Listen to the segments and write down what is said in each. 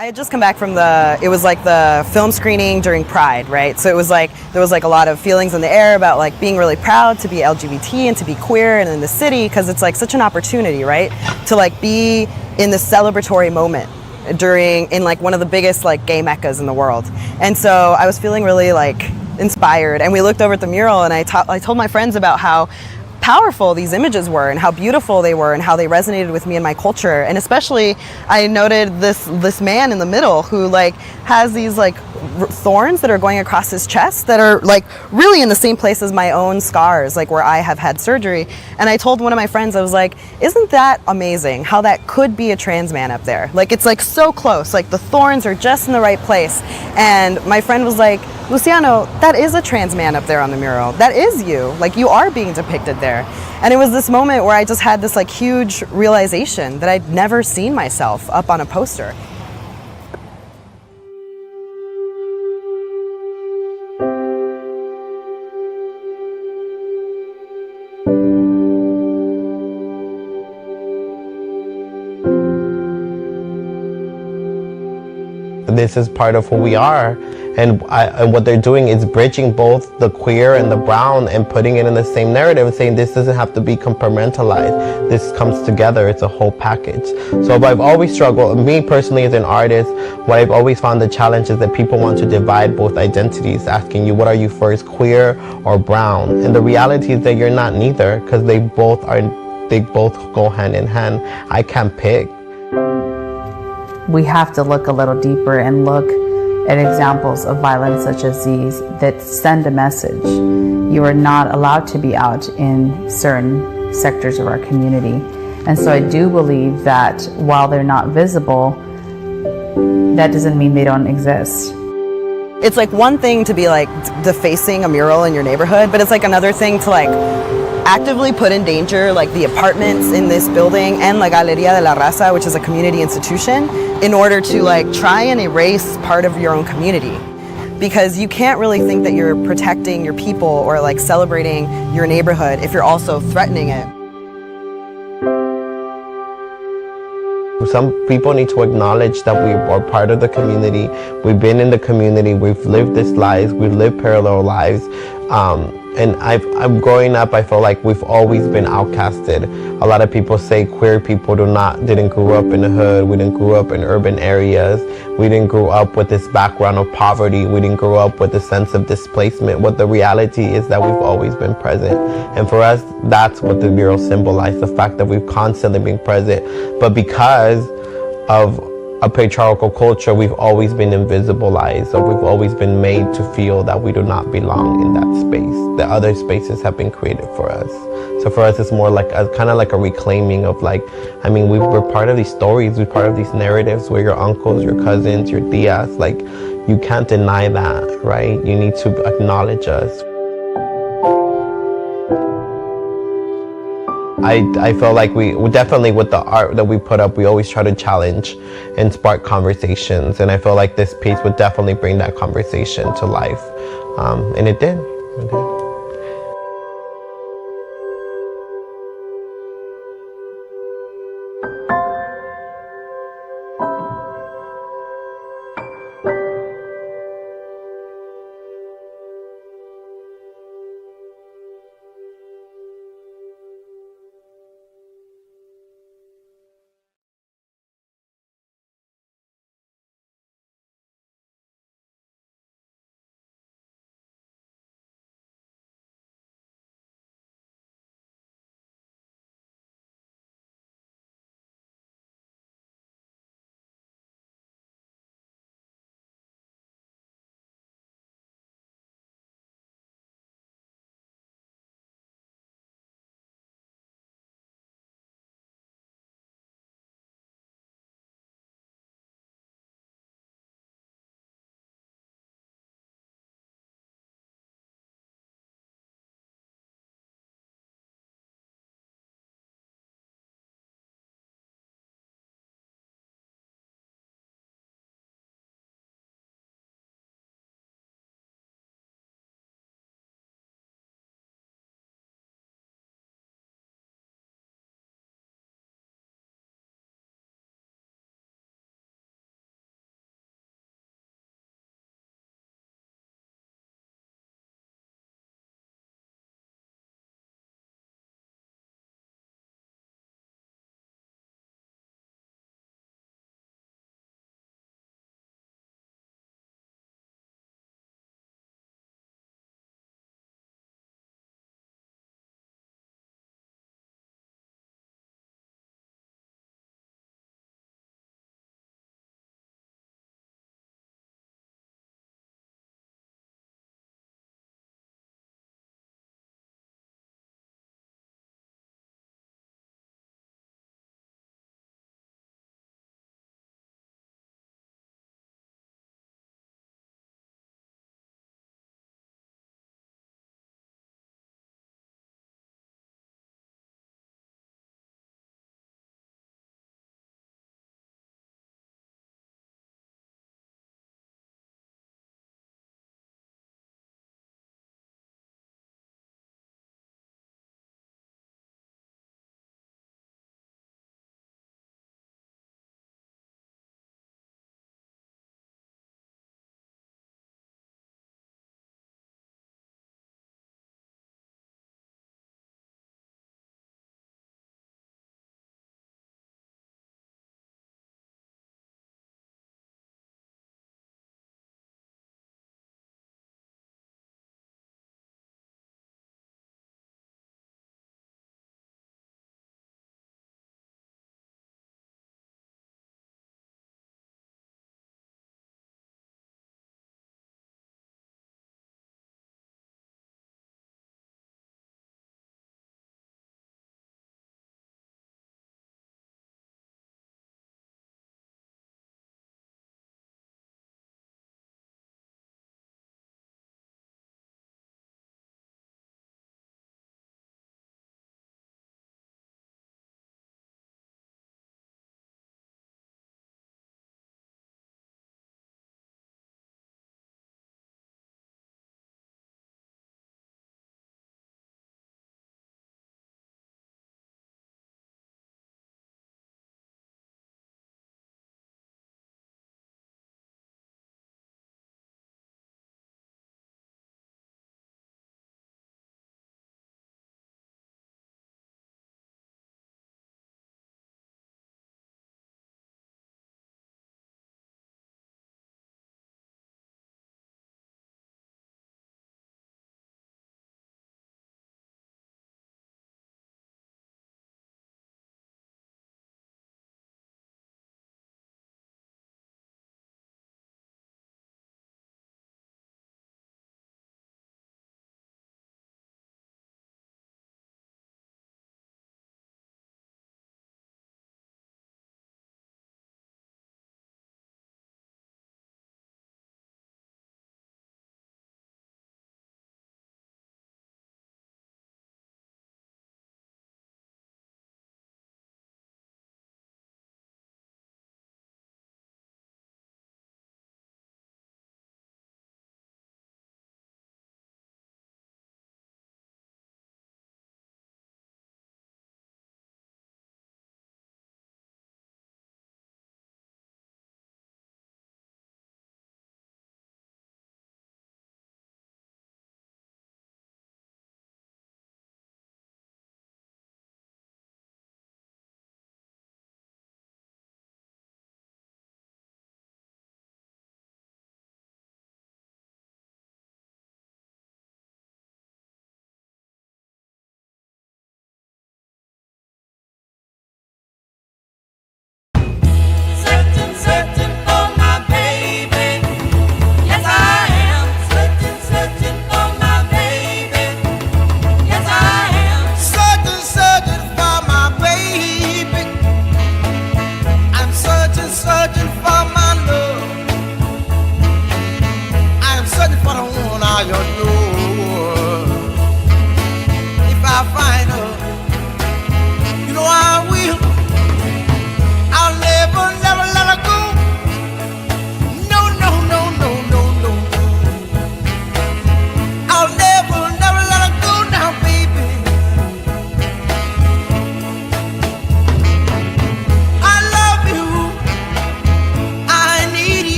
I had just come back from it was like the film screening during Pride, right? So it was like, there was like a lot of feelings in the air about like being really proud to be LGBT and to be queer and in the city, because it's like such an opportunity, right? To like be in this celebratory moment in like one of the biggest like gay meccas in the world. And so I was feeling really like inspired, and we looked over at the mural, and I told my friends about how powerful these images were and how beautiful they were and how they resonated with me and my culture. And especially I noted this man in the middle who like has these like thorns that are going across his chest that are like really in the same place as my own scars, like where I have had surgery. And I told one of my friends, I was like, isn't that amazing how that could be a trans man up there? Like it's like so close, like the thorns are just in the right place. And my friend was like, Luciano, that is a trans man up there on the mural. That is you. Like you are being depicted there. And it was this moment where I just had this like huge realization that I'd never seen myself up on a poster. This is part of who we are, and what they're doing is bridging both the queer and the brown and putting it in the same narrative and saying this doesn't have to be compartmentalized. This comes together, it's a whole package. So I've always struggled, me personally as an artist, what I've always found the challenge is that people want to divide both identities, asking you what are you first, queer or brown? And the reality is that you're not neither, because they both go hand in hand. I can't pick. We have to look a little deeper and look at examples of violence such as these that send a message. You are not allowed to be out in certain sectors of our community. And so I do believe that while they're not visible, that doesn't mean they don't exist. It's like one thing to be like defacing a mural in your neighborhood, but it's like another thing to like actively put in danger like the apartments in this building and La Galería de la Raza, which is a community institution, in order to like try and erase part of your own community. Because you can't really think that you're protecting your people or like celebrating your neighborhood if you're also threatening it. Some people need to acknowledge that we are part of the community. We've been in the community. We've lived these lives. We've lived parallel lives. And I'm growing up, I feel like we've always been outcasted. A lot of people say queer people didn't grow up in the hood. We didn't grow up in urban areas. We didn't grow up with this background of poverty. We didn't grow up with a sense of displacement. What the reality is that we've always been present. And for us, that's what the mural symbolized, the fact that we've constantly been present. But because of a patriarchal culture, we've always been invisibilized, or we've always been made to feel that we do not belong in that space, that other spaces have been created for us. So for us, it's more like kind of like a reclaiming of like, I mean, we're part of these stories, we're part of these narratives. We're your uncles, your cousins, your tias. Like, you can't deny that, right? You need to acknowledge us. I feel like we definitely, with the art that we put up, we always try to challenge and spark conversations. And I feel like this piece would definitely bring that conversation to life. And it did. It did.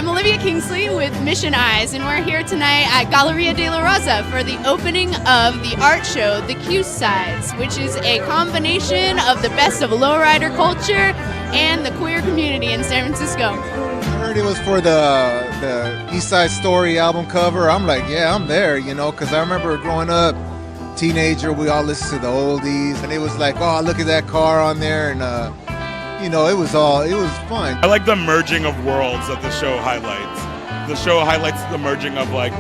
I'm Olivia Kingsley with Mission Eyes, and we're here tonight at Galería de la Raza for the opening of the art show, The Q Sides, which is a combination of the best of lowrider culture and the queer community in San Francisco. I heard it was for the East Side Story album cover. I'm like, yeah, I'm there, you know, because I remember growing up, teenager, we all listened to the oldies, and it was like, oh, look at that car on there, and you know, it was fun. I like the merging of worlds that the show highlights. The show highlights the merging of like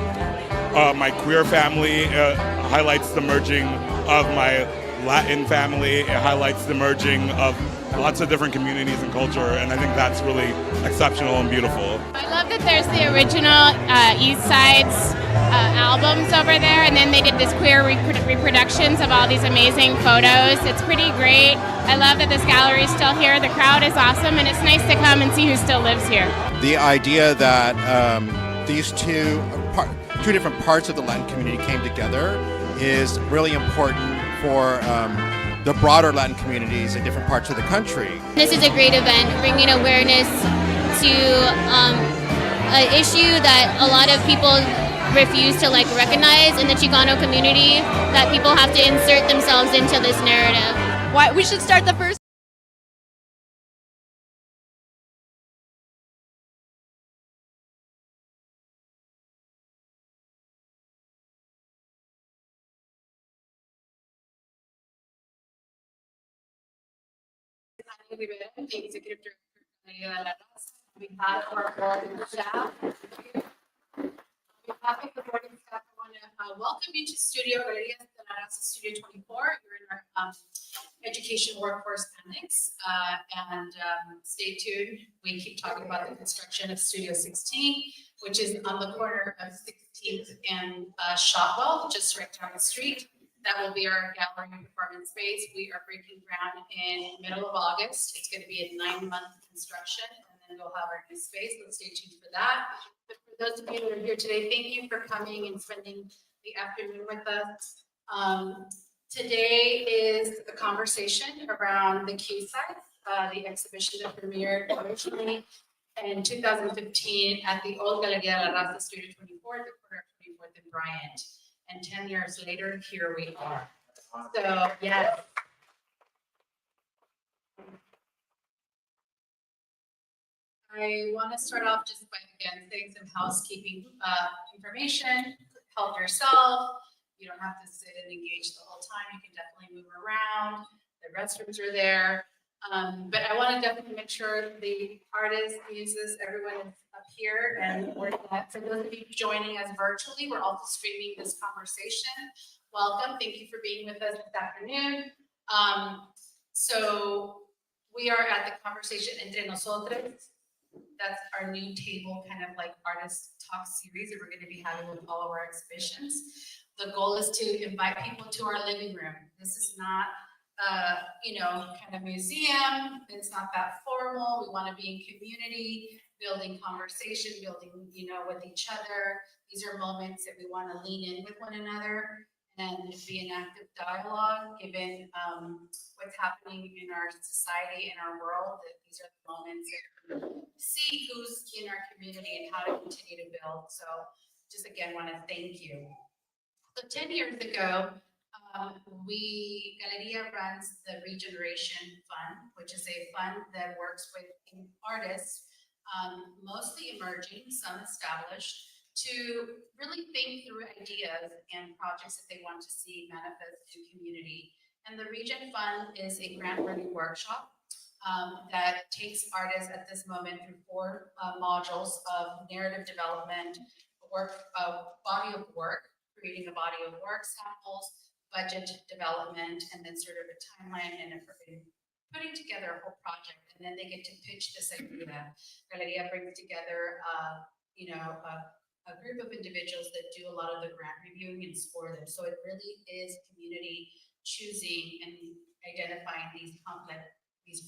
my queer family, highlights the merging of my Latin family, it highlights the merging of lots of different communities and culture, and I think that's really exceptional and beautiful. I love that there's the original East Side's albums over there, and then they did this queer reproductions of all these amazing photos. It's pretty great. I love that this gallery is still here. The crowd is awesome, and it's nice to come and see who still lives here. The idea that these two different parts of the Latin community came together is really important for the broader Latin communities in different parts of the country. This is a great event, bringing awareness to an issue that a lot of people refuse to recognize in the Chicano community, that people have to insert themselves into this narrative. Why we should start the first. Rivera, the Executive Director of Galería. On behalf of our board and staff, on behalf of the board and staff, I want to welcome you to Studio Galería de la Raza Studio 24. You're in our education workforce annex, and stay tuned. We keep talking about the construction of Studio 16, which is on the corner of 16th and Shotwell, just right down the street. That will be our gallery and performance space. We are breaking ground in middle of August. It's going to be a 9-month construction, and then we'll have our new space. Let's stay tuned for that. But for those of you that are here today, thank you for coming and spending the afternoon with us. Today is a conversation around the Q Sides, the exhibition that premiered originally in 2015 at the old Galería de la Raza Studio 24 at the corner of 24th and Bryant. And 10 years later, here we are. So, yes. I want to start off just by, again, saying some housekeeping information. Help yourself. You don't have to sit and engage the whole time. You can definitely move around. The restrooms are there. But I want to definitely make sure the artists, muses, everyone is up here, and for those of you joining us virtually, we're also streaming this conversation. Welcome, thank you for being with us this afternoon. So we are at the conversation Entre Nosotros. That's our new table, kind of like artist talk series that we're going to be having with all of our exhibitions. The goal is to invite people to our living room. This is not kind of museum. It's not that formal. We want to be in community, building conversation, building, with each other. These are moments that we want to lean in with one another and be an active dialogue, given what's happening in our society, in our world, that these are the moments that see who's in our community and how to continue to build. So just again, want to thank you. So 10 years ago, Galería runs the Regeneration Fund, which is a fund that works with artists, mostly emerging, some established, to really think through ideas and projects that they want to see manifest in community. And the Regen Fund is a grant-worthy workshop that takes artists at this moment through 4 modules of narrative development, body of work, creating a body of work, samples, budget development, and then sort of a timeline and putting together a whole project. And then they get to pitch this idea. Galería brings together, a group of individuals that do a lot of the grant reviewing and score them. So it really is community choosing and identifying these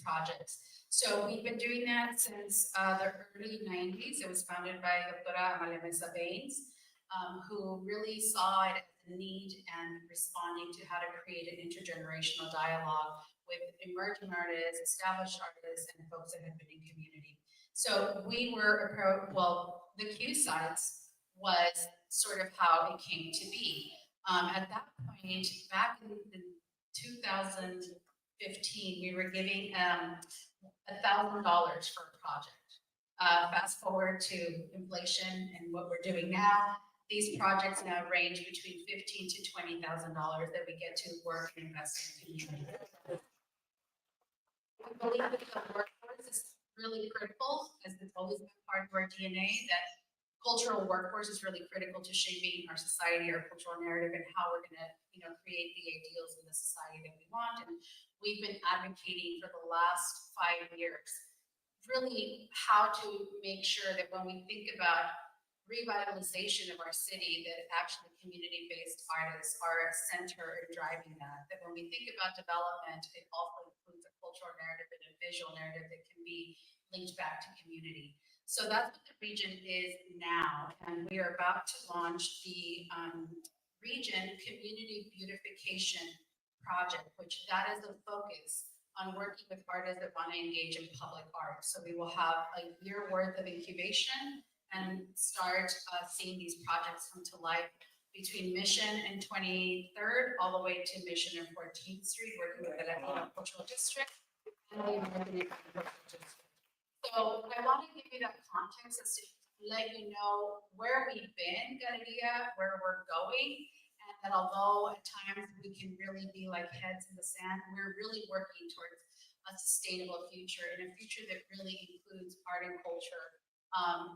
projects. So we've been doing that since the early 90s. It was founded by Dr. Amalia Mesa Baines, who really saw it as a need and responding to how to create an intergenerational dialogue with emerging artists, established artists, and folks that have been in community. So we were, well, the Q sites was sort of how it came to be. At that point, back in 2015, we were giving $1,000 for a project. Fast forward to inflation and what we're doing now, these projects now range between $15,000 to $20,000 that we get to work and invest in community. I believe that the workforce is really critical, as it's always been part of our DNA, that cultural workforce is really critical to shaping our society, our cultural narrative, and how we're going to, create the ideals in the society that we want. And we've been advocating for the last 5 years, really how to make sure that when we think about revitalization of our city, that actually community-based artists are a center in driving that. That when we think about development, it also includes a cultural narrative and a visual narrative that can be linked back to community. So that's what the region is now, and we are about to launch the region community beautification project, which that is a focus on working with artists that want to engage in public art. So we will have a year worth of incubation and start seeing these projects come to life between Mission and 23rd, all the way to Mission and 14th Street, working with the Latino Cultural District and the American Cultural District. So I want to give you that context as to let you know where we've been, Galería, where we're going, and that although at times we can really be like heads in the sand, we're really working towards a sustainable future, and a future that really includes art and culture.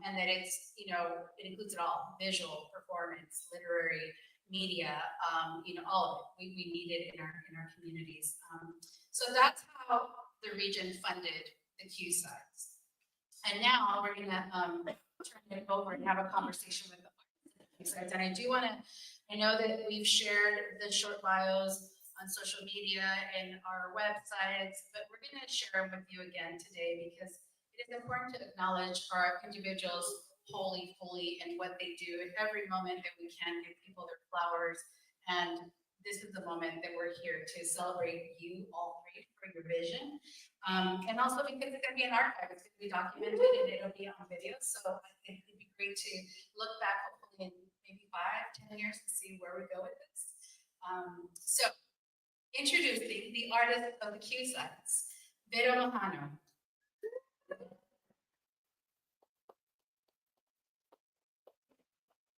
And that it's, it includes it all: visual, performance, literary, media, all of it. We need it in our communities. So that's how the region funded the Q sites. And now we're gonna turn it over and have a conversation with the Q sites. And I know that we've shared the short bios on social media and our websites, but we're gonna share them with you again today because it is important to acknowledge our individuals fully and what they do at every moment that we can give people their flowers. And this is the moment that we're here to celebrate you all three for your vision. And also because it's gonna be an archive, it's gonna be documented and it'll be on video. So I think it'd be great to look back hopefully in maybe 5-10 years to see where we go with this. So introducing the artist of the Q sites, Vero Majano.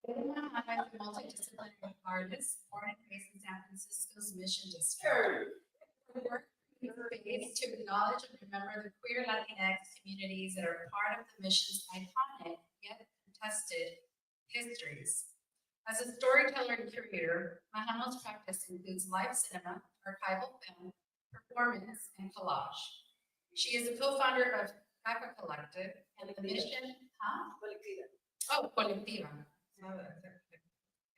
Vero Majano is a multidisciplinary artist born and raised in San Francisco's Mission District. Her work is to acknowledge and remember the queer Latinx communities that are part of the mission's iconic yet contested histories. As a storyteller and curator, Majano's practice includes live cinema, archival film, performance, and collage. She is a co-founder of Caca Collective and the mission, Colectiva.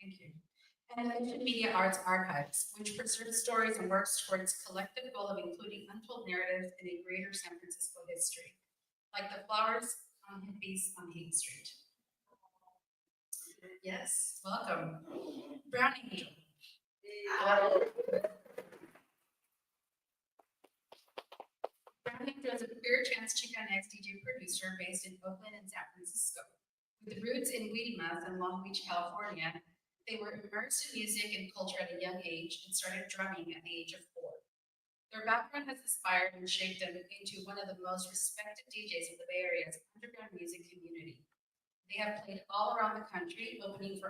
Thank you. And the Mission Media Arts Archives, which preserves stories and works toward its collective goal of including untold narratives in a greater San Francisco history, like the flowers on hippies on Haight Street. Yes, welcome. Brown Angel. Brown Angel is a queer trans Chicanx DJ producer based in Oakland and San Francisco. With roots in Weedimas and Long Beach, California, they were immersed in music and culture at a young age and started drumming at the age of 4. Their background has inspired and shaped them into one of the most respected DJs of the Bay Area's underground music community. They have played all around the country, opening for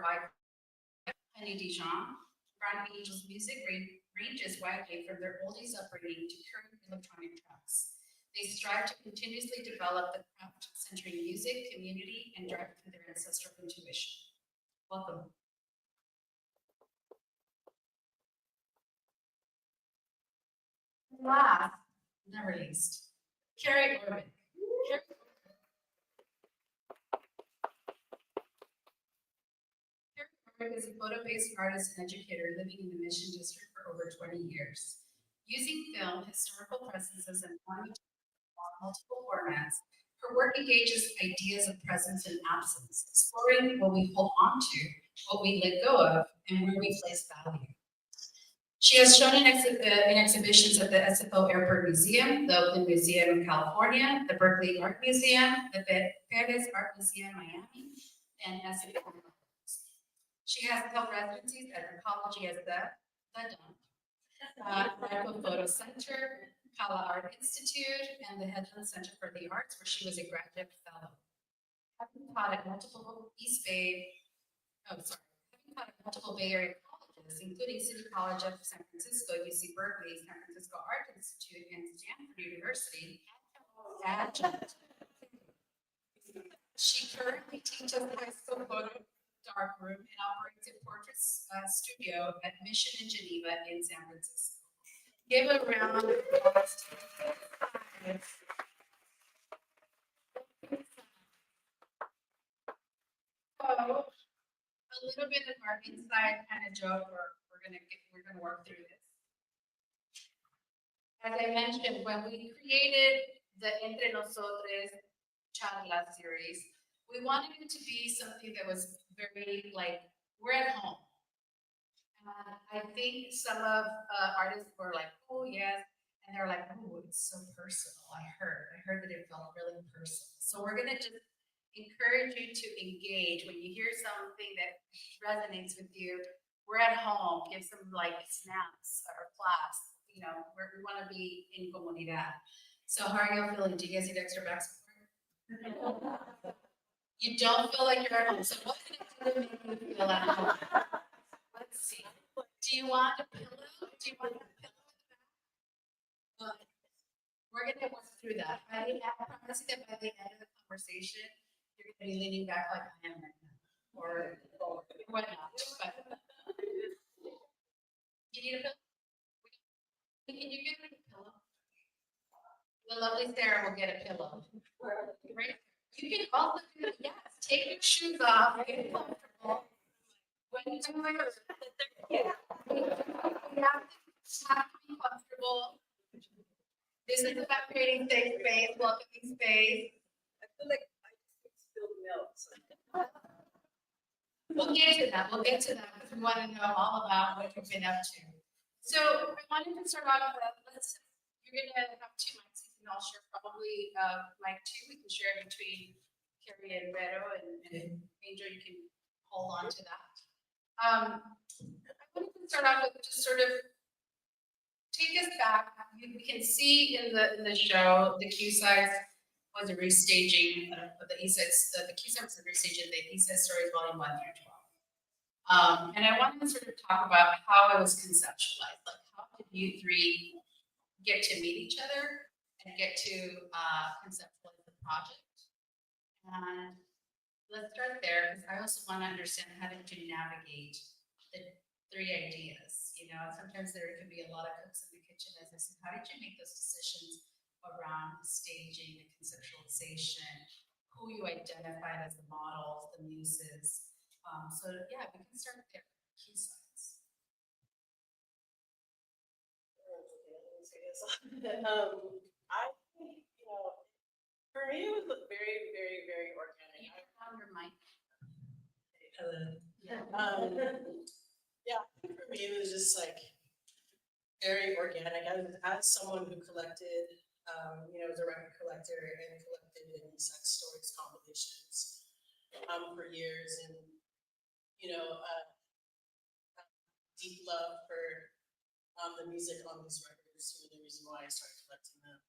Penny Dijon. Brown Angel's music ranges widely from their oldies upbringing to current electronic tracks. They strive to continuously develop the craft centering music, community, and drive through their ancestral intuition. Welcome. Last, never least, Kari Orvik. Kari Orvik is a photo-based artist and educator living in the Mission District for over 20 years. Using film, historical presences, and multiple formats, her work engages ideas of presence and absence, exploring what we hold on to, what we let go of, and where we place value. She has shown in exhibitions at the SFO Airport Museum, the Oakland Museum of California, the Berkeley Art Museum, the Perez Art Museum, Miami, and SFO. She has held residencies at Ecology as the Dump, Radical Photo Center, Kala Art Institute, and the Headland Center for the Arts, where she was a graduate fellow. Having taught at multiple Bay Area colleges, including City College of San Francisco, UC Berkeley, San Francisco Art Institute, and Stanford University. She currently teaches high school photo darkroom and operates a portrait studio at Mission in Geneva in San Francisco. Give a round of applause to a little bit of our inside kind of joke, or we're gonna work through this. As I mentioned, when we created the Entre Nosotros Charla series, we wanted it to be something that was very like, we're at home. And I think some of artists were like, oh yes, and they're like, oh, it's so personal. I heard that it felt really personal. So we're gonna just encourage you to engage when you hear something that resonates with you. We're at home. Give some like snaps or class. You know, where we want to be in comunidad. So how are y'all feeling? Do you guys need extra back support? You don't feel like you're at home. So what can I do to make you feel at home? Let's see. Do you want a pillow? Do you want a pillow? We're gonna work through that. I promise you that by the end of the conversation, you're gonna be leaning back like I am right now, or whatnot. But you need a pillow? Can you get me a pillow? The lovely Sarah will get a pillow. Right? You can also do it. Yes, take your shoes off. Get comfortable. When you do it, you have to be comfortable. This is about creating safe space, welcoming space. I feel like I just spilled milk. We'll get to that. We'll get to that because we want to know all about what you've been up to. So I wanted to start off with, you're going to have two mics. You can all share probably mic two. We can share it between Kari and Vero, and Angel, you can hold on to that. I wanted to start off with just sort of take us back. We can see in the show, the Q-Sides was a restaging of the E-Sides. The Q-Sides was a restaging of the E-Side Stories Volume 1 through 12. And I wanted to sort of talk about how it was conceptualized. Like, how did you three get to meet each other and get to conceptualize the project? And let's start there, because I also want to understand how did you navigate the three ideas. You know, sometimes there can be a lot of cooks in the kitchen. As I said, how did you make those decisions around the staging, the conceptualization, who you identified as the models, the muses? So yeah, we can start there. Q-Sides. I think, you know, for me it was very, very, very organic. You can found your mic. Yeah, I think for me it was just like very organic. As someone who collected, you know, as a record collector and collected in sex stories compilations for years, and you know, deep love for the music on these records. You know, the reason why I started collecting them.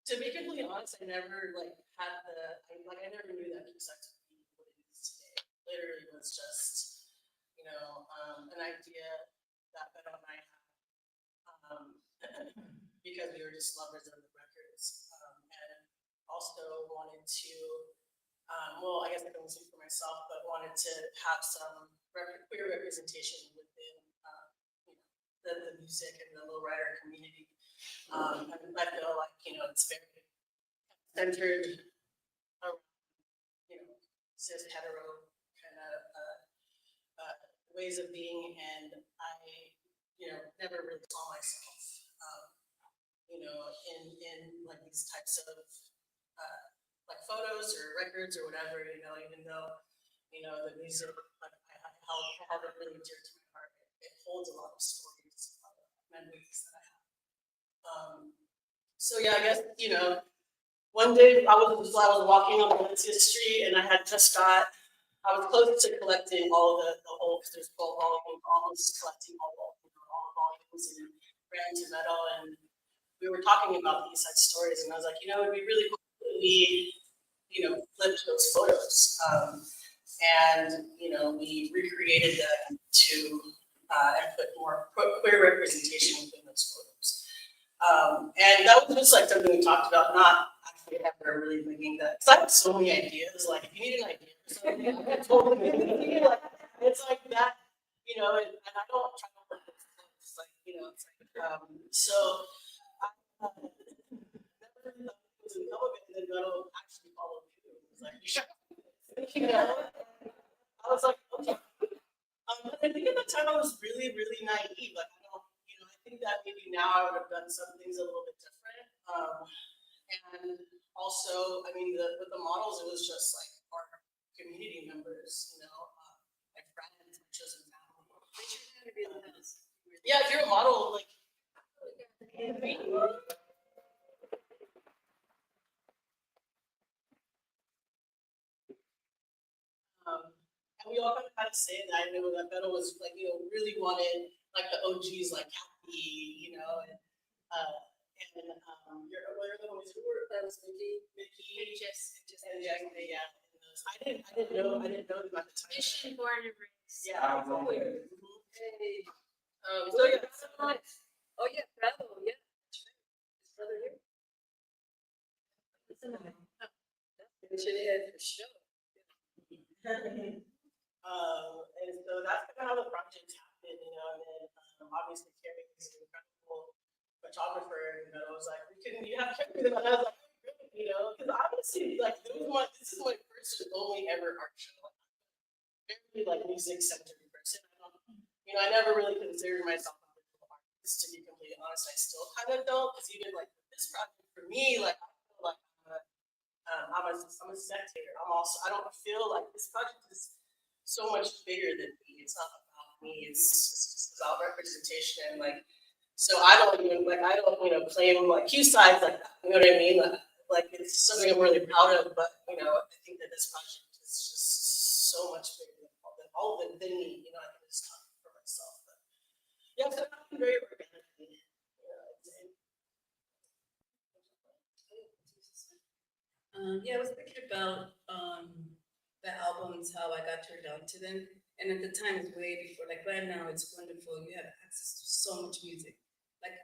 To be completely honest, I never like had I never knew that Q-Sides would be what it is today. Literally was just, you know, an idea that Vero and I had because we were just lovers of the records, and also wanted to, well, I guess I can speak for myself, but wanted to have some queer representation within, you know, the music and the lowrider community. And I feel like, you know, it's very centered around, you know, cis hetero kind of ways of being, and I, you know, never really saw myself, you know, in like these types of like photos or records or whatever, you know, even though, you know, the music, like I held it really dear to my heart. It holds a lot of stories, memories that I have. So yeah, I guess, you know, one day I was walking on Valencia Street and I was close to collecting all the whole, because there's 12 volumes, almost collecting all the volumes and ran to metal, and we were talking about these like stories, and I was like, you know, it'd be really cool if we, you know, flipped those photos, and you know, we recreated them to and put more queer representation within those photos. And that was just like something we talked about, not actually ever really thinking that, because I have so many ideas, like if you need an idea or something, I totally, like, it's like that, you know, and I don't try to work with it's like, you know, it's like, so I never really thought it was a come of it, and then that'll actually follow through. It was like, you should, you know, I was like, okay. But I think at the time I was really, really naive. Like, I don't, you know, I think that maybe now I would have done some things a little bit different. And also, I mean, with the models, it was just like our community members, you know, my friends, my chosen family. Yeah, if you're a model, like. And we all kind of had to say that. I know that Vero was like, you know, really wanted like the OGs like Happy, you know, and what are the ones who were, that was Mickey, and just yeah. I didn't know them at the time. Mission born and raised. Yeah. Hey. So yeah, so nice. Oh yeah, bravo, yeah. His brother here. Should have for sure. And so that's kind of how the project happened, you know, and then obviously Kari is an incredible photographer, you know, I was like, you have Kari, and I was like, you know, because honestly, like, this is my first and only ever art show. Like, very like music centered person. You know, I never really considered myself a visual artist, to be completely honest. I still kind of don't, because even like this project for me, like I feel like I'm a spectator. I don't feel like this project is so much bigger than me. It's not about me. It's just about representation. And like, so I don't, you know, claim like Q sides like that. You know what I mean? Like it's something I'm really proud of. But you know, I think that this project is just so much bigger than all than me. You know, I can just talk for myself. But yeah, so it's happened very organically. Yeah, I was thinking about the albums, how I got turned on to them. And at the time, it's way before, like right now, it's wonderful. You have access to so much music. Like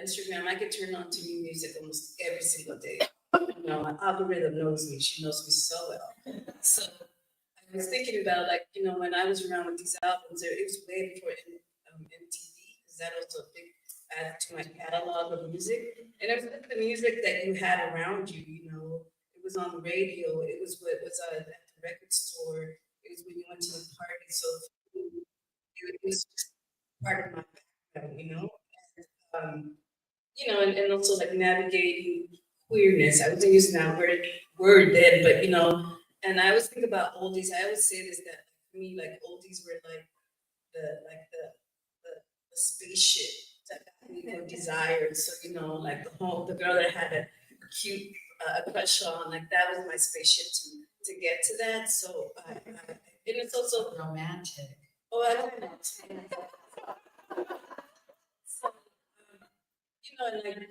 Instagram, I get turned on to new music almost every single day. You know, my algorithm knows me. She knows me so well. So I was thinking about, like, you know, when I was around with these albums, it was way before MTV, because that also a big add to my catalog of music. And it was like the music that you had around you, you know. It was on the radio. It was what was at the record store. It was when you went to the party. So it was just part of my background, you know. And, you know, and also like navigating queerness. I wasn't using that word then, but you know. And I always think about oldies. I always say this, that for me, like oldies were like the spaceship that you know desired. So you know, like the girl that had a cute crush on, like that was my spaceship to get to that. So and it's also romantic. Oh, I don't know. So you know, like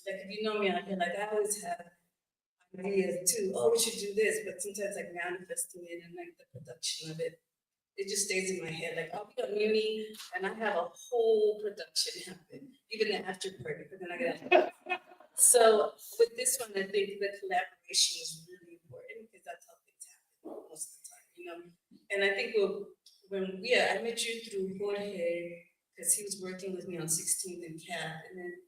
if you know me out here, like I always have ideas too. Oh, we should do this, but sometimes like manifesting it and like the production of it, it just stays in my head. Like I'll be on uni and I have a whole production happen, even the after party, but then I get. So with this one, I think the collaboration is really important because that's how things happen most of the time, you know. And I think I met you through Jorge because he was working with me on 16th and CAP, and then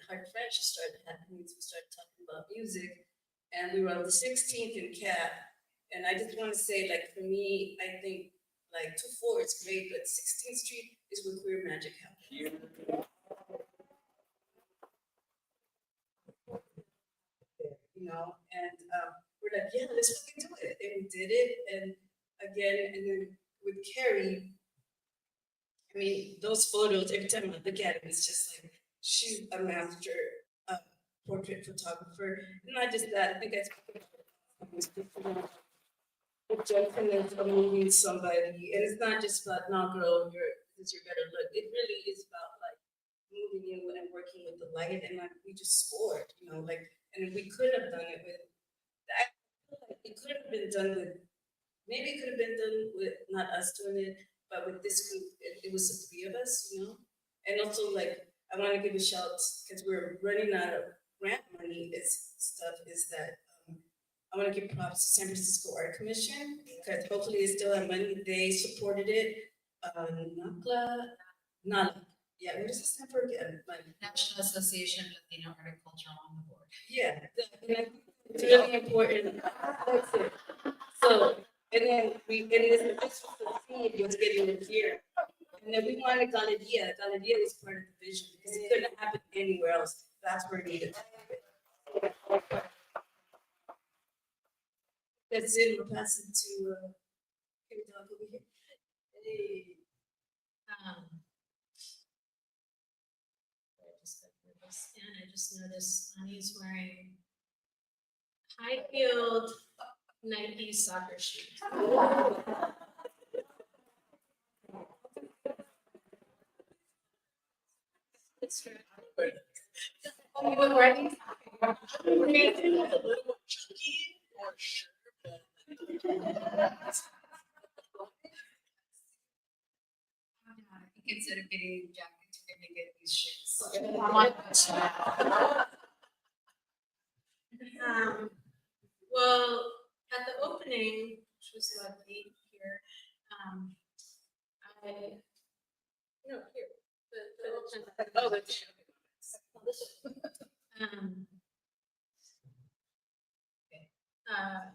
our friendship started happening. So we started talking about music, and we were on the 16th and CAP. And I just want to say, like for me, I think like 2-4 is great, but 16th Street is where queer magic happens. You know, and we're like, yeah, let's fucking do it. And we did it. And again, and then with Kari, I mean, those photos, every time I look at it, it's just like, she's a master portrait photographer. And not just that, I think that's the gentleness of moving somebody. And it's not just about, no, girl, this is your better look. It really is about like moving you and working with the light. And like, we just scored, you know, like, and we could have done it with, it could have been done with, maybe it could have been done with not us doing it, but with this group, it was the three of us, you know? And also, like, I want to give a shout, because we're running out of grant money, is that I want to give props to San Francisco Art Commission, because hopefully they still have money. They supported it. NALA. Yeah, what does it stand for again? National Association of Latino Horticulture on the board. Yeah, it's really important. That's it. So, and then this was the seed, it was getting it here. And then we wanted Galería. Galería was part of the vision because it couldn't happen anywhere else. That's where it needed to happen. That's it. We'll pass it to Kari over here. Hey. I just noticed Annie's wearing high-heeled Nike soccer shoes. It's true. Oh, you were wearing A little more chunky or sure, but I think instead of getting jackets, we're gonna get these shirts. Well, at the opening, which was lovely here,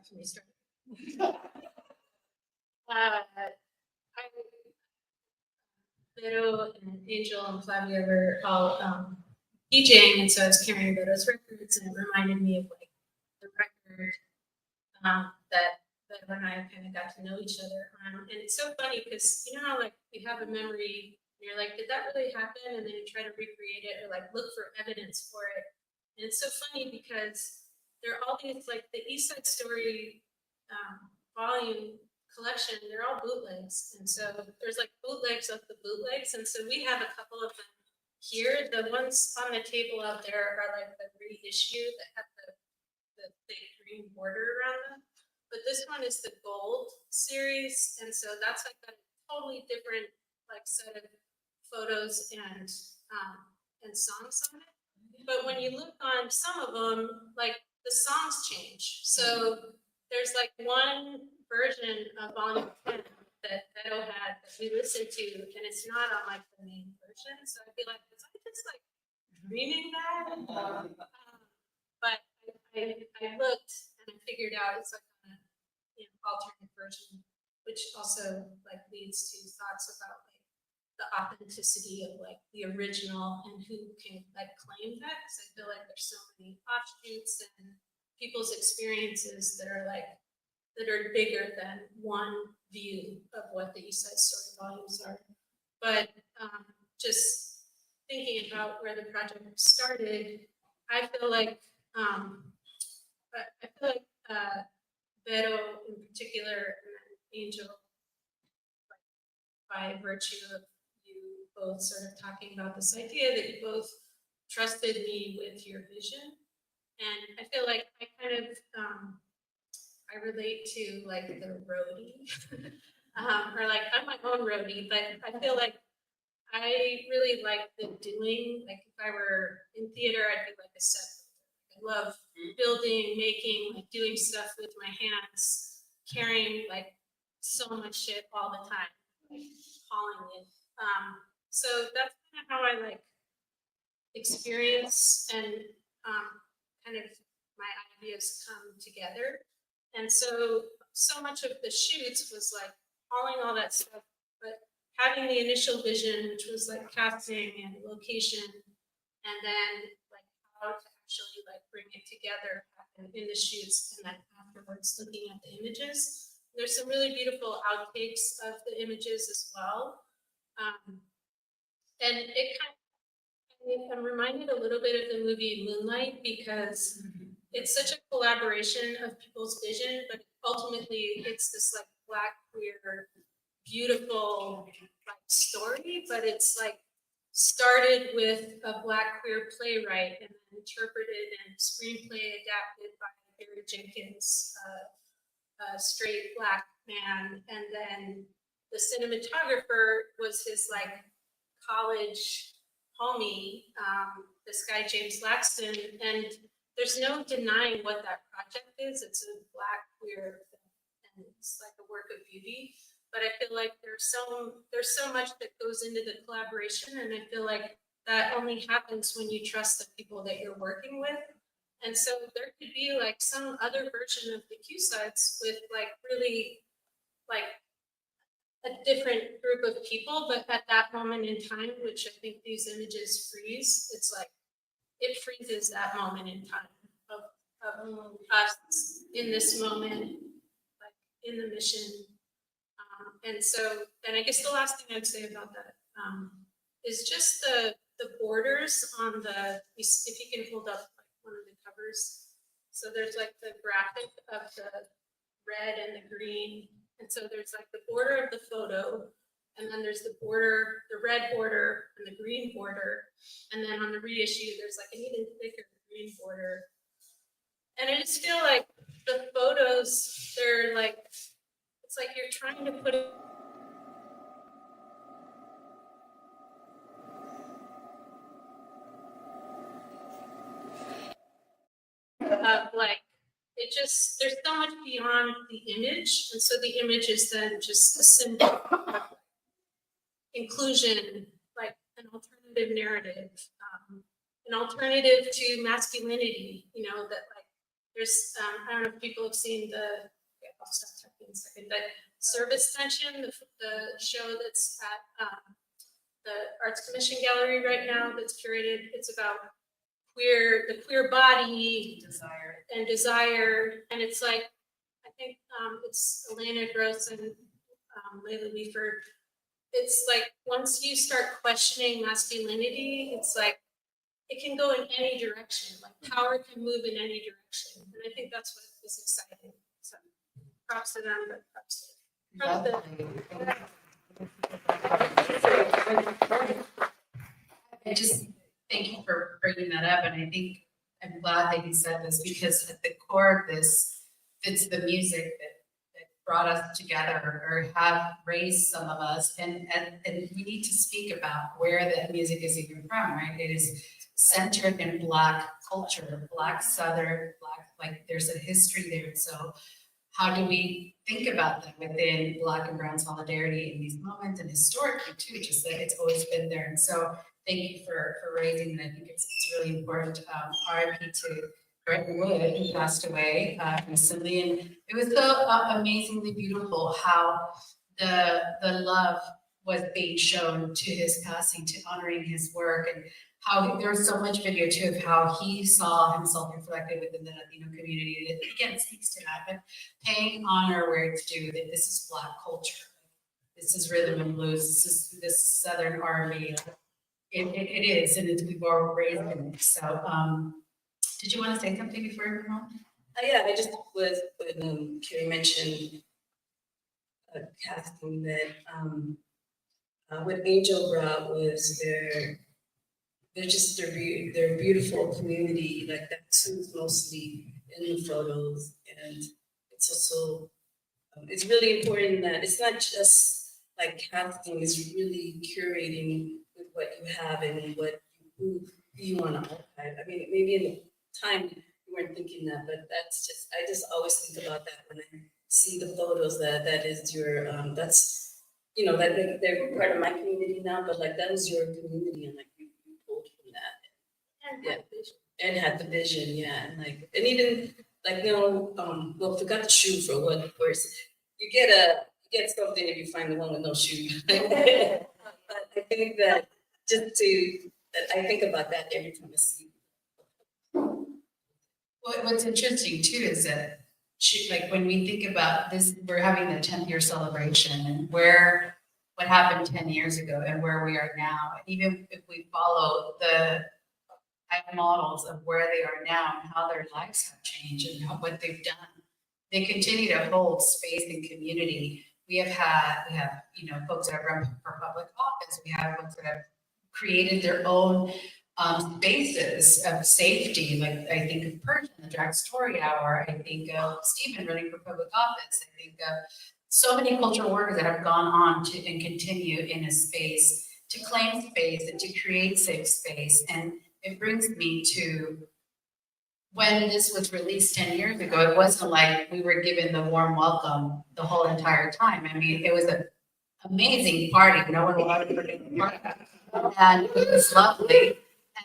can we start? Vero and Angel and Flavia were all DJing, and so I was carrying Vero's records, and it reminded me of like the record that Vero and I kind of got to know each other on. And it's so funny because you know how like you have a memory, and you're like, did that really happen? And then you try to recreate it or like look for evidence for it. And it's so funny because there are all these like the East Side Story volume collection, they're all bootlegs. And so there's like bootlegs of the bootlegs. And so we have a couple of them here. The ones on the table out there are like the reissue that have the big green border around them. But this one is the gold series. And so that's like a totally different like set of photos and songs on it. But when you look on some of them, like the songs change. So there's like one version of Volume 10 that Vero had that we listened to, and it's not on like the main version. So I'd be like, was I just like dreaming that? But I looked and I figured out it's like an alternate version, which also like leads to thoughts about like the authenticity of like the original and who can like claim that. Because I feel like there's so many offshoots and people's experiences that are like that are bigger than one view of what the East Side Story volumes are. But just thinking about where the project started, I feel like Vero in particular and Angel, by virtue of you both sort of talking about this idea that you both trusted me with your vision. And I feel like I kind of, I relate to like the roadie, or like I'm my own roadie, but I feel like I really like the doing. Like if I were in theater, I'd be like a set. I love building, making, like doing stuff with my hands, carrying like so much shit all the time, like hauling it. So that's kind of how I like experience and kind of my ideas come together. And so much of the shoots was like hauling all that stuff, but having the initial vision, which was like casting and location, and then like how to actually like bring it together in the shoots, and then afterwards looking at the images. There's some really beautiful outtakes of the images as well. And it kind of, I'm reminded a little bit of the movie Moonlight because it's such a collaboration of people's vision, but ultimately it's this like Black queer, beautiful like story, but it's like started with a Black queer playwright and then interpreted and screenplay adapted by Barry Jenkins, a straight Black man, and then the cinematographer was his like college homie, this guy James Laxton, and there's no denying what that project is. It's a Black queer film, and it's like a work of beauty. But I feel like there's so much that goes into the collaboration, and I feel like that only happens when you trust the people that you're working with. And so there could be like some other version of the Q-Sides with like really like a different group of people, but at that moment in time, which I think these images freeze, it's like it freezes that moment in time of us in this moment, like in the mission. And I guess the last thing I'd say about that is just the borders on the, if you can hold up like one of the covers. So there's like the graphic of the red and the green. And so there's like the border of the photo, and then there's the border, the red border and the green border. And then on the reissue, there's like an even thicker green border. And I just feel like the photos, they're like, it's like you're trying to put it like, it just, there's so much beyond the image. And so the image is then just a symbol of inclusion, like an alternative narrative, an alternative to masculinity, you know, that like there's, I don't know if people have seen the, I'll stop talking in a second, but Service Tension, the show that's at the Arts Commission Gallery right now that's curated, it's about the queer body, desire, and it's like, I think it's Elena Gross and Layla Weaver. It's like once you start questioning masculinity, it's like it can go in any direction. Like power can move in any direction, and I think that's what is exciting. So props to them, but props to I just thank you for bringing that up, and I think I'm glad that you said this because at the core of this, it's the music that brought us together or have raised some of us, and we need to speak about where that music is even from, right? It is centered in Black culture, Black Southern, Black, like there's a history there. So how do we think about that within Black and Brown solidarity in these moments, and historically too, just that it's always been there. And so thank you for raising it. I think it's really important. RIP to Gretchen Wood, who passed away recently, and it was so amazingly beautiful how the love was being shown to his passing, to honoring his work, and how there was so much video too of how he saw himself reflected within the Latino community. And it again speaks to that, but paying honor where it's due, that this is Black culture, this is rhythm and blues, this Southern R&B. It is, and we've all raised in it. So, did you want to say something before we move on? Yeah, I just was when Kari mentioned casting that what Angel brought was their beautiful community, like that's who's mostly in the photos, and it's also it's really important that it's not just like casting, it's really curating with what you have and who you want to archive. I mean, maybe in the time you weren't thinking that, but that's just, I just always think about that when I see the photos that is your, that's, you know, that they're part of my community now, but like that was your community, and like you pulled from that. And had the vision, yeah. And like, and even like, you know, well, forgot the shoe for what course. You get something if you find the one with no shoe. But I think that I think about that every time I see. What's interesting too is that like when we think about this, we're having the 10th year celebration, and where what happened 10 years ago and where we are now. And even if we follow the models of where they are now and how their lives have changed and what they've done, they continue to hold space and community. We have folks that have run for public office. We have folks that have created their own spaces of safety. Like I think of Persian, the Drag Story Hour. I think of Stephen running for public office. I think of so many cultural workers that have gone on to and continue in a space to claim space and to create safe space. And it brings me to when this was released 10 years ago, it wasn't like we were given the warm welcome the whole entire time. I mean, it was an amazing party. No one will ever forget the party. And it was lovely.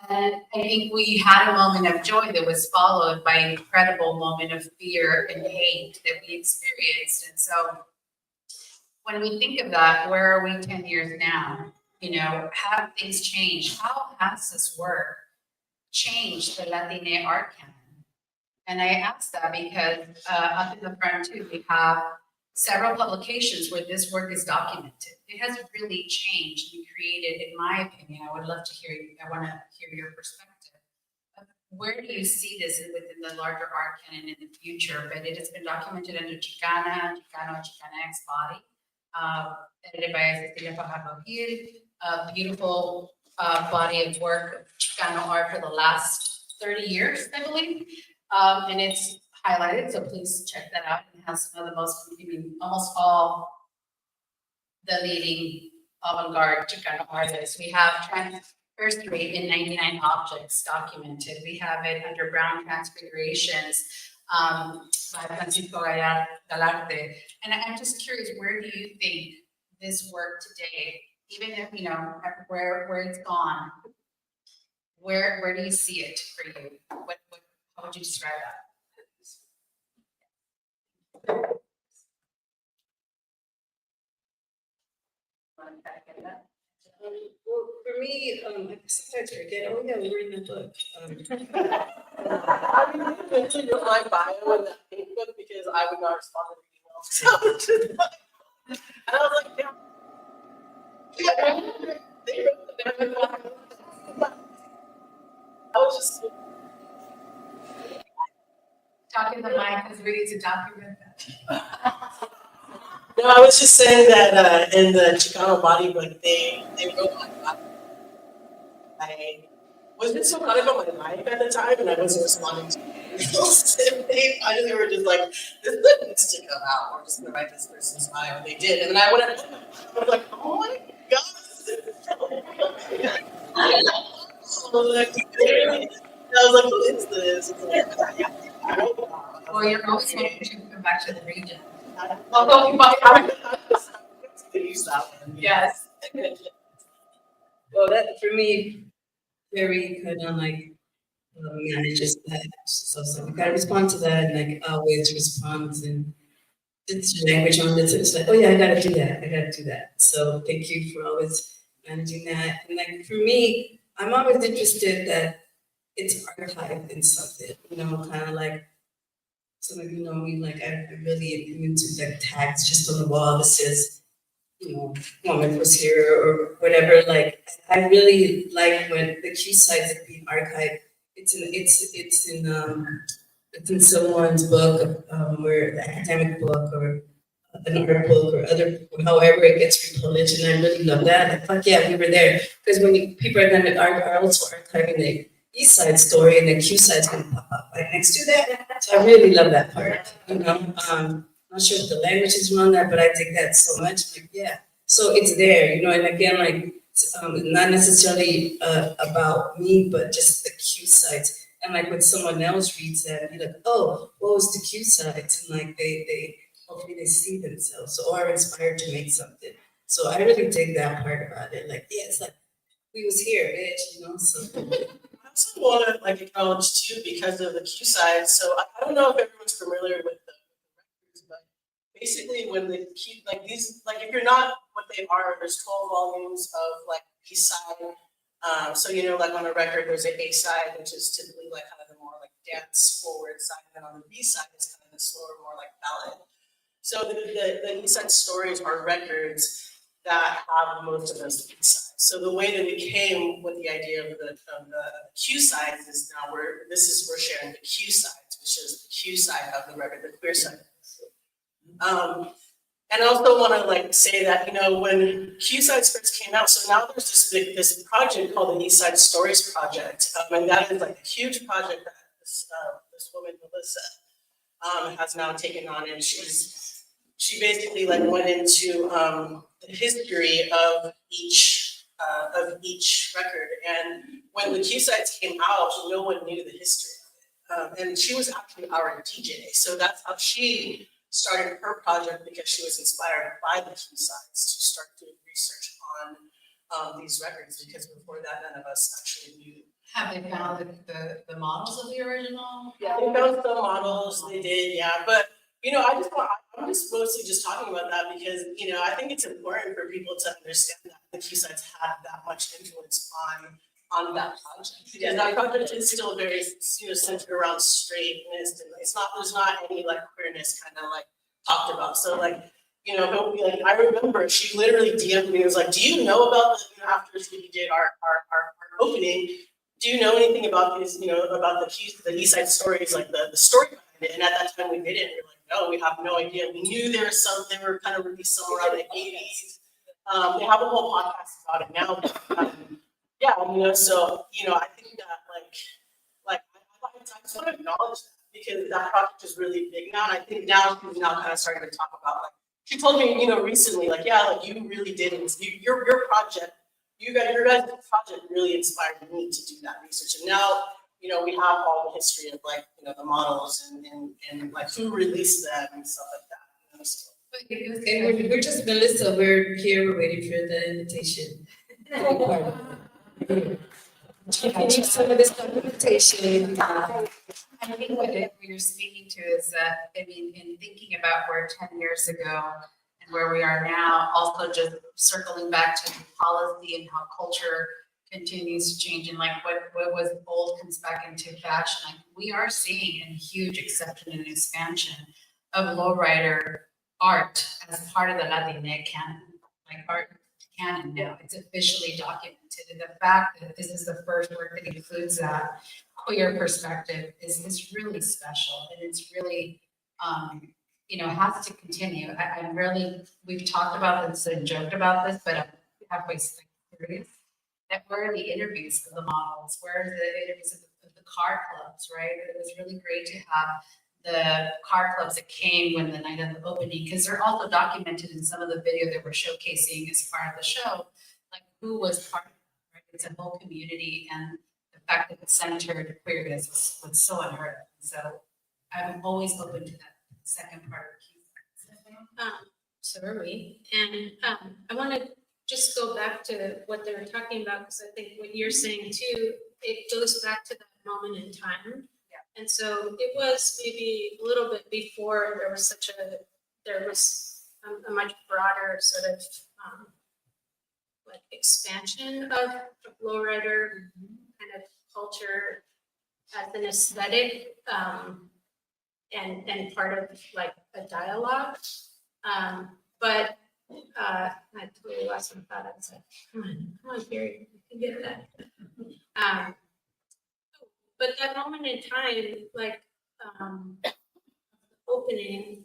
And I think we had a moment of joy that was followed by an incredible moment of fear and hate that we experienced. And so when we think of that, where are we 10 years now? Have things changed? How has this work changed the Latiné art canon? And I ask that because up in the front too, we have several publications where this work is documented. It has really changed and created, in my opinion. I would love to hear you. I want to hear your perspective. Where do you see this within the larger art canon in the future? But it has been documented under Chicana, Chicanx body, edited by Cecilia Fajardo Gil, a beautiful body of work of Chicano art for the last 30 years, I believe. And it's highlighted, so please check that out. It has some of the almost all the leading avant-garde Chicano artists. We have Transversary in 99 objects documented. We have it under Brown Transfigurations by Francisco Galarte. And I'm just curious, where do you think this work today, even if, where it's gone, where do you see it for you? How would you describe that? Well, for me, I sometimes forget, oh yeah, we're in the book. I mean, you mentioned my bio in that book because I would not respond to emails. And I was like, yeah. I was just Talking the mic because we need to document that. No, I was just saying that in the Chicano body, like they wrote I wasn't so caught up on my life at the time, and I wasn't responding to emails. And they finally were just like, "This book needs to come out. We're just gonna write this person's bio." And they did, and then I went, I was like, "Oh my god, this is so good." I was like, "Who is this?" Well, you're always welcome to come back to the region. Although you might have to use that one. Yes. Well, that for me, very kind of like manages that. So we gotta respond to that, and like always responds, and it's language on it. So it's like, oh yeah, I gotta do that. I gotta do that. So thank you for always managing that. And like for me, I'm always interested that it's archived in something. Kind of like. Some of you know me, like I really am into like tags just on the wall that says, woman was here or whatever. Like I really like when the Q sites are being archived. It's in someone's book, or the academic book or an art book or however it gets republished, and I really love that. Like, fuck yeah, we were there, because when people are then are also archiving the East Side story, and the Q side's gonna pop up right next to that. So I really love that part. I'm not sure if the language is around that, but I dig that so much. Like, yeah. So it's there, and again, like not necessarily about me, but just the Q sites. And like when someone else reads that, and you're like, oh, what was the Q sites? And like they hopefully they see themselves or are inspired to make something. So I really dig that part about it. Like, yeah, it's like we was here, bitch, So I also want to acknowledge too, because of the Q side. So I don't know if everyone's familiar with the records, but basically when the Q these if you're not what they are, there's 12 volumes of B side. So on a record there's an A side, which is typically kind of the more dance forward side, and then on the B side is kind of the slower, more ballad. So the B side stories are records that have most of those Q sides. So the way that we came with the idea of the Q sides is now we're sharing the Q sides, which is the Q side of the record, the queer side. And I also want to like say that, you know, when Q sides first came out, so now there's this project called the East Side Stories Project, and that is like a huge project that this woman Melissa has now taken on, and she basically like went into the history of each record. And when the Q sides came out, no one knew the history of it, and she was actually our DJ, so that's how she started her project, because she was inspired by the Q sides to start doing research on these records, because before that none of us actually knew. Have they found the models of the original? Yeah, they found some models, they did, yeah, but you know, I'm just mostly just talking about that because, you know, I think it's important for people to understand that the Q sides had that much influence on that project, because that project is still very, you know, centered around straightness, and there's not any like queerness kind of like talked about. So like, you know, like I remember she literally DM'd me and was like, do you know about the, you know, after we did our opening, do you know anything about these, you know, about the East Side Stories, like the story behind it? And at that time we didn't. We were like, no, we have no idea. We knew they were kind of released somewhere around the 80s. They have a whole podcast about it now. But, yeah, you know, so, you know, I think that like I just want to acknowledge that, because that project is really big now. And I think now she's now kind of starting to talk about, like, she told me, you know, recently, like, yeah, like you really did, your project, your guys' project really inspired me to do that research. And now, you know, we have all the history of like, you know, the models and like who released them and stuff like that. You know, so. Okay, we're just Melissa. We're here. We're waiting for the invitation. Some of this documentation. I think what you're speaking to is that, I mean, in thinking about where 10 years ago and where we are now, also just circling back to policy and how culture continues to change, and like what was old comes back into fashion. Like we are seeing a huge exception and expansion of lowrider art as part of the Latiné canon, like art canon now. It's officially documented. And the fact that this is the first work that includes that queer perspective is really special. And it's really, you know, has to continue. I'm really, we've talked about this and joked about this, but I'm halfway serious. That where are the interviews of the models? Where are the interviews of the car clubs, right? It was really great to have the car clubs that came when the night of the opening, because they're also documented in some of the video that we're showcasing as part of the show, like who was part of it, right? It's a whole community, and the fact that it's centered queerness was so unheard of. So I'm always open to that second part of the Q. So are we. And I want to just go back to what they were talking about, because I think what you're saying too, it goes back to that moment in time. And so it was maybe a little bit before there was a much broader sort of like expansion of lowrider kind of culture as an aesthetic, and part of like a dialogue. But I totally lost my thought. I was like, come on, Gary, you can get that. But that moment in time, like opening,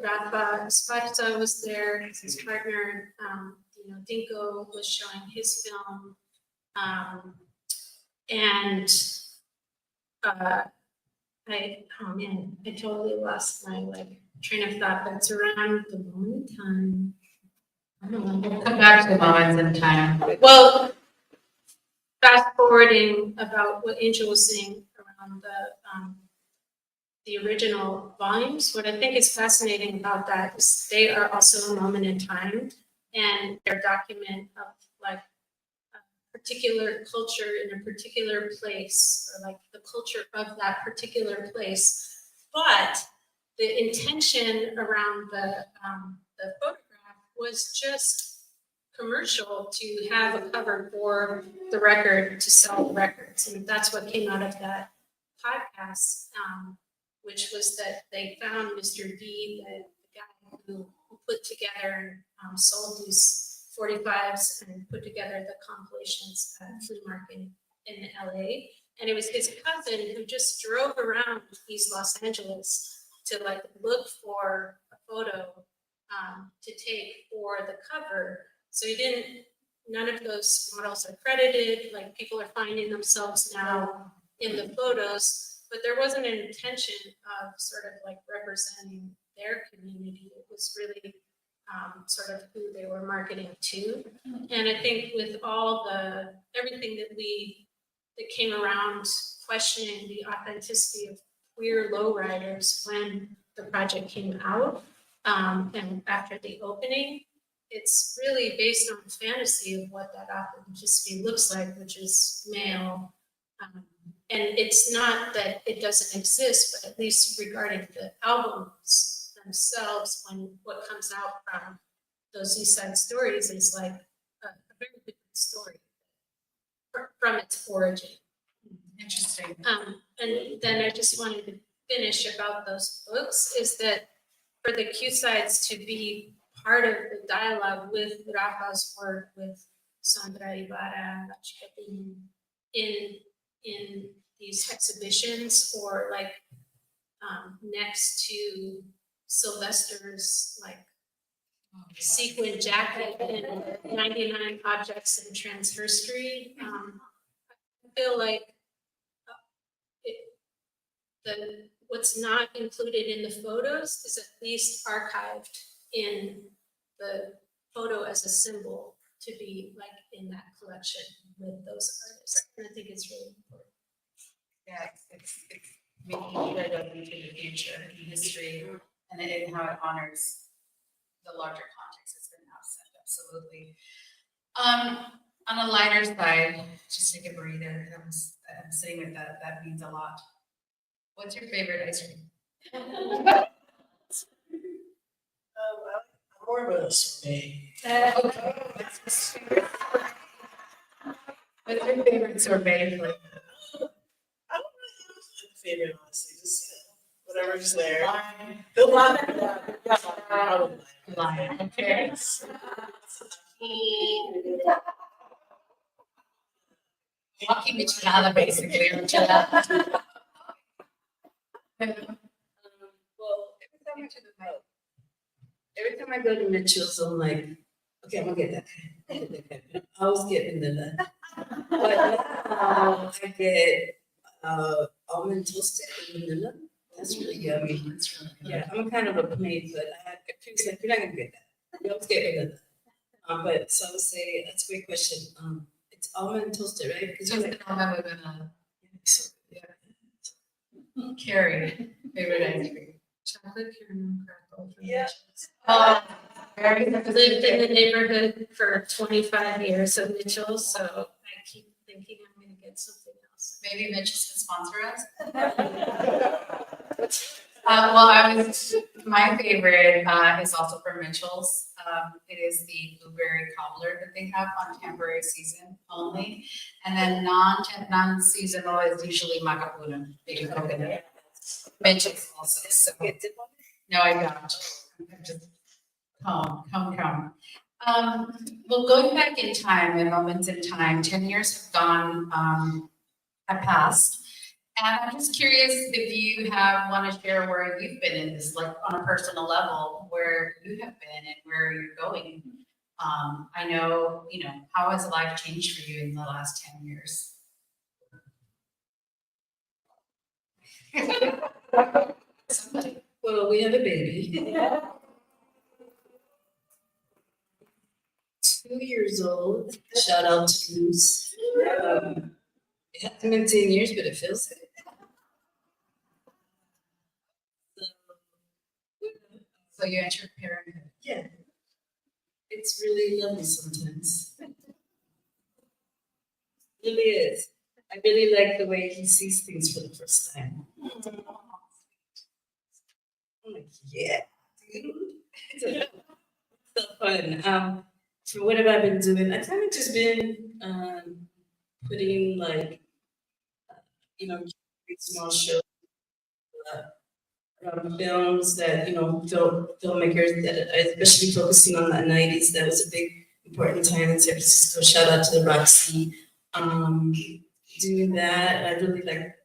Rafa Esparza was there, his partner, you know, Dinko was showing his film, and I totally lost my like train of thought. But it's around the moment in time. I don't know. We'll come back to the moments in time. Well, fast forwarding about what Angel was saying around the original volumes, what I think is fascinating about that is they are also a moment in time, and they're document of like a particular culture in a particular place, or like the culture of that particular place. But the intention around the photograph was just commercial, to have a cover for the record, to sell records. And that's what came out of that podcast, which was that they found Mr. D, the guy who put together and sold these 45s and put together the compilations at a flea market in LA. And it was his cousin who just drove around East Los Angeles to like look for a photo to take for the cover. So none of those models are credited, like people are finding themselves now in the photos, but there wasn't an intention of sort of like representing their community. It was really sort of who they were marketing to. And I think with everything that came around questioning the authenticity of queer lowriders when the project came out, and after the opening, it's really based on fantasy of what that authenticity looks like, which is male. And it's not that it doesn't exist, but at least regarding the albums themselves, when what comes out from those East Side Stories is like a very different story from its origin. Interesting. And then I just wanted to finish about those books is that for the Q sides to be part of the dialogue with Rafa's work, with Sandra Ibarra, in these exhibitions, or like next to Sylvester's like sequin jacket and 99 Objects in Trans History. I feel like what's not included in the photos is at least archived in the photo as a symbol to be like in that collection with those artists. And I think it's really important. Yeah, it's making sure that into the future in history and how it honors the larger context that's been outset. Absolutely. On a lighter side, just take a breather. I'm sitting with that. That means a lot. What's your favorite ice cream? I'm more of a sorbet. What's your favorite sorbet flavor? I don't really have a favorite, honestly. Just whatever's there. The Lime. Okay. Walking michelada, basically, or gelato. Well, every time I go to Mitchell's, I'm like, okay, I'm gonna get that. I always get vanilla, but now I get almond toasted and vanilla. That's really yummy. That's really good. Yeah, I'm kind of a plain, but people say you're not gonna get that. You always get vanilla. But so I would say that's a great question. It's almond toasted, right? Because you're like almond with vanilla. Kari, favorite ice cream. Chocolate caramel crackle. Yeah. I've lived in the neighborhood for 25 years of Mitchell's, so I keep thinking I'm going to get something else. Maybe Mitch can sponsor us. My favorite is also from Mitchell's. It is the blueberry cobbler that they have on temporary season only. And then non-seasonal is usually macapuno, baby coconut. Mitchell's also. So. No, I don't. I'm just come. Well, going back in time, in moments in time, 10 years have passed. And I'm just curious if you want to share where you've been in this, like on a personal level, where you have been and where you're going. I know, how has life changed for you in the last 10 years? Well, we have a baby. 2 years old. Shout out to Luz. It hasn't been 10 years, but it feels it. So you entered parenthood. Yeah. It's really lovely sometimes. It really is. I really like the way he sees things for the first time. I'm like, yeah, dude. So fun. So what have I been doing? I've kind of just been putting like, small shows films that, filmmakers that especially focusing on the 90s. That was a big important time in San Francisco. Shout out to the Roxy. Doing that, I really like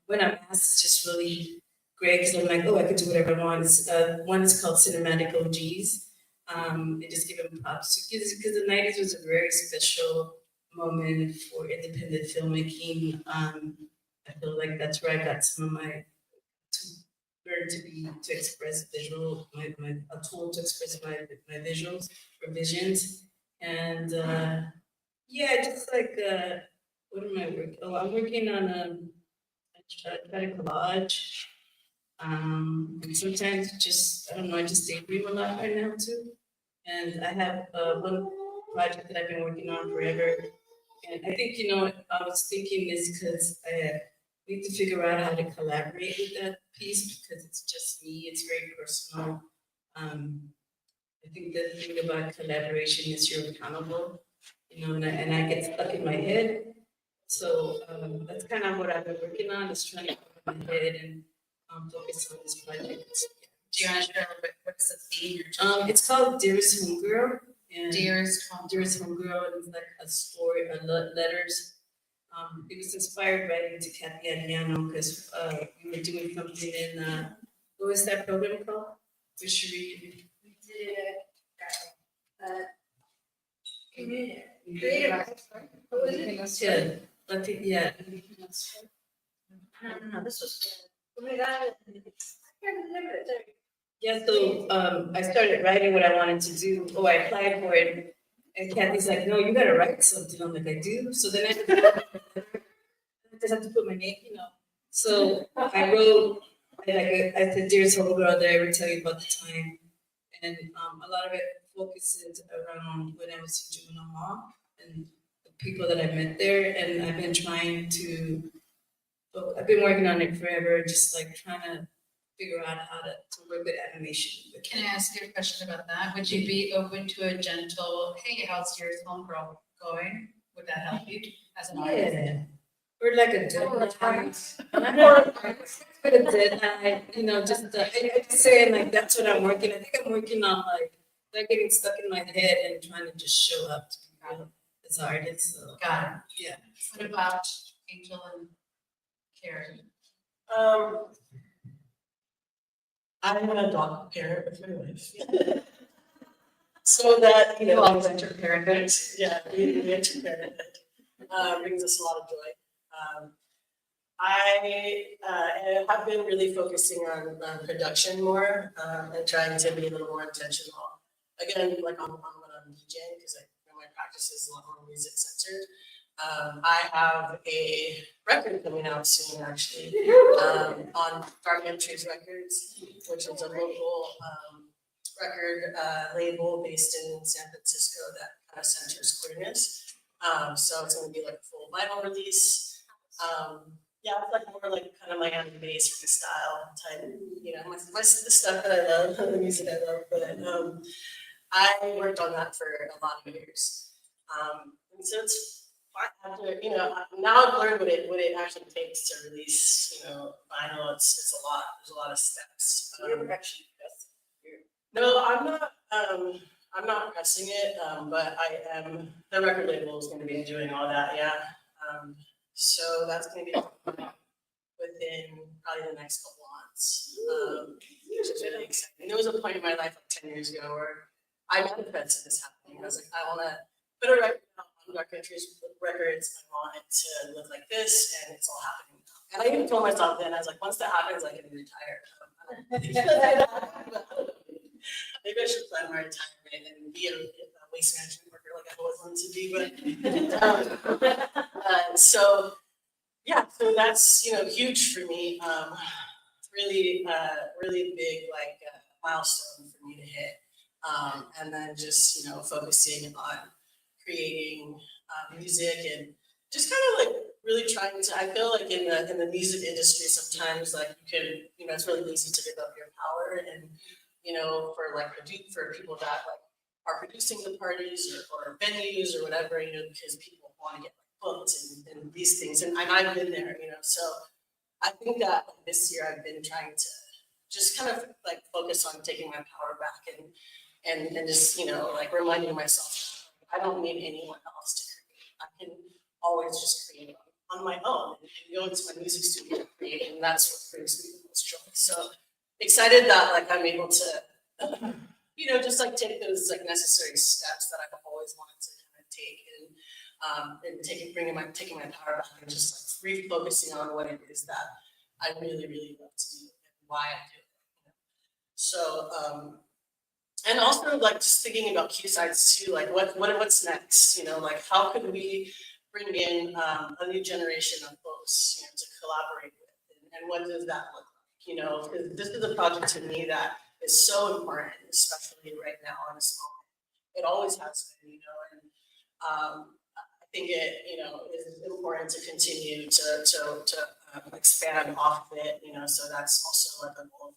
when I'm asked, it's just really great because I'm like, oh, I could do whatever I want. One is called Cinematic OGs. And just give them props because the 90s was a very special moment for independent filmmaking. I feel like that's where I got some of my to express visual, a tool to express my visuals or visions. And just like what am I working? Oh, I'm working on I try to collage. And sometimes just I don't know, I just daydream a lot right now too. And I have one project that I've been working on forever. And I think, I was thinking this because I need to figure out how to collaborate with that piece because it's just me, it's very personal. I think the thing about collaboration is you're accountable, and I get stuck in my head. So that's kind of what I've been working on, is trying to get in my head and focus on this project. Do you want to share a little bit? What's the theme you're talking? It's called Dearest Homegirl. And Dearest Homegirl, and it's like a story, letters. It was inspired writing to Kari Orvik because we were doing something in what was that program called? Fishery. We did creative. What was it? Yeah. No, this was good. Oh my God. I can't remember it. Sorry. Yeah, so I started writing what I wanted to do. Oh, I applied for it. And Kathy's like, no, you gotta write something. I'm like, I do. So then I just have to put my name, So I wrote, I said, Dearest Homegirl, did I ever tell you about the time? And a lot of it focuses around when I was in juvenile hall and the people that I met there. And I've been working on it forever, just like trying to figure out how to work with animation. Can I ask you a question about that? Would you be open to a gentle, hey, how's your homegirl going? Would that help you as an artist? Yeah. Or like a deadline. I'm just saying like that's what I'm working. I think I'm working on like getting stuck in my head and trying to just show up to people as artists. So. Got it. Yeah. What about Angel and Karen? I'm an adopted parent with my wife. So that, all enter parenthood. Yeah, we enter parenthood. Brings us a lot of joy. I have been really focusing on production more and trying to be a little more intentional. Again, like on what I'm DJing, because my practice is a lot more music centered. I have a record coming out soon, actually, on Dark Entries Records, which is a local record label based in San Francisco that kind of centers queerness. So it's going to be like a full vinyl release. Yeah, it's like more like kind of Miami bass freestyle type, the stuff that I love, the music I love. But I worked on that for a lot of years. And so it's after, now I've learned what it actually takes to release, vinyl. It's a lot. There's a lot of steps. Actually, no, I'm not pressing it, but I am. The record label is going to be doing all that. Yeah. So that's going to be within probably the next couple months, which is really exciting. There was a point in my life like 10 years ago where I manifested this happening. I was like, I want to put a record out on Dark Entries Records. I want it to look like this, and it's all happening now. And I even told myself then, I was like, once that happens, I can retire. Maybe I should plan my retirement and be a waste management worker like I've always wanted to be. But so that's huge for me. Really big milestone for me to hit. And then just focusing on creating music and just kind of like really trying to. I feel like in the music industry sometimes like you can it's really easy to give up your power and for people that like are producing the parties or venues or whatever because people want to get booked and these things and I've been there so I think that this year I've been trying to just kind of like focus on taking my power back and just, you know, like reminding myself that I don't need anyone else to create. I can always just create on my own and go into my music studio and create, and that's what brings me the most joy. So excited that like I'm able to, you know, just like take those like necessary steps that I've always wanted to kind of take, and taking my power back and just like refocusing on what it is that I really, really love to do and why I do it. You know? So, and also like just thinking about Q sides too, like what's next? You know, like how could we bring in a new generation of folks, you know, to collaborate with, and what does that look like? You know, because this is a project to me that is so important, especially right now in this moment. It always has been, you know, and I think it, you know, is important to continue to expand off of it, you know. So that's also like a goal.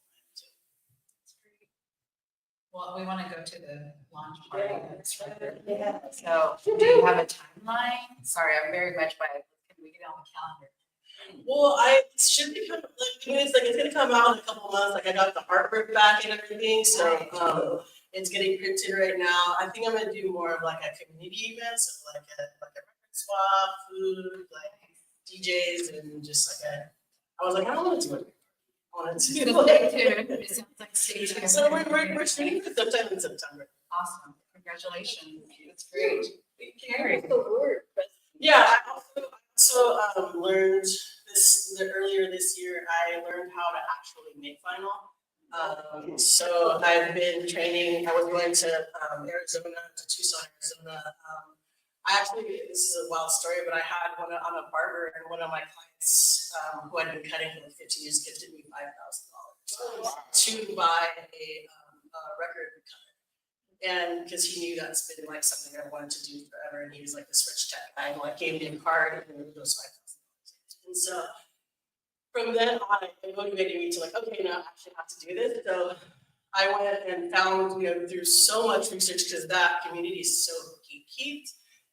Well, we want to go to the launch party that's right there. Yeah. So, do you have a timeline? Sorry, I'm very much by. Can we get it on the calendar? Well, it should be coming. Like, I mean, it's gonna come out in a couple of months. Like I got the artwork back and everything, so it's getting printed right now. I think I'm gonna do more of like a community event, so like a record swap, food, like DJs, and just like I was like, I don't want to do it. I wanted to do It sounds like stay tuned. So we're shooting for sometime in September. Awesome. Congratulations. That's great. Kari. Yeah, I also learned earlier this year. I learned how to actually make vinyl. So I've been training. I was going to Arizona, to Tucson, Arizona. I actually, this is a wild story, but I'm a barber, and one of my clients who I'd been cutting for 50 years gifted me $5,000 to buy a record cutter. And because he knew that's been like something I wanted to do forever, and he was like this rich tech guy, and like gave me a card and those $5,000. And so from then on, it motivated me to like, okay, now I actually have to do this. So I went and found, you know, through so much research, because that community is so geeky,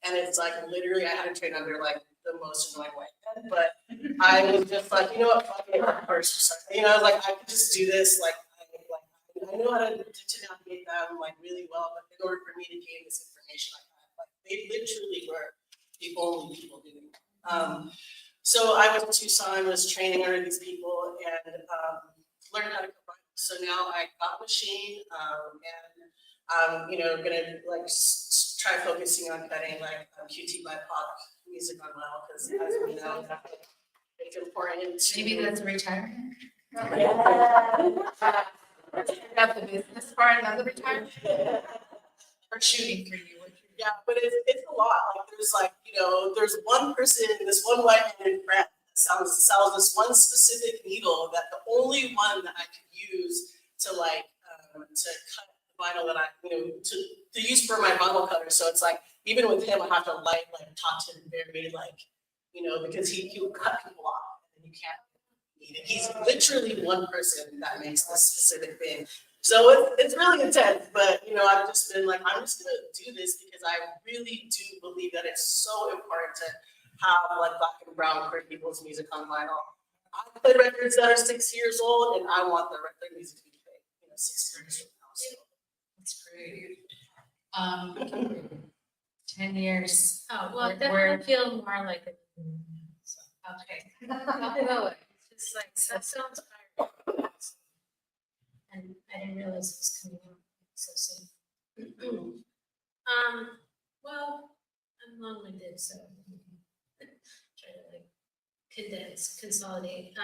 and it's like literally I had to train under like the most annoying white men, but I was just like, you know what, fuck it, first, you know, like I could just do this, like I know how to navigate them like really well, but in order for me to gain this information like they literally were the only people doing it. So I was in Tucson, was training under these people, and learned how to combine. So now I got a machine, and I'm, you know, gonna like try focusing on cutting like QT BIPOC music on well, because as we know, it's important. Maybe that's a retirement. Yeah. Got the business part of the retirement. Or shooting for you. Yeah, but it's a lot. Like there's like, you know, there's one person, this one white man in France that sells this one specific needle that the only one that I could use to like to cut the vinyl that I, you know, to use for my vinyl cutter. So it's like even with him, I have to like talk to him very like, you know, because he'll cut people off and you can't. He's literally one person that makes this specific thing. So it's really intense, but you know, I've just been like, I'm just gonna do this because I really do believe that it's so important to have like Black and brown queer people's music on vinyl. I play records that are 6 years old, and I want the record music to be played, you know, 6 years from now. That's great. 10 years. Oh, well, it definitely feel more like a. Okay. It's like, that sounds fire. And I didn't realize it was coming out so soon. Well, I'm long-winded, so try to like condense, consolidate.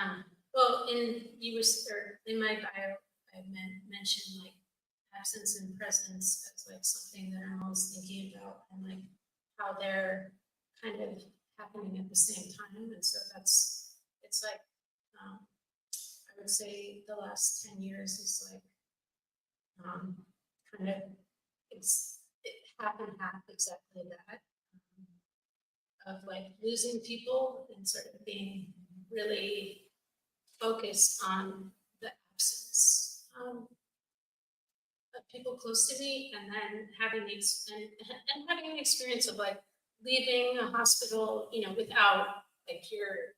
Well, in my bio, I mentioned like absence and presence as like something that I'm always thinking about, and like how they're kind of happening at the same time. And so it's like, I would say the last 10 years is like, kind of, it happened half exactly that, of like losing people and sort of being really focused on the absence of people close to me, and then having having an experience of like leaving a hospital, you know, without like your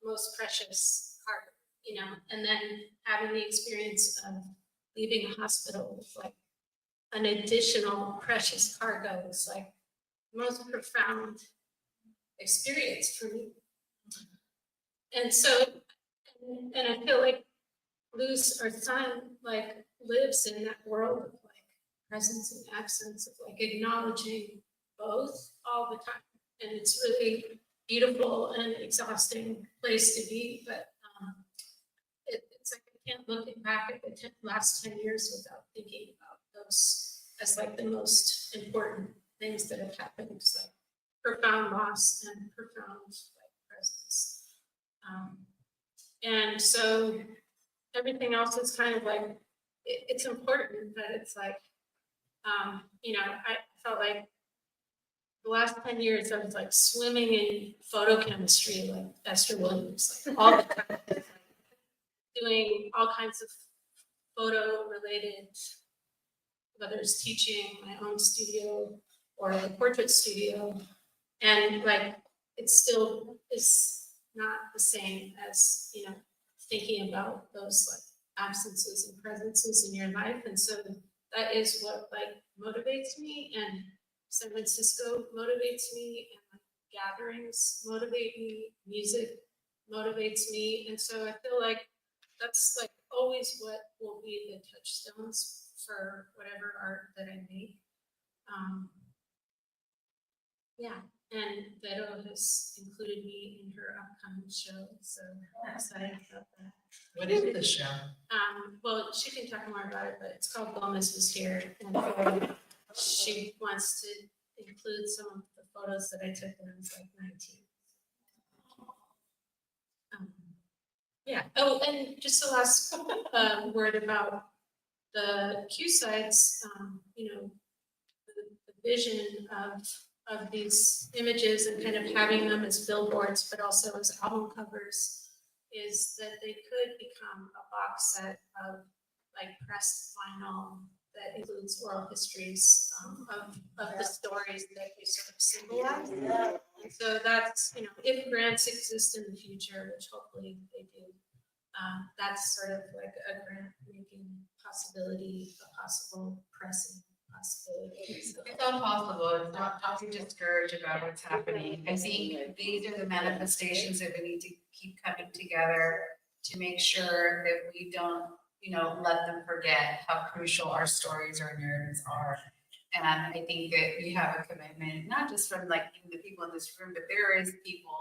most precious part you know, and then having the experience of leaving a hospital with like an additional precious cargo was like the most profound experience for me. And so, and I feel like Luz, our son, like lives in that world of like presence and absence, of like acknowledging both all the time. And it's really beautiful and exhausting place to be, but it's like I can't look back at the last 10 years without thinking about those as like the most important things that have happened. It's like profound loss and profound like presence. And so everything else is kind of like, it's important, but it's like, you know, I felt like the last 10 years I was like swimming in photochemistry, like Esther Williams, like all the time, like, doing all kinds of photo related, whether it's teaching my own studio or a portrait studio. And like, it still is not the same as, you know, thinking about those like absences and presences in your life. And so that is what like motivates me, and San Francisco motivates me, and like, gatherings motivate me, music motivates me. And so I feel like that's like always what will be the touchstones for whatever art that I make. Yeah, and Vero has included me in her upcoming show, so I'm excited about that. What is the show? Well, she can talk more about it, but it's called Gomez Was Here, and she wants to include some of the photos that I took when I was like 19. Yeah. Oh, and just the last word about the Q sites. You know, the vision of these images and kind of having them as billboards, but also as album covers, is that they could become a box set of like pressed vinyl that includes oral histories of the stories that we sort of symbolize. And so that's, you know, if grants exist in the future, which hopefully they do, that's sort of like a grant making possibility, a possible pressing possibility. It's all possible. Don't be discouraged about what's happening. I think these are the manifestations that we need to keep coming together to make sure that we don't, you know, let them forget how crucial our stories, our narratives are. And I think that we have a commitment, not just from like the people in this room, but there is people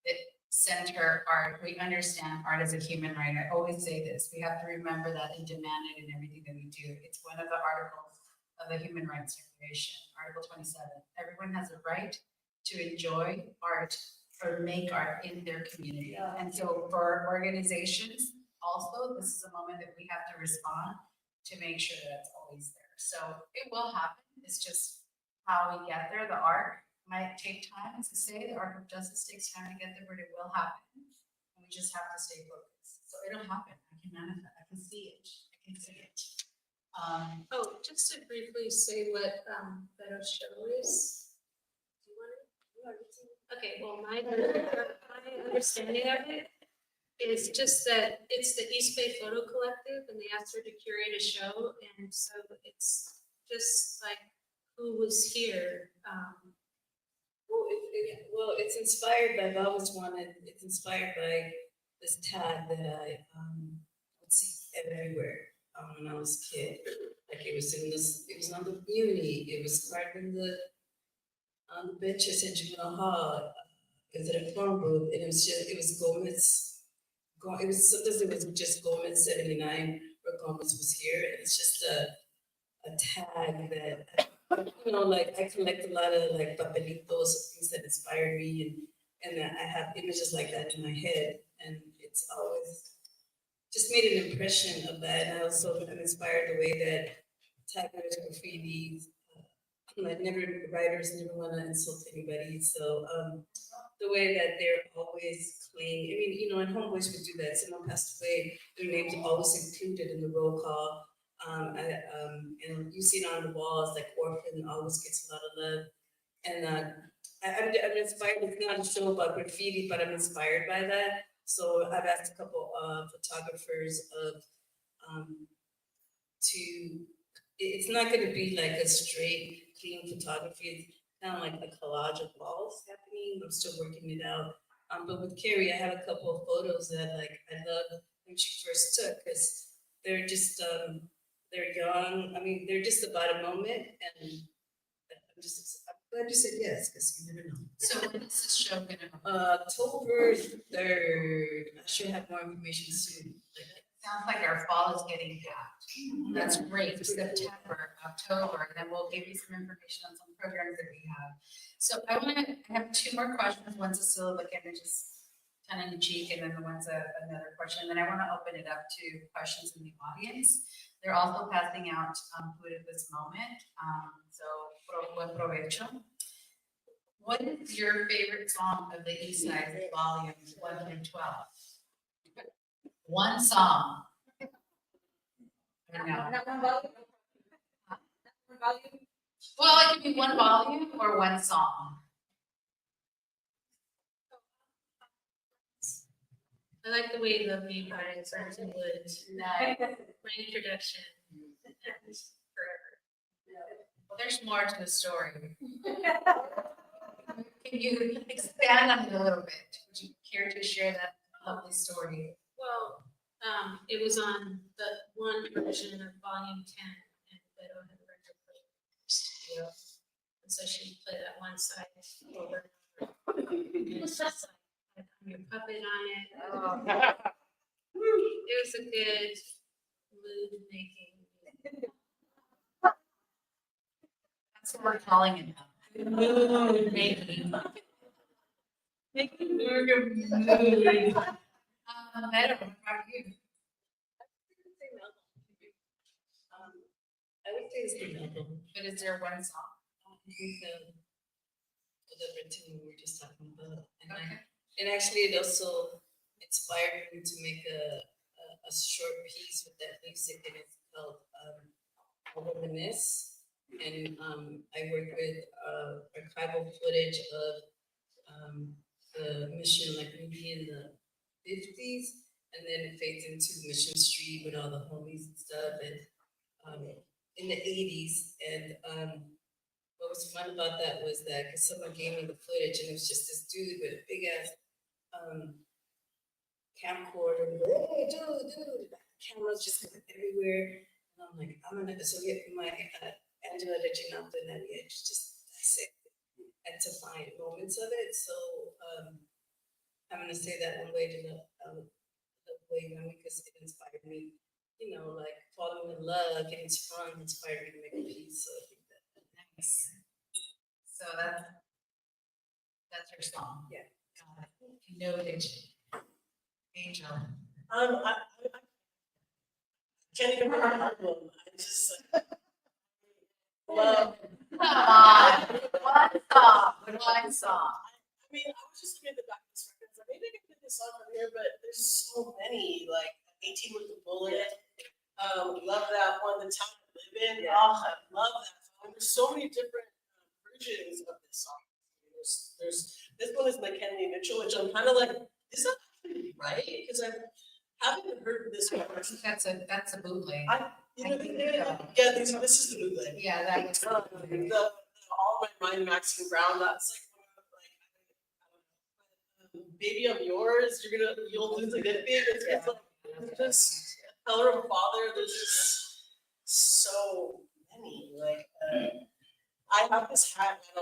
that center art. We understand art as a human right. I always say this. We have to remember that and demand it in everything that we do. It's one of the articles of the Human Rights Declaration, Article 27. Everyone has a right to enjoy art or make art in their community. And so for organizations, also, this is a moment that we have to respond to make sure that it's always there. So it will happen. It's just how we get there. The art might take time, as I say, the art of justice takes time to get there, but it will happen. And we just have to stay focused. So it'll happen. I can manifest. I can see it. I can see it. Oh, just to briefly say what Vero's show is. Do you want to? Okay, well, my understanding of it is just that it's the East Bay Photo Collective, and they asked her to curate a show, and so it's just like who was here. Well, it's inspired by, I've always wanted, it's inspired by this tag that I would see everywhere when I was a kid. Like it was in this, it was on the Muni, it was carved in on the benches at Juvenile Hall. It was at a phone booth, and it was just, it was Gomez. It was sometimes it was just Gomez 79, where Gomez was here. And it's just a tag that, you know, like I collect a lot of like papelitos, things that inspire me, and I have images like that in my head, and it's always just made an impression of that. And I also am inspired the way that taggers, graffiti, like writers never want to insult anybody. So the way that they're always clean. I mean, you know, and homeboys would do that. Someone passed away, their names are always included in the roll call. And you see it on the walls, like Orphan always gets a lot of love. And I'm inspired. It's not a show about graffiti, but I'm inspired by that. So I've asked a couple of photographers of it's not going to be like a straight clean photography. It's kind of like a collage of walls happening. I'm still working it out. But with Kari, I have a couple of photos that like I love when she first took, because they're just they're young. I mean, they're just about a moment, and I'm glad you said yes, because you never know. So when is this show gonna? October 3rd. I should have more information soon. Sounds like our fall is getting packed. That's great. September, October, and then we'll give you some information on some programs that we have. So I have two more questions. One's a solo look and just tongue in the cheek, and then the one's another question. And then I want to open it up to questions in the audience. They're also passing out food at this moment. So buen provecho. What is your favorite song of the East Side volumes 1 through 12? One song. I know. Not one volume? One volume? Well, it could be one volume or one song. I like the way you love me by Sargent Woods. My introduction. And forever. Well, there's more to the story. Can you expand on it a little bit? Would you care to share that lovely story? Well, it was on the one version of volume 10, and Vero had a record player. And so she would play that one side over and over. And it's just like, I'm your puppet on it. Oh. It was a good mood making. That's what we're calling it now. Mood making. Making mood. I don't know about you. I would say it's the album. But is there one song? I think the written we were just talking about, and actually it also inspired me to make a short piece with that music, and it's called Reminisce. And I worked with archival footage of the mission, like maybe in the 50s, and then it fades into Mission Street with all the homies and stuff, and in the 80s. And what was fun about that was that because someone gave me the footage, and it was just this dude with a big ass camcorder, and hey, dude, the camera's just going everywhere. And I'm like, I'm gonna, so get my Angela de Ginotta and then just dissect and to find moments of it. So I'm gonna say that one way to the way, because it inspired me, you know, like falling in love, getting sprung, inspired me to make a piece. So I think that Nice. So that's your song. Yeah. Noted. Angel. I can't even remember the album. I just love. One song. One song. I mean, I was just looking at the back of this record. Maybe I can put this song on here, but there's so many. Like 18 with the Bullet. Love that one. The Town I Live In. Yeah. Oh, I love that song. There's so many different versions of this song. There's this one is McKinley Mitchell, which I'm kind of like, is that right? Because I haven't heard this one. I think that's a bootleg. Yeah, this is the bootleg. Yeah, that was the All My Mind, Maxine Brown. That's like Baby I'm Yours. You'll lose a good thing. It's like just Color of Father. There's just so many. Like I have this hat. I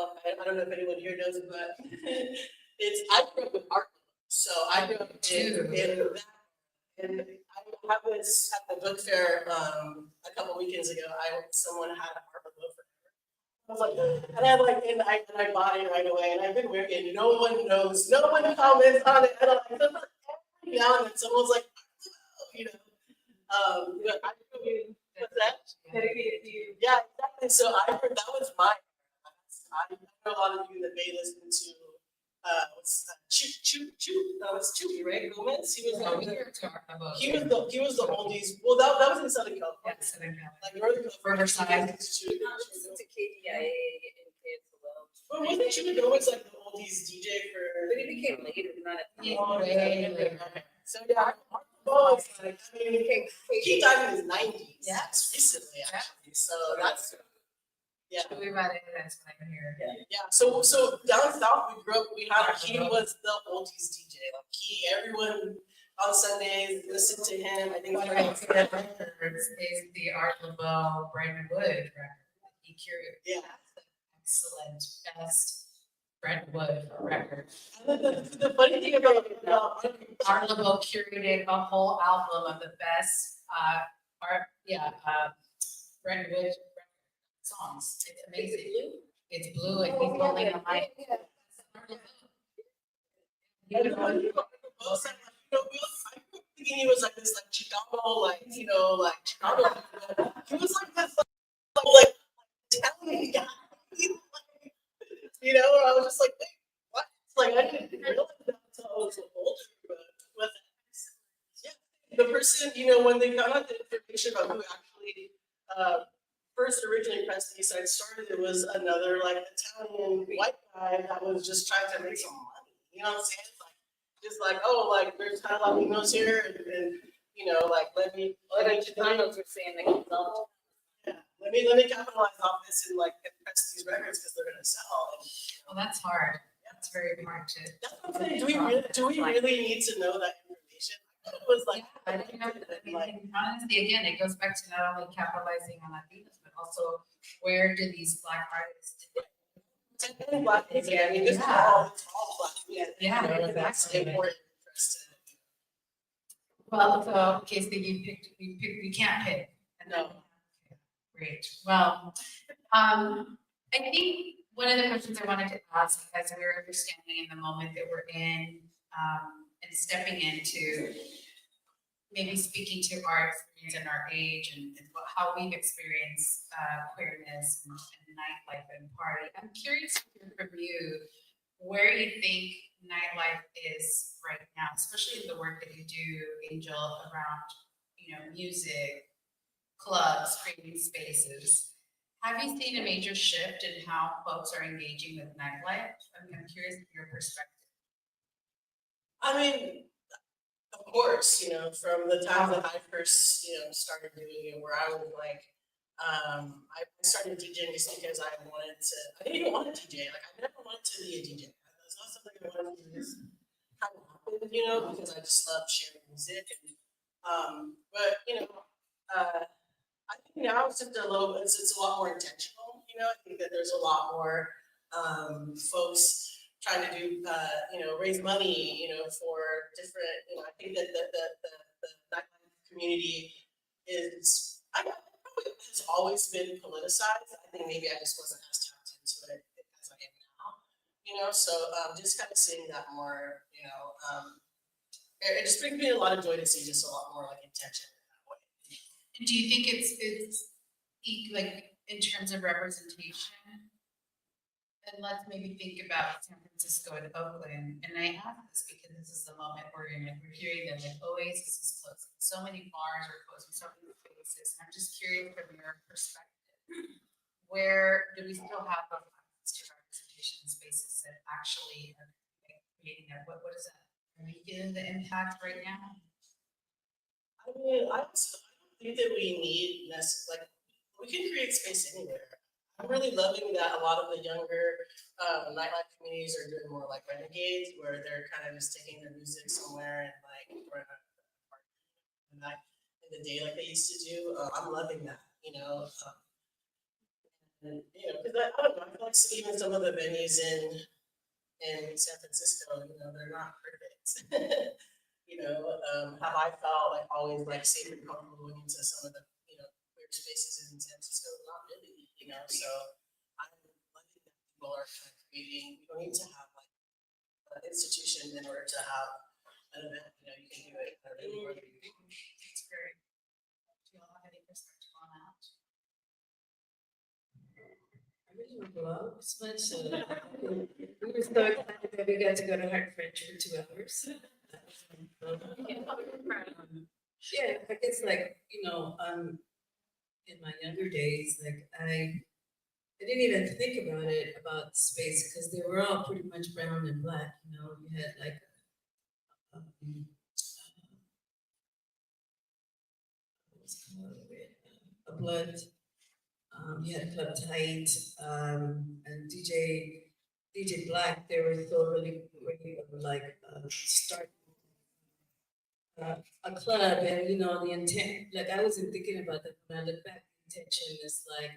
don't know if anyone here knows it, but I grew up with art. So I grew up in that. And I have this at the book fair a couple weekends ago. Someone had a Harper book for her. I was like, and I bought it right away. And I've been wearing it. No one knows. No one comments on it. And I'm like, every now and then someone's like, you know. But what's that? Dedicated to you. Yeah, exactly. So I heard that was mine. I know a lot of you that may listen to. That was Chewy, right? Gomez. He was the oldies. Well, that was in Southern California. Yeah, Southern California. Like Northern California. Riverside. to KDIA and kids as well. But wasn't Chewy Gomez like the oldies DJ for? But he came later, not at the Way later. Okay. So yeah, well, it's like, I mean, he died in his 90s. Yeah. Just recently, actually. So that's, yeah. Should we about it? That's why I'm here. Yeah. So down south, we grew up. He was the oldies DJ. Like everyone on Sundays listened to him. I think Records is the Art LeBeau Brandon Wood record. He curated. Yeah. Excellent, best Brandon Wood record. The funny thing about Art LeBeau curated a whole album of the best Brandon Wood songs. It's amazing. It's blue and he's holding a mic. Thinking he was like this, like Chicano, like Chicano. He was like this, like Italian guy. I was just like, wait, what? Like I didn't realize that until I was older. But yeah, the person, when they found out the information about who actually first originally pressed the East Side started, it was another like Italian white guy that was just trying to make some money. You know what I'm saying? Just like, oh, like there's kind of Latinos here, and like let me Chicanos were saying they can sell. Yeah, let me capitalize off this and like press these records because they're gonna sell. Well, that's hard. That's very hard to. That's what I'm saying. Do we really need to know that information? It was like, I didn't know that. Honestly, again, it goes back to not only capitalizing on Latinos, but also where do these Black artists Black people, I mean, this is all Black. Yeah, that's important for us to. Well, so okay, so you can't pick. No. Great. Well, I think one of the questions I wanted to ask, as we're understanding in the moment that we're in, and stepping into maybe speaking to our experience and our age and how we've experienced queerness and nightlife and party. I'm curious to hear from you where you think nightlife is right now, especially in the work that you do, Angel, around music, clubs, creating spaces. Have you seen a major shift in how folks are engaging with nightlife? I'm curious of your perspective. I mean, of course, from the time that I first, started doing it, where I was like, I started DJing just because I didn't even want to DJ. Like, I never wanted to be a DJ. That's not something I wanted to do. Just kind of happened, because I just love sharing music. And, I think now it's just it's a lot more intentional. I think that there's a lot more folks trying to do, raise money, for different, I think that the nightlife community probably has always been politicized. I think maybe I just wasn't as tapped into it as I am now, so just kind of seeing that more, it just brings me a lot of joy to see just a lot more like intention in that way. Do you think it's like in terms of representation? And let's maybe think about San Francisco and Oakland. And I ask this because this is the moment we're in. We're hearing that like Oasis is closing. So many bars are closing, so many places. And I'm just curious from your perspective, where do we still have those representation spaces that actually are creating that? What is that? Are we getting the impact right now? I mean, I don't think that we need we can create space anywhere. I'm really loving that a lot of the younger nightlife communities are doing more like renegades, where they're kind of just taking their music somewhere and like we're in the day like they used to do. I'm loving that, and because I don't know, I feel like even some of the venues in San Francisco, they're not perfect. Have I felt like always like safe and comfortable going into some of the queer spaces in San Francisco? Not really. So I'm liking that people are kind of creating. You don't need to have like an institution in order to have an event. You can do it anywhere. It's great. Do you all have any perspective on that? I really want to go out this much. We were so excited that we got to go to Hartford for 2 hours. Yeah, I guess in my younger days, like I I didn't even think about it, about space, because they were all pretty much brown and black, you know, you had like a blood, you had Club Tight, and DJ Black, they were still really like start a club, and you know the intent. Like I wasn't thinking about that when I look back. The intention is like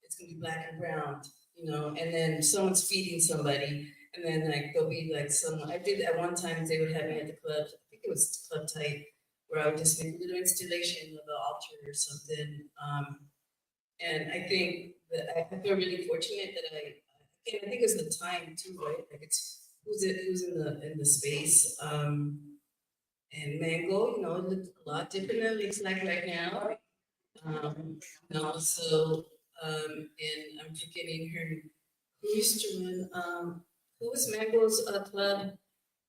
it's gonna be black and brown, you know, and then someone's feeding somebody, and then like there'll be like someone. I did at one time. They would have me at the club. I think it was Club Tight, where I would just make a little installation of the altar or something. And I think that I feel really fortunate that I think it's the time too, right? Like it's who's in the space. And Mango, you know, it looked a lot different than it looks like right now. And also, and I'm forgetting her who used to run, who was Mango's club?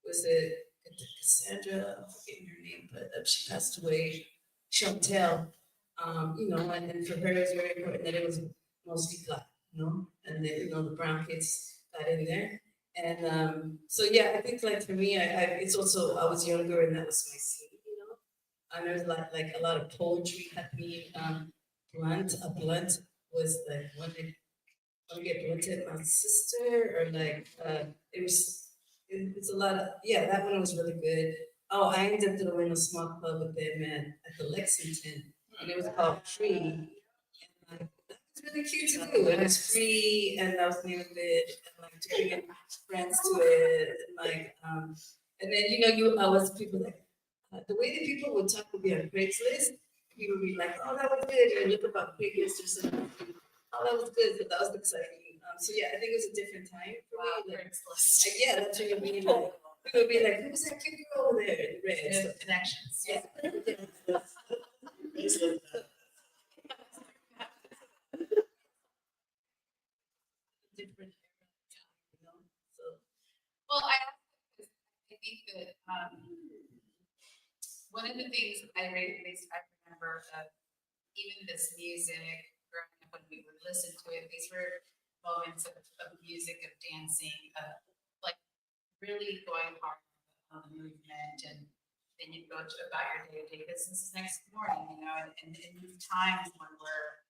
Was it Cassandra? I'm forgetting her name, but she passed away. Chantel. You know, and then for her it was very important that it was mostly black, you know, and then you know the brown kids got in there. And so yeah, I think like for me, it's also I was younger and that was my scene, you know. And there's like a lot of poetry happening. A blunt was like when I get blunted my sister or like it's a lot of that one was really good. Oh, I ended up doing a small club with them at the Lexington, and it was called Free. And it's really cute too. It was free, and that was the name of it. And like to bring in friends to it, and like and then you know I was people like the way that people would talk would be on Craigslist. People would be like, "Oh, that was good," and look about Craigslist or something. Oh, that was good. So that was exciting. So yeah, I think it was a different time for me. Like, yeah, that's what you'll be like. People would be like, "Who's that cute girl over there in red?" Connections. Yeah. Different you know. So Well, I think that one of the things I remember of even this music growing up when we would listen to it, these were moments of music, of dancing, of like really going hard on the movement, and then you go about your day-to-day business next morning, you know, and in these times when we're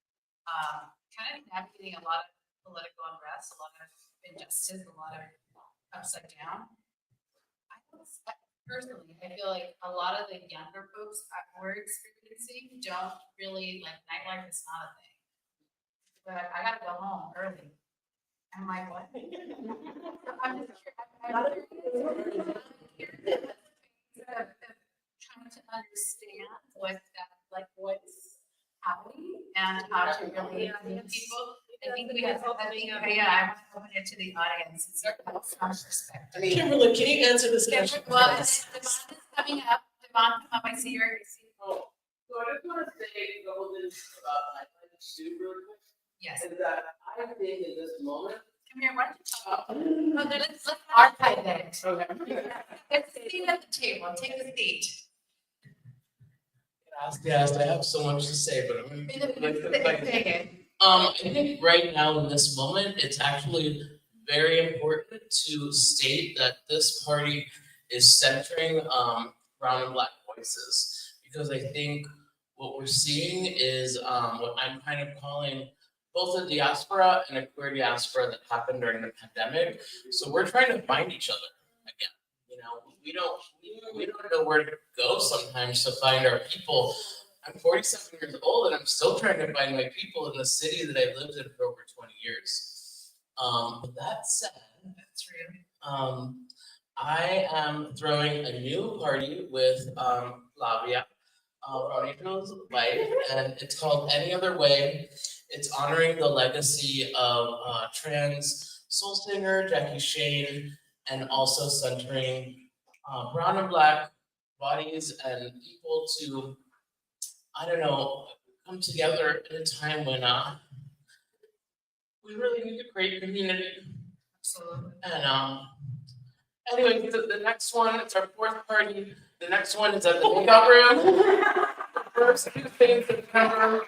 kind of navigating a lot of political unrest, a lot of injustice, a lot of upside down. Personally, I feel like a lot of the younger folks we're experiencing don't really like nightlife is not a thing. But I gotta go home early. I'm like, what? I'm just trying to understand what's happening and how to really meet people. I think we have I want to open it to the audience and see from perspective. Kimberly, can you answer this question? Well, Devon is coming up. Devon, come up. I see your. Oh, so I just want to say a couple things about my too really quick. Yes. Is that I think in this moment. Come here. Why don't you talk? Let's archive it. Okay. Get a seat at the table. Take a seat. Yes, I have so much to say, but I'm going I think right now in this moment, it's actually very important to state that this party is centering brown and black voices, because I think what we're seeing is what I'm kind of calling both a diaspora and a queer diaspora that happened during the pandemic. So we're trying to find each other again. You know, we don't know where to go sometimes to find our people. I'm 47 years old and I'm still trying to find my people in the city that I've lived in for over 20 years. With that said, that's true. I am throwing a new party with Flavia, Ronito's wife, and it's called Any Other Way. It's honoring the legacy of trans soul singer Jackie Shane, and also centering brown and black bodies and equal to, I don't know, come together at a time when we really need to create community. Absolutely. And anyway, the next one, it's our fourth party. The next one is at the makeup room. The first Tuesday in September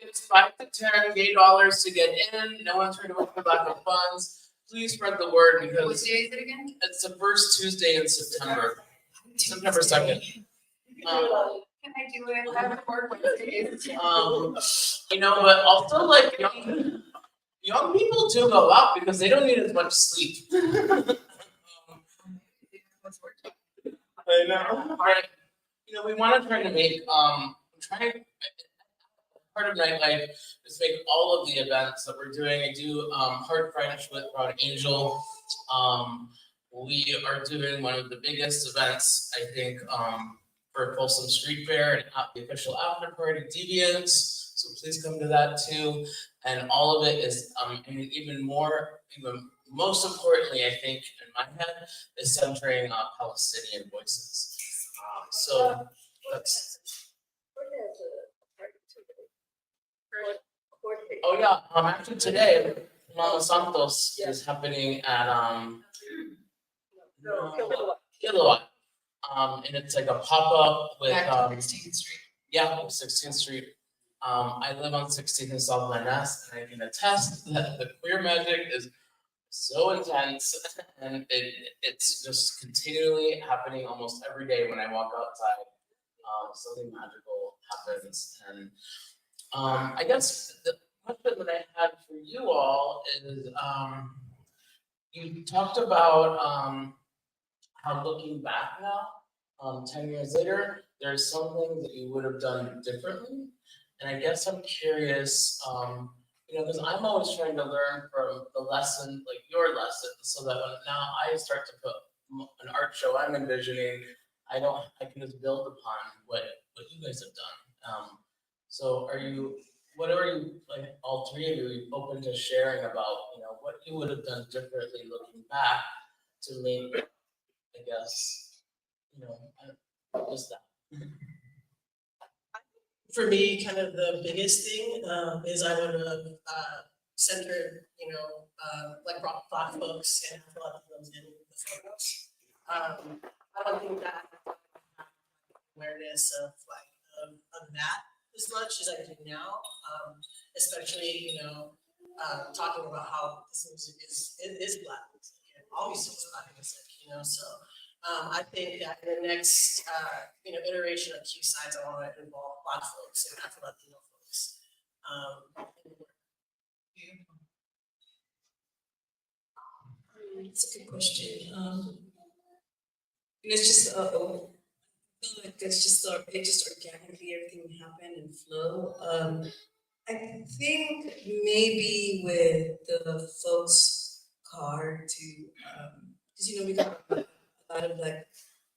It's $5 to $10 gay dollars to get in. No one's trying to win the back of funds. Please spread the word because What day is it again? it's the first Tuesday in September, September 2nd. Can I do it? I have to work Wednesdays. But also like young people do go out because they don't need as much sleep. I know. Right. We want to try to make part of nightlife is make all of the events that we're doing. I do Heart French with Brown Angel. We are doing one of the biggest events, I think, for Folsom Street Fair and the official after party Deviants. So please come to that too. And all of it is, even most importantly, I think, in my head, is centering Palestinian voices. So that's. Oh yeah, actually today, Mama Santos is happening at Kilowatt. And it's like a pop-up with 16th Street. Yeah, 16th Street. I live on 16th in South Van Ness, and I can attest that the queer magic is so intense, and it's just continually happening almost every day when I walk outside. Something magical happens, and I guess the question that I had for you all is, you talked about how looking back now, 10 years later, there's some things that you would have done differently. And I guess I'm curious, because I'm always trying to learn from the lesson, like your lesson, so that when now I start to put an art show I'm envisioning, I can just build upon what you guys have done. So what are you, like all three of you, open to sharing about, what you would have done differently looking back to make, I guess, what was that? For me, kind of the biggest thing is I would have centered, like Black folks and Latinos in the photos. I don't think that awareness of that as much as I do now, especially talking about how this music is Black music and always is Black music, so. I think that in the next, iteration of Q Sides, I want to involve Black folks and Afro-Latino folks. It's a good question. It's just, I feel like it just organically everything happened and flow. I think maybe with the folks' card to, because we got a lot of like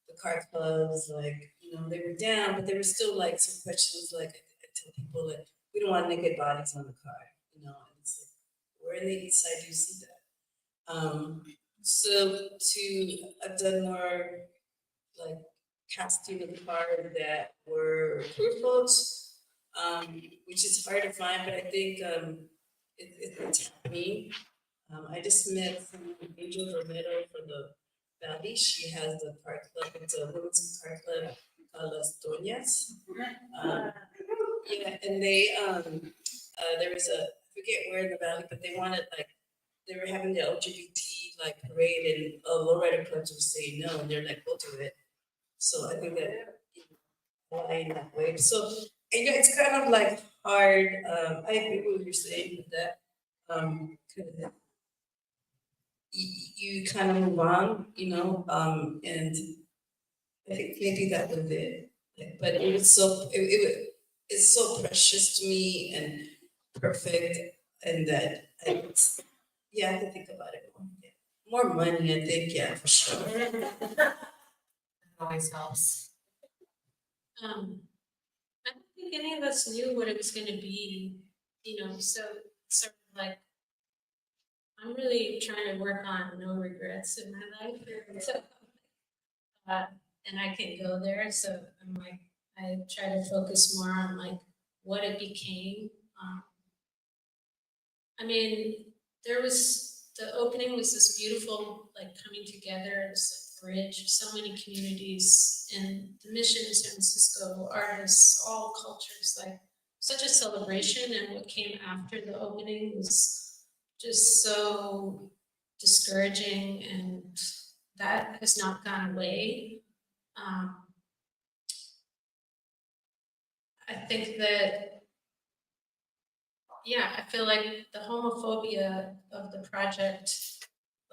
the car clubs, they were down, but there were still like some questions. Like I tell people that we don't want naked bodies on the car, and it's like where in the East Side do you see that? So I've done more like casting of the car that were queer folks, which is hard to find, but I think it's me. I just met Angel Romero from the Valley. She has the car club. It's a women's car club called Las Doñas. And they there was I forget where in the Valley, but they wanted they were having the LGBT parade, and lowrider clubs were saying no, and they're like, we'll do it. So I think that in that way. So it's kind of hard. I agree with what you're saying with that. You kind of move on, and I think maybe that was it. But it was it's so precious to me and perfect, and that I have to think about it more. More money, I think, yeah, for sure. Always helps. I don't think any of us knew what it was going to be, so sort of I'm really trying to work on no regrets in my life. So, and I can go there. So I'm I try to focus more on what it became. The opening was this beautiful, coming together, this bridge, so many communities in the Mission, San Francisco, artists, all cultures, such a celebration, and what came after the opening was just so discouraging, and that has not gone away. I think that, yeah, I feel like the homophobia of the project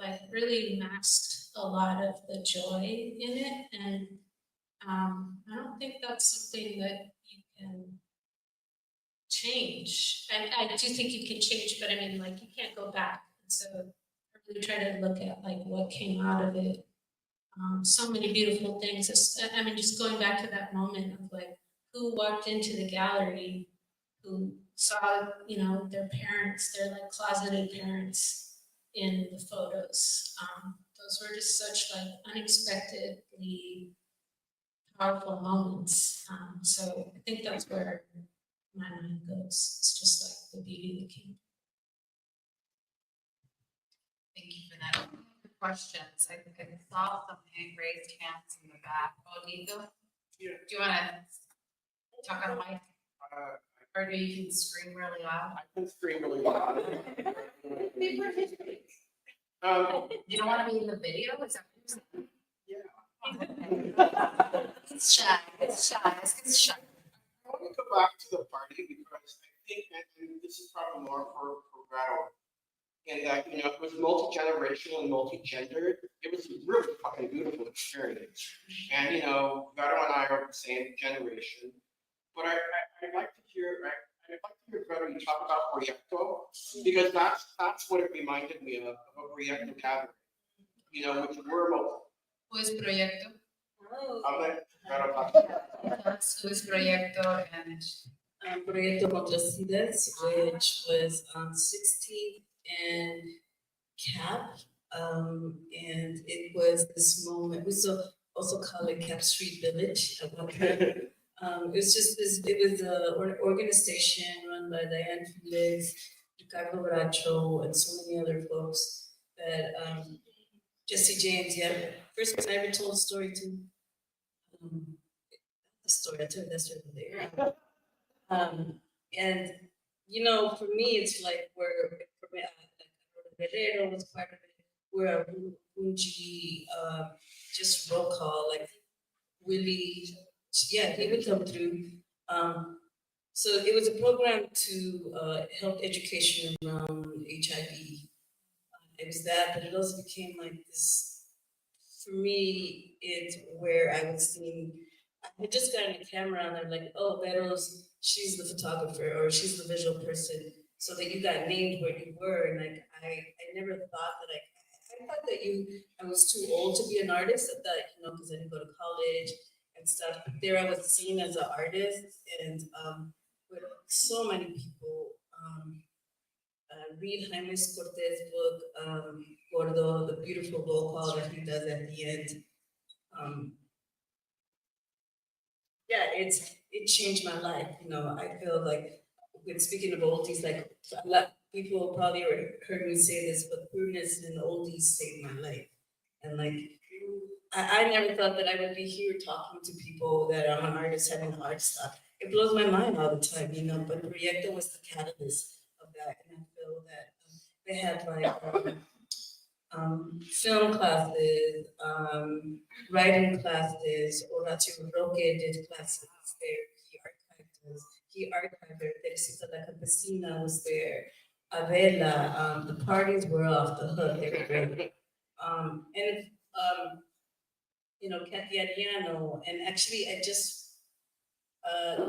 like really masked a lot of the joy in it, and I don't think that's something that you can change. I do think you can change, but I mean, like, you can't go back. And so I really try to look at like what came out of it. So many beautiful things. I mean, just going back to that moment of like who walked into the gallery, who saw, you know, their parents, their like closeted parents in the photos. Those were just such like unexpectedly powerful moments. So I think that's where my mind goes. It's just like the beauty that came. Thank you for that. Questions? I saw some raised hands in the back. Oh, Nico? Yeah. Do you want to talk on the mic? Or do you can scream really loud? I can scream really loud. You don't want to be in the video? Is that what you're saying? Yeah. It's shy. It's shy. It's shy. I want to go back to the party because I think, and this is probably more for Vero, and that, you know, it was multi-generational and multi-gendered. It was a really fucking beautiful experience. And, you know, Vero and I are the same generation. But I'd like to hear, Vero, you talk about Proyecto, because that's what it reminded me of a Proyecto gathering. You know, which were multiple. Who is Proyecto? I'll let Vero talk. Who is Proyecto and Proyecto Motrocidas, which was on 16th and Cap, and it was this moment. We also call it Cap Street Village at one time. It was just this. It was an organization run by Diane Felix, Ricardo Bracho, and so many other folks. That Jesse James, yeah, first person I ever told a story to. The story I told that story there. And you know, for me, it's like where Guerrero was part of it, where Bunji just roll call, like Willie, yeah, he would come through. So it was a program to help education around HIV. It was that, but it also became like this, for me, it's where I was seeing, I had just gotten a camera and I'm like, oh, she's the photographer or she's the visual person. So that you got named where you were. And like, I never thought that I thought that I was too old to be an artist. I thought, you know, because I didn't go to college and stuff. But there I was seen as an artist, and with so many people, read Jaime Cortez's book, Gordo, the beautiful roll call that he does at the end. Yeah, it changed my life. You know, I feel like, with speaking of oldies, like a lot of people probably heard me say this, but queerness and oldies saved my life. And like, I never thought that I would be here talking to people that I'm an artist having hard stuff. It blows my mind all the time, you know, but Proyecto was the catalyst of that. And I feel that they had like film classes, writing classes, Horacio Roque did classes there. He archived her. Teresita La Campesina was there. Avela, the parties were off the hook. They were great. You know, Kathy Ariano, and actually I just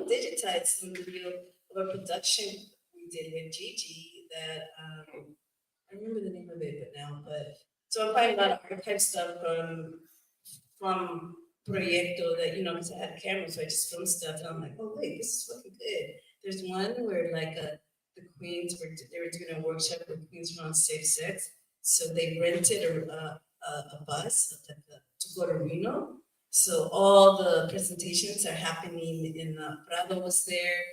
digitized some video of a production we did with Gigi that I remember the name of it but so I'm finding a lot of archive stuff from Proyecto that, you know, because I had a camera, so I just filmed stuff and I'm like, oh wait, this is fucking good. There's one where like the queens they were doing a workshop where queens were on safe sex, so they rented a bus to go to Reno. So all the presentations are happening in Prado was there.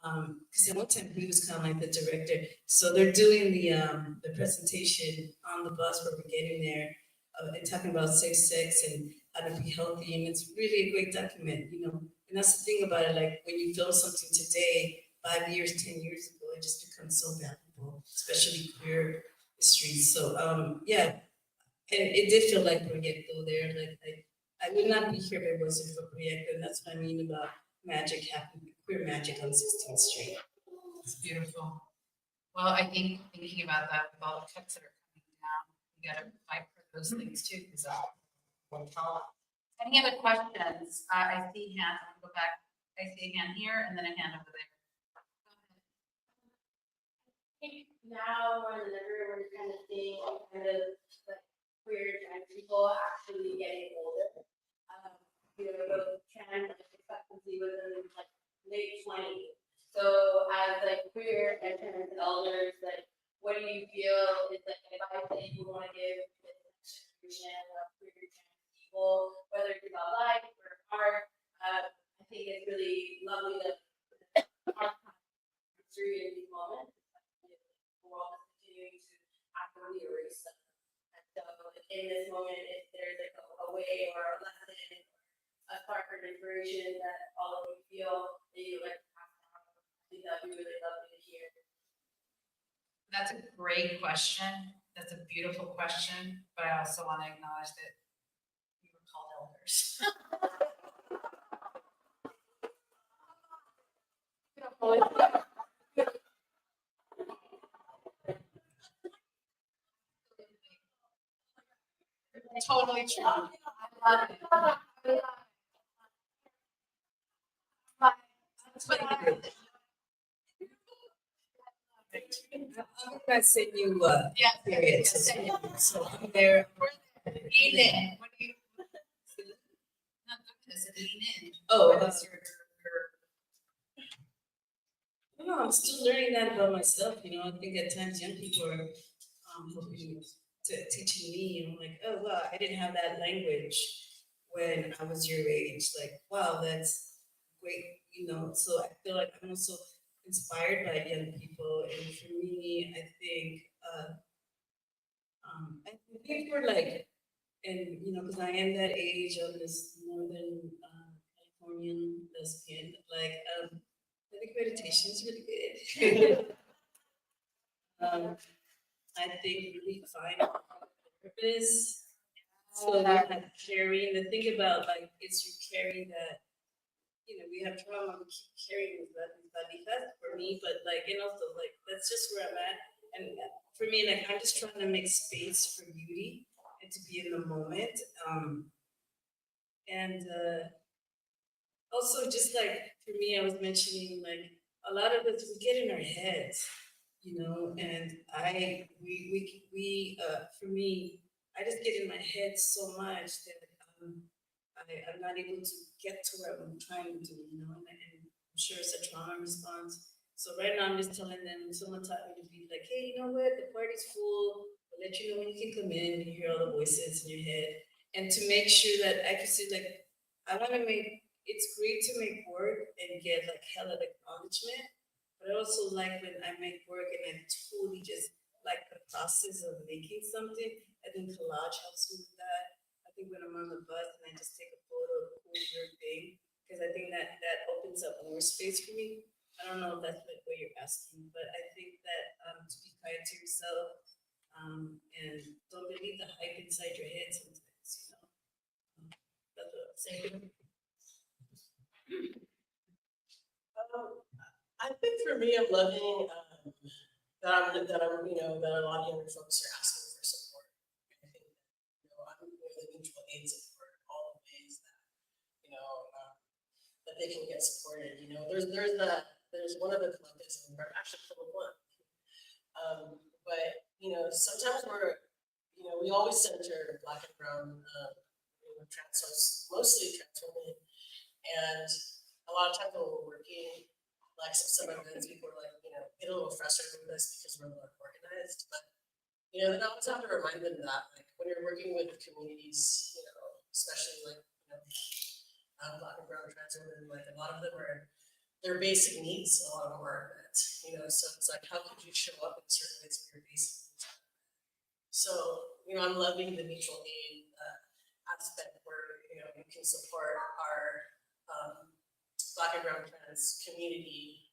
Because at one time he was kind of like the director. So they're doing the presentation on the bus where we're getting there and talking about safe sex and how to be healthy. And it's really a great document, you know. And that's the thing about it, like when you film something today 5 years, 10 years ago, it just becomes so valuable, especially queer history. So yeah, and it did feel like Proyecto there. Like I would not be here if it wasn't for Proyecto, and that's what I mean about magic happening, queer magic on 16th Street. It's beautiful. Well, I think thinking about that with all the cuts that are coming down, we gotta fight for those things too, because any other questions? I see hands. I'm gonna go back. I see a hand here and then a hand over there. I think now more than ever, we're kind of seeing kind of like queer trans people actually getting older. You know, the trans expectancy was in like late 20s. So as like queer and trans elders, like what do you feel is like advice that you want to give to the next generation of queer trans people, whether it's about life or art? I think it's really lovely that our through in these moments, the world is continuing to actively erase them. And so in this moment, if there's like a way or a lesson, a spark of inspiration that all of you feel that you like to pass down, I think that'd be really lovely to hear. That's a great question. That's a beautiful question, but I also want to acknowledge that we were called elders. Totally true. I love it. I'm gonna send you Yeah, period. So I'm there. Lean in. What do you? Not goodness, lean in. Oh, What is your No, I'm still learning that about myself. You know, I think at times young people are teaching me, and I'm like, oh wow, I didn't have that language when I was your age. Like, wow, that's great. You know, so I feel like I'm also inspired by young people, and for me, I think we're like, and you know, because I am that age of this northern Californian lesbian, like, I think meditation is really good. I think really find purpose. So that carrying the thing about like it's you carry that, you know, we have trauma, we keep carrying that for me, but like and also like that's just where I'm at. And for me, like I'm just trying to make space for beauty and to be in the moment. And also just like for me, I was mentioning like a lot of us we get in our heads, you know, and for me, I just get in my head so much that I'm not able to get to where I'm trying to, you know, and I'm sure it's a trauma response. So right now I'm just telling them, someone taught me to be like, hey, you know what, the party's full, I'll let you know when you can come in and you hear all the voices in your head. And to make sure that I can see like, I want to make, it's great to make work and get like hella acknowledgement, but I also like when I make work and I totally just like the process of making something. I think collage helps me with that. I think when I'm on the bus and I just take a photo of a cool weird thing, because I think that opens up more space for me. I don't know if that's like what you're asking, but I think that to be kind to yourself and don't believe the hype inside your head sometimes, you know. That's what I'm saying. I think for me, I'm loving that a lot of younger folks are asking for support. I think I'm the mutual aid support in all the ways that that they can get supported. You know, there's one of the collectives, and we're actually full of one. But sometimes we always center Black and brown trans folks, mostly trans women, and a lot of times when we're working, like some events, people are like, get a little frustrated with us because we're more organized. But then I always have to remind them that, like, when you're working with communities, especially like Black and brown trans women, like a lot of them are their basic needs. A lot of them are met. So it's like, how could you show up in certain ways for your basic needs? So I'm loving the mutual aid aspect where you can support our Black and brown trans community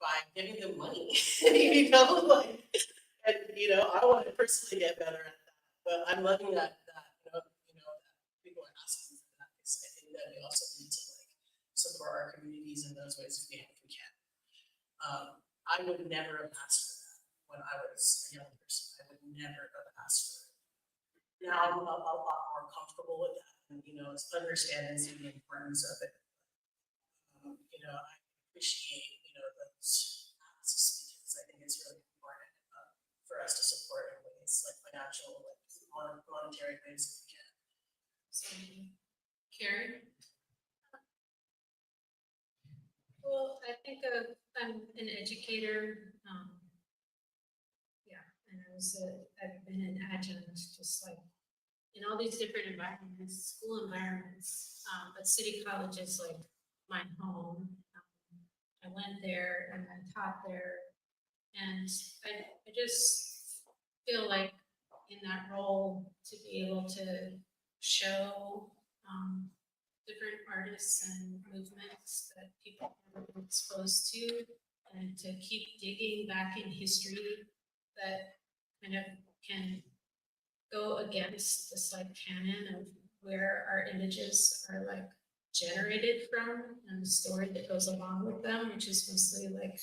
by giving them money, you know, like, and you know, I want to personally get better at that. But I'm loving that that people are asking for that, because I think that we also need to like support our communities in those ways if we can. I would never have asked for that when I was a young person. I would never have asked for it. Now I'm a lot more comfortable with that, and you know, it's understanding the importance of it. You know, I appreciate those asks, because I think it's really important for us to support in ways like financial, like monetary ways if we can. So, Karen? Well, I think I'm an educator. Yeah, and I've been an adjunct, just like in all these different environments, school environments, but City College is like my home. I went there and I taught there, and I just feel like in that role to be able to show different artists and movements that people have been exposed to, and to keep digging back in history that kind of can go against this like canon of where our images are like generated from, and the story that goes along with them, which is mostly like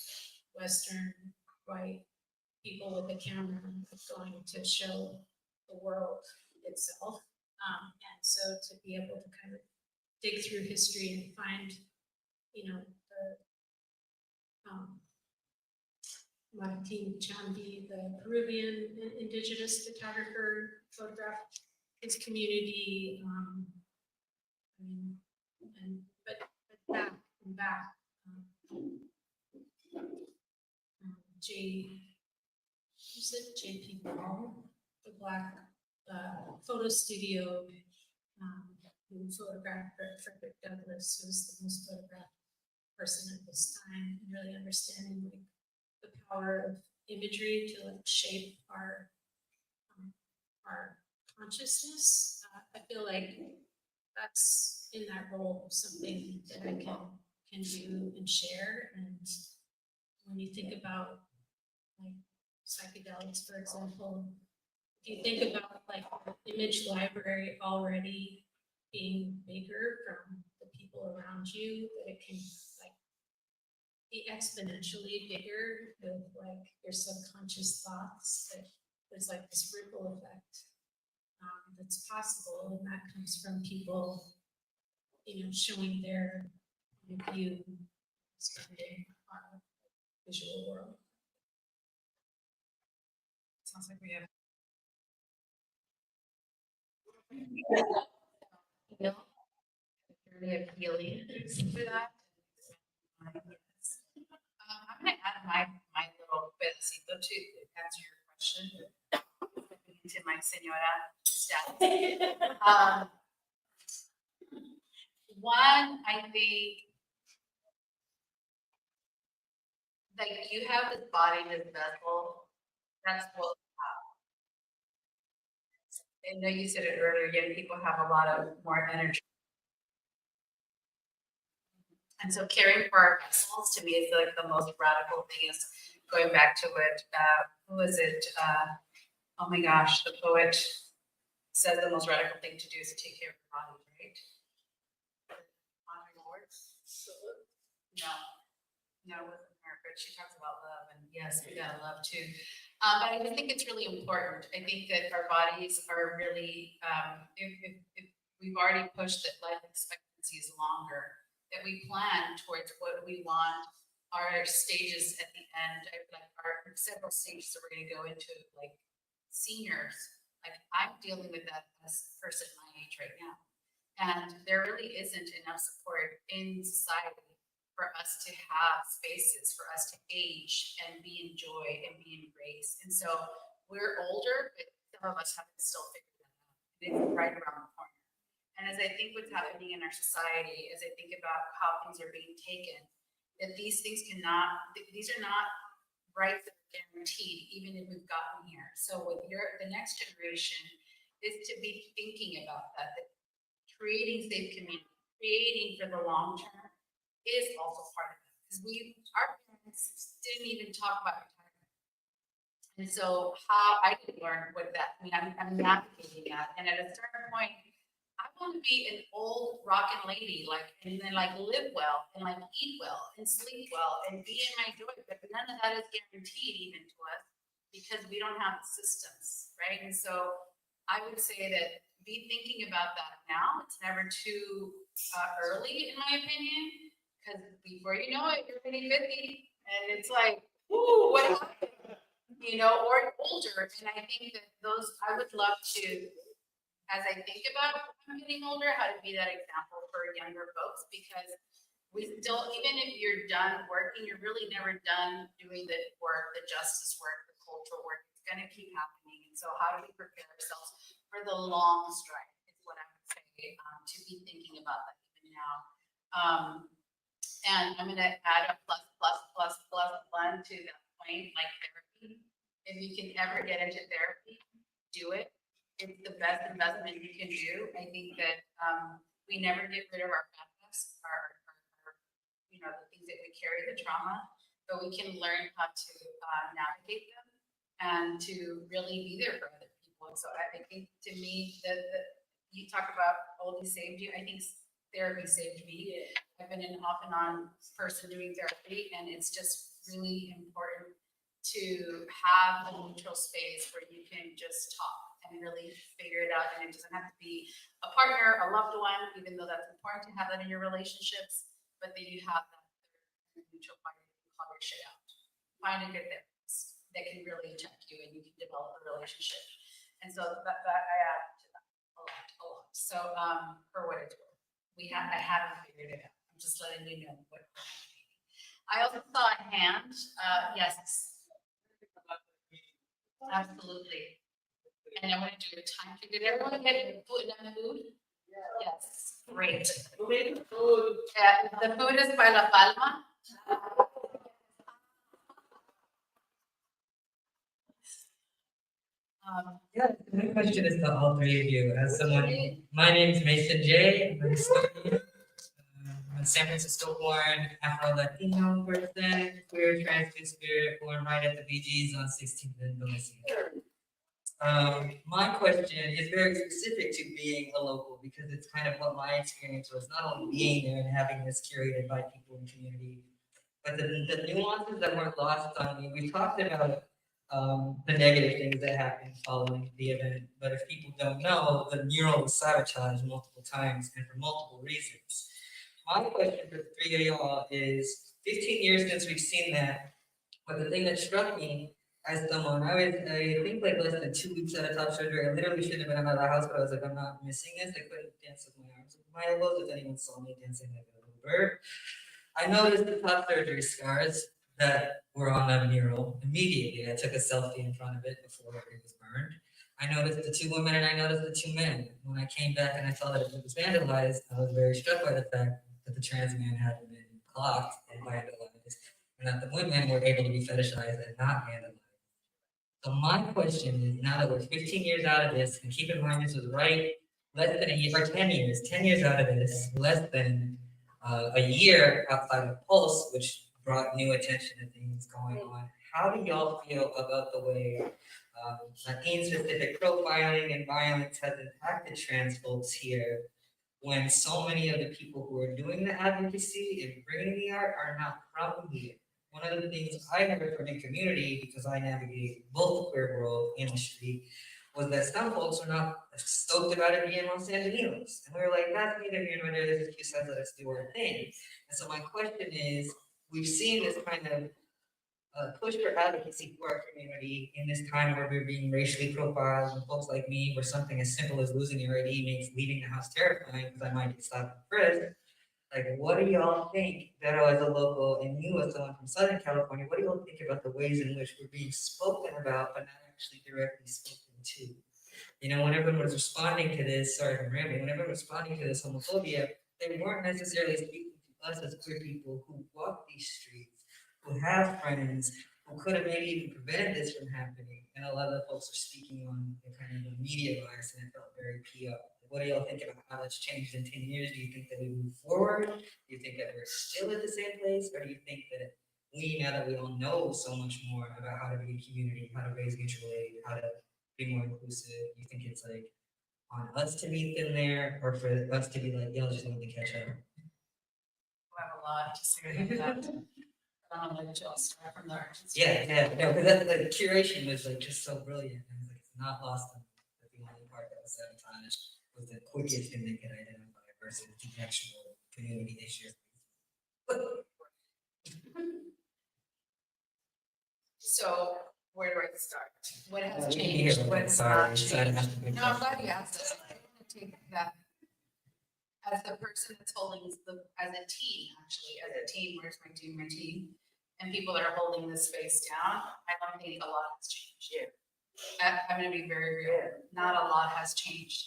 Western white people with a camera going to show the world itself. And so to be able to kind of dig through history and find, you know, the Martin Chambi, the Peruvian indigenous photographer, photographed his community, but back and back. J.P. Ball, the Black photo studio, who photographed Frederick Douglass, who was the most photographed person at this time, and really understanding like the power of imagery to like shape our consciousness. I feel like that's in that role something that I can do and share. And when you think about like psychedelics, for example, if you think about like the image library already being bigger from the people around you, that it can like be exponentially bigger with like your subconscious thoughts, that there's like this ripple effect that's possible, and that comes from people, you know, showing their view, expanding our visual world. Sounds like we have. Journey of healing for that. I'm going to add my little pedacito to answer your question to my senora status. One, I think, like you have this body, this vessel, that's what I know you said it earlier, young people have a lot of more energy. And so caring for our vessels to me is like the most radical thing, is going back to what, who was it? Oh my gosh, the poet says the most radical thing to do is to take care of your body, right? No, it wasn't her, but she talks about love, and yes, we gotta love too. But I think it's really important. I think that our bodies are really, if we've already pushed that life expectancy is longer, that we plan towards what we want our stages at the end, like our several stages that we're going to go into, like seniors. Like I'm dealing with that as a person my age right now, and there really isn't enough support in society for us to have spaces for us to age and be in joy and be in grace. And so we're older, but some of us haven't still figured that out. It's right around the corner. And as I think what's happening in our society, as I think about how things are being taken, that these things these are not rights that are guaranteed, even if we've gotten here. So with the next generation is to be thinking about that creating safe community, creating for the long term is also part of it. Because our parents didn't even talk about retirement. And so how I did learn what that, I mean, I'm navigating that. And at a certain point, I want to be an old rockin' lady, like, and then like live well and like eat well and sleep well and be in my joy. But none of that is guaranteed even to us because we don't have the systems, right? And so I would say that be thinking about that now. It's never too early, in my opinion, because before you know it, you're getting 50 and it's like, ooh, what happened? You know, or older. And I think that those, I would love to, as I think about getting older, how to be that example for younger folks, because we still, even if you're done working, you're really never done doing the work, the justice work, the cultural work. It's going to keep happening. And so how do we prepare ourselves for the long stride is what I would say, to be thinking about that even now. And I'm going to add a plus one to that point, like therapy. If you can ever get into therapy, do it. It's the best investment you can do. I think that we never get rid of our past, our you know, the things that we carry, the trauma, but we can learn how to navigate them and to really be there for other people. And so I think, to me, you talk about oldies saved you. I think therapy saved me. I've been an off and on person doing therapy, and it's just really important to have a neutral space where you can just talk and really figure it out. And it doesn't have to be a partner, a loved one, even though that's important to have that in your relationships, but that you have that neutral party to call your shit out. Find a good therapist that can really check you and you can develop a relationship. And so that I add to that a lot. So for what it's worth, I haven't figured it out. I'm just letting you know what we're doing. I also saw a hand. Yes. Absolutely. And I want to do a time. Did everyone get food and food? Yes. Great. The food is by La Palma. Yeah, my question is to all three of you. As someone, my name is Mason J. I'm a historian. I'm a San Francisco born Afro-Latino person, queer, trans, two-spirit, born right at the BGs on 16th and Valencia. My question is very specific to being a local because it's kind of what my experience was, not only being there and having this curated by people in the community, but the nuances that weren't lost on me. We talked about the negative things that happened following the event, but if people don't know, the mural was sabotaged multiple times and for multiple reasons. My question for the three of y'all is 15 years since we've seen that, but the thing that struck me as someone, I think like less than 2 weeks out of top surgery. I literally shouldn't have been out of the house, but I was like, I'm not missing this. I couldn't dance with my arms with my elbows. If anyone saw me dancing like a little bird, I noticed the top surgery scars that were on that mural immediately. I took a selfie in front of it before it was burned. I noticed the 2 women and I noticed the 2 men. When I came back and I saw that it was vandalized, I was very struck by the fact that the trans man hadn't been clocked and vandalized, and that the women were able to be fetishized and not vandalized. So my question is, now that we're 15 years out of this, and keep in mind this was right less than a year, or 10 years out of this, less than a year outside of Pulse, which brought new attention to things going on. How do y'all feel about the way Latine-specific profiling and violence has impacted trans folks here, when so many of the people who are doing the advocacy and bringing the art are not from here? One of the things I heard from the community, because I navigate both the queer world and the street, was that some folks were not stoked about it being Los Angeles. And we were like, that's neither here nor there, there's a few sides, let us do our thing. And so my question is, we've seen this kind of push for advocacy for our community in this time where we're being racially profiled, and folks like me, where something as simple as losing your ID makes leaving the house terrifying because I might get stopped and frisked. Like, what do y'all think, Vero as a local, and you as someone from Southern California, what do y'all think about the ways in which we're being spoken about, but not actually directly spoken to? You know, when everyone was responding to this, sorry if I'm rambling, when everyone was responding to this homophobia, they weren't necessarily speaking to us as queer people who walk these streets, who have friends, who could have maybe even prevented this from happening. And a lot of the folks are speaking on the kind of the media bias, and it felt very PR. What do y'all think about how it's changed in 10 years? Do you think that we move forward? Do you think that we're still at the same place? Or do you think that now that we all know so much more about how to be a community, how to raise mutual aid, how to be more inclusive, you think it's like on us to meet them there, or for us to be like, y'all just need to catch up? I have a lot to say about that. I'll let y'all start from there. Yeah, no, because that the curation was like just so brilliant, and like it's not lost on the only part that was sabotaged was the quickest thing they could identify versus the actual community issues. So where do I start? What has we can changed? hear What has sorry, not so I don't changed? have to be No, I'm glad you asked this. I'm gonna take that as the person that's holding as a team, actually, as a team, where's my team, and people that are holding this space down, I don't think a lot has changed. I'm gonna be very real. Not a lot has changed.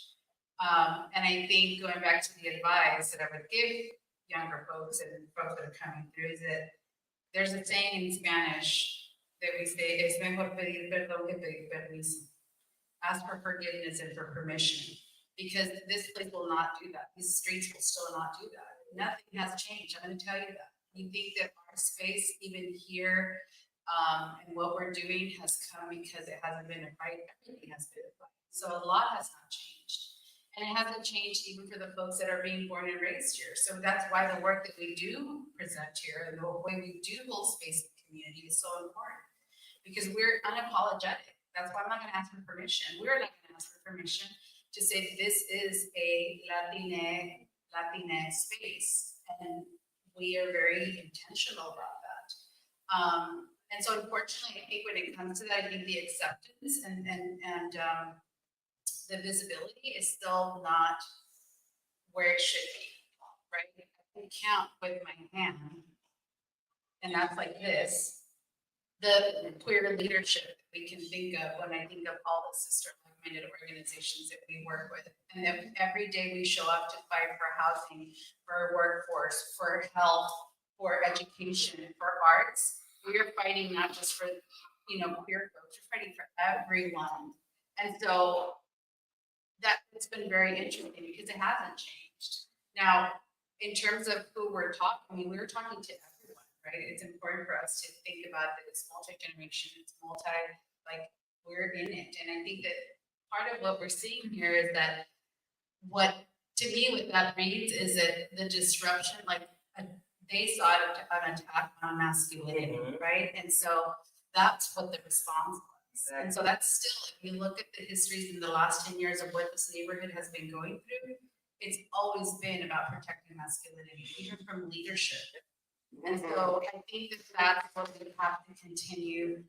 And I think going back to the advice that I would give younger folks and folks that are coming through is that there's a saying in Spanish that we say, es mejor pedir perdón que pedir permiso. Ask for forgiveness and for permission, because this place will not do that. These streets will still not do that. Nothing has changed. I'm going to tell you that. You think that our space, even here, and what we're doing has come because it hasn't been a fight. Everything has been a fight. So a lot has not changed. And it hasn't changed even for the folks that are being born and raised here. So that's why the work that we do present here and the way we do hold space in the community is so important, because we're unapologetic. That's why I'm not going to ask for permission. We're not going to ask for permission to say this is a Latiné space, and we are very intentional about that. And so, unfortunately, I think when it comes to that, I think the acceptance and the visibility is still not where it should be, right? I can count with my hand, and that's like this, the queer leadership we can think of when I think of all the sister like-minded organizations that we work with. And then every day we show up to fight for housing, for workforce, for health, for education, for arts. We are fighting not just for, queer folks, we're fighting for everyone. And so it's been very interesting because it hasn't changed. Now, in terms of who we're talking, we were talking to everyone, right? It's important for us to think about that it's multi-generation, it's we're in it. And I think that part of what we're seeing here is that what, to me, what that reads is that the disruption, they saw it an attack on masculinity, right? And so that's what the response was. And so that's still, if you look at the histories in the last 10 years of what this neighborhood has been going through, it's always been about protecting masculinity, even from leadership. And so I think that that's what we have to continue.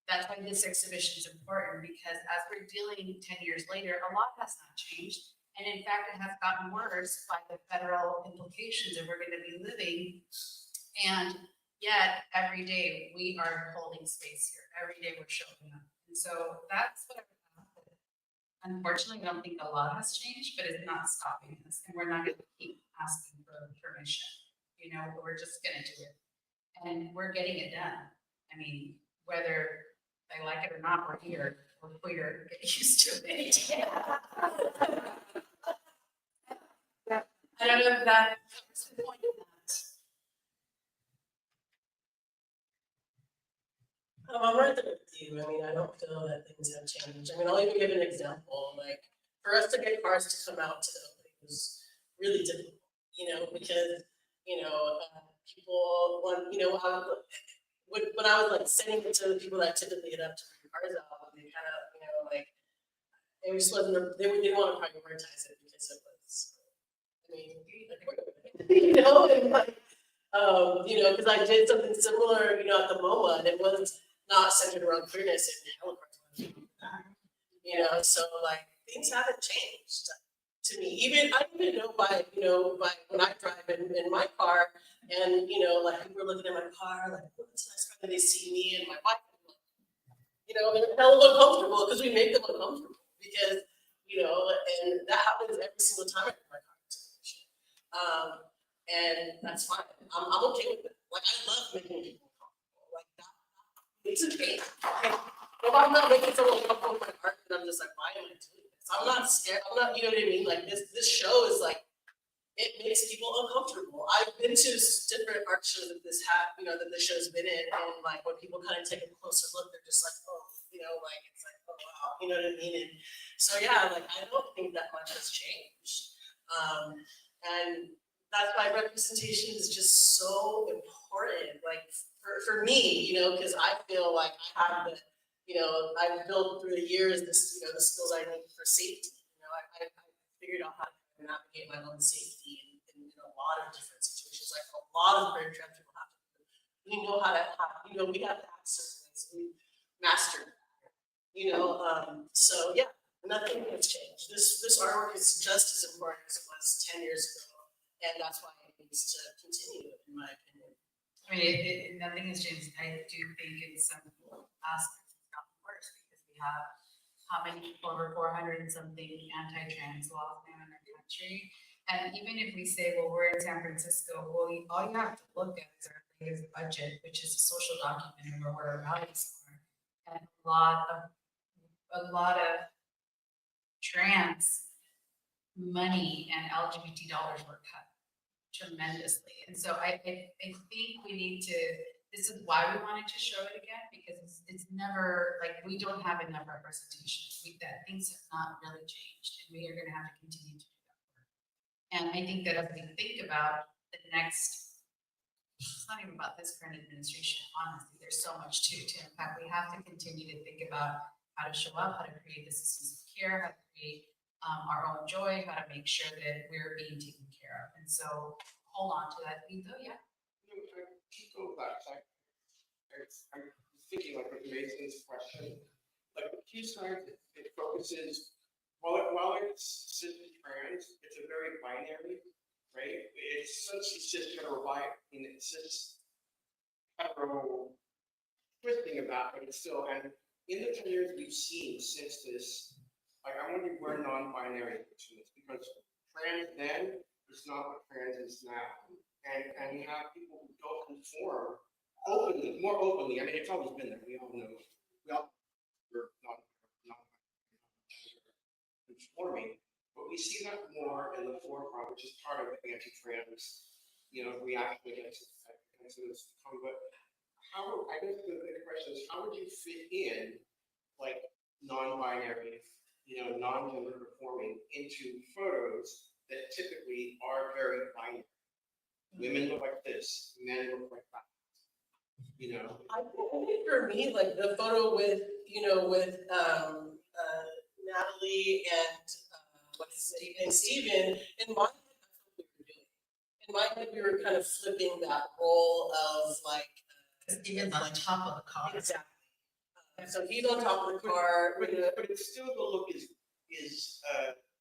That's why this exhibition is important, because as we're dealing 10 years later, a lot has not changed. And in fact, it has gotten worse by the federal implications that we're going to be living. And yet, every day we are holding space here. Every day we're showing up. And so that's what I would. Unfortunately, I don't think a lot has changed, but it's not stopping us. And we're not going to keep asking for permission. We're just going to do it. And we're getting it done. I mean, whether they like it or not, we're here. We're queer. Get used to it. Yeah. I don't know if that covers the point of that. I'm right there with you. I mean, I don't feel that things have changed. I mean, I'll even give an example. Like, for us to get cars to come out to the opening was really difficult, because, people want, when I was like sending it to the people that typically get up to bring cars out, they kind of, it just wasn't, they didn't want to prioritize it because it was, because I did something similar, at the MoMA, and it wasn't not centered around queerness in Halifax, so things haven't changed to me. Even I don't even know by when I drive in my car, and people are looking at my car, oh, it's nice car, and they see me and my wife, they're hella uncomfortable because we make them uncomfortable because, and that happens every single time I do my car. And that's fine. I'm okay with it. I love making people uncomfortable. It's okay. If I'm not making someone uncomfortable with my art, then I'm just why am I doing this? I'm not scared. I'm not, you know what I mean? This show is it makes people uncomfortable. I've been to different art shows that that the show's been in, and like when people kind of take a closer look, they're just like, oh, like it's like, oh wow, you know what I mean? And so yeah, like I don't think that much has changed, and that's why representation is just so important. Like for me, because I feel like I have I've built through the years this, the skills I need for safety. I figured out how to navigate my own safety in a lot of different situations. Like a lot of queer trans people have to do. We know how to we have to act certain ways. We mastered that. So yeah, nothing has changed. This artwork is just as important as it was 10 years ago. And that's why it needs to continue, in my opinion. I mean, nothing has changed. I do think in some aspects it's gotten worse because we have over 400 and something anti-trans laws now in our country. And even if we say, well, we're in San Francisco, well, all you have to look at is our latest budget, which is a social document where our values are. And a lot of trans money and LGBT dollars were cut tremendously. And so I think we need to, this is why we wanted to show it again, because it's never, like, we don't have enough representation. That things have not really changed, and we are going to have to continue to do that work. And I think that as we think about the next, it's not even about this current administration, honestly, there's so much to. In fact, we have to continue to think about how to show up, how to create the systems of care, how to create our own joy, how to make sure that we're being taken care of. And so hold on to that, Vito, yeah. Keep going back. I'm thinking like with Mason's question, like the Q side, it focuses, while it's cis and trans, it's a very binary, right? It's such a cis hetero and it's just hetero twisting about, but it's still, and in the 10 years we've seen since this, like I'm wondering where non-binary is, because trans then is not what trans is now. And we have people who don't conform openly, more openly. I mean, it's always been there. We all know. We're not conforming, but we see that more in the forefront, which is part of the anti-trans, reaction against this. But I guess the question is, how would you fit in, like, non-binary, non-gender conforming into photos that typically are very binary? Women look like this, men look like that. I think for me, like the photo with Natalie and Steven, in my head, that's what we were doing. In my head, we were kind of flipping that role of like Steven's on top of the car. Exactly. So he's on top of the car. But it's still the look is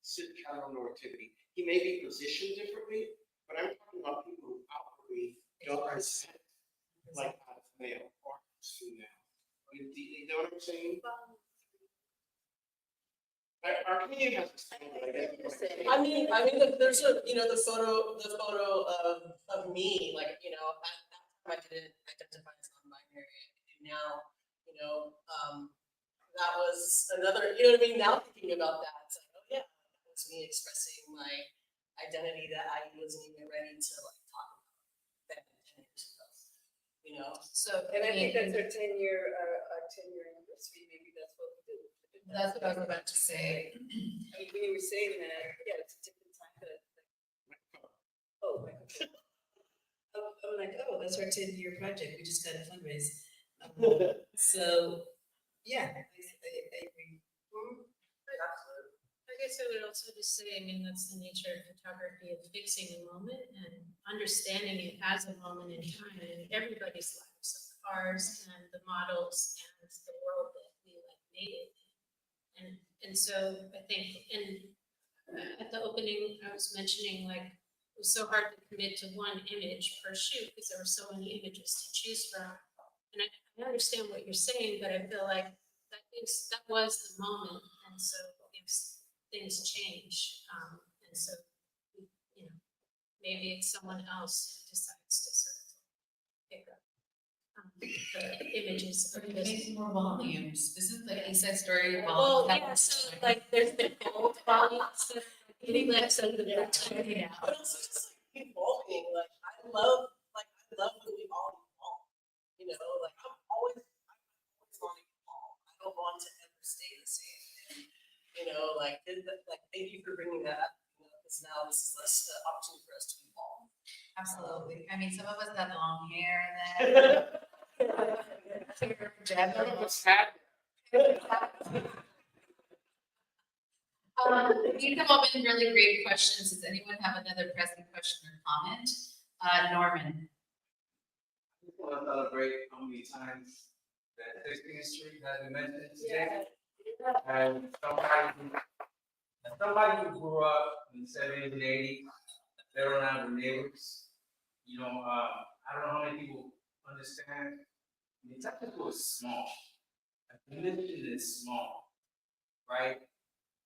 cis heteronormativity. He may be positioned differently, but I'm talking about people who outwardly don't present like as male or as female. You know what I'm saying? Our community has expanded, I guess. I mean, there's the photo of me, like, at that time I didn't identify as non-binary. And now, that was another, now thinking about that, it's like, oh yeah, that was me expressing my identity that I wasn't even ready to like talk about then 10 years ago, So, And I think that's our 10-year anniversary. Maybe that's what we do. That's what I was about to say. I mean, when you were saying that, yeah, it's a different time. Oh, I'm like, oh, that's our 10-year project. We just got to fundraise. So, yeah, I agree. I guess I would also just say, I mean, that's the nature of photography, of fixing a moment and understanding it as a moment in time in everybody's lives, ours and the models and the world that we like made it in. And so I think, at the opening, I was mentioning like it was so hard to commit to one image per shoot because there were so many images to choose from. And I understand what you're saying, but I feel like that was the moment, and so if things change, and so maybe it's someone else who decides to sort of pick up the images of this. Maybe more volumes. Isn't the East Side Story Well, volume? yeah, so like there's been old volumes that Getting that sense of time, but also just like evolving. Like I love when we all evolve. You know, like I'm always want to evolve. I don't want to ever stay the same. And, you know, like thank you for bringing that up. You know, because now this is less opportunity for us to evolve. Absolutely. I mean, some of us got long hair then. None of us had. These have all been really great questions. Does anyone have another pressing question or comment? Norman. I just want to celebrate how many times that 16th Street has been mentioned today. And somebody who grew up in the 70s and 80s, they don't have the neighbors. You know, I don't know how many people understand. I mean, Texas is small. The mission is small, right?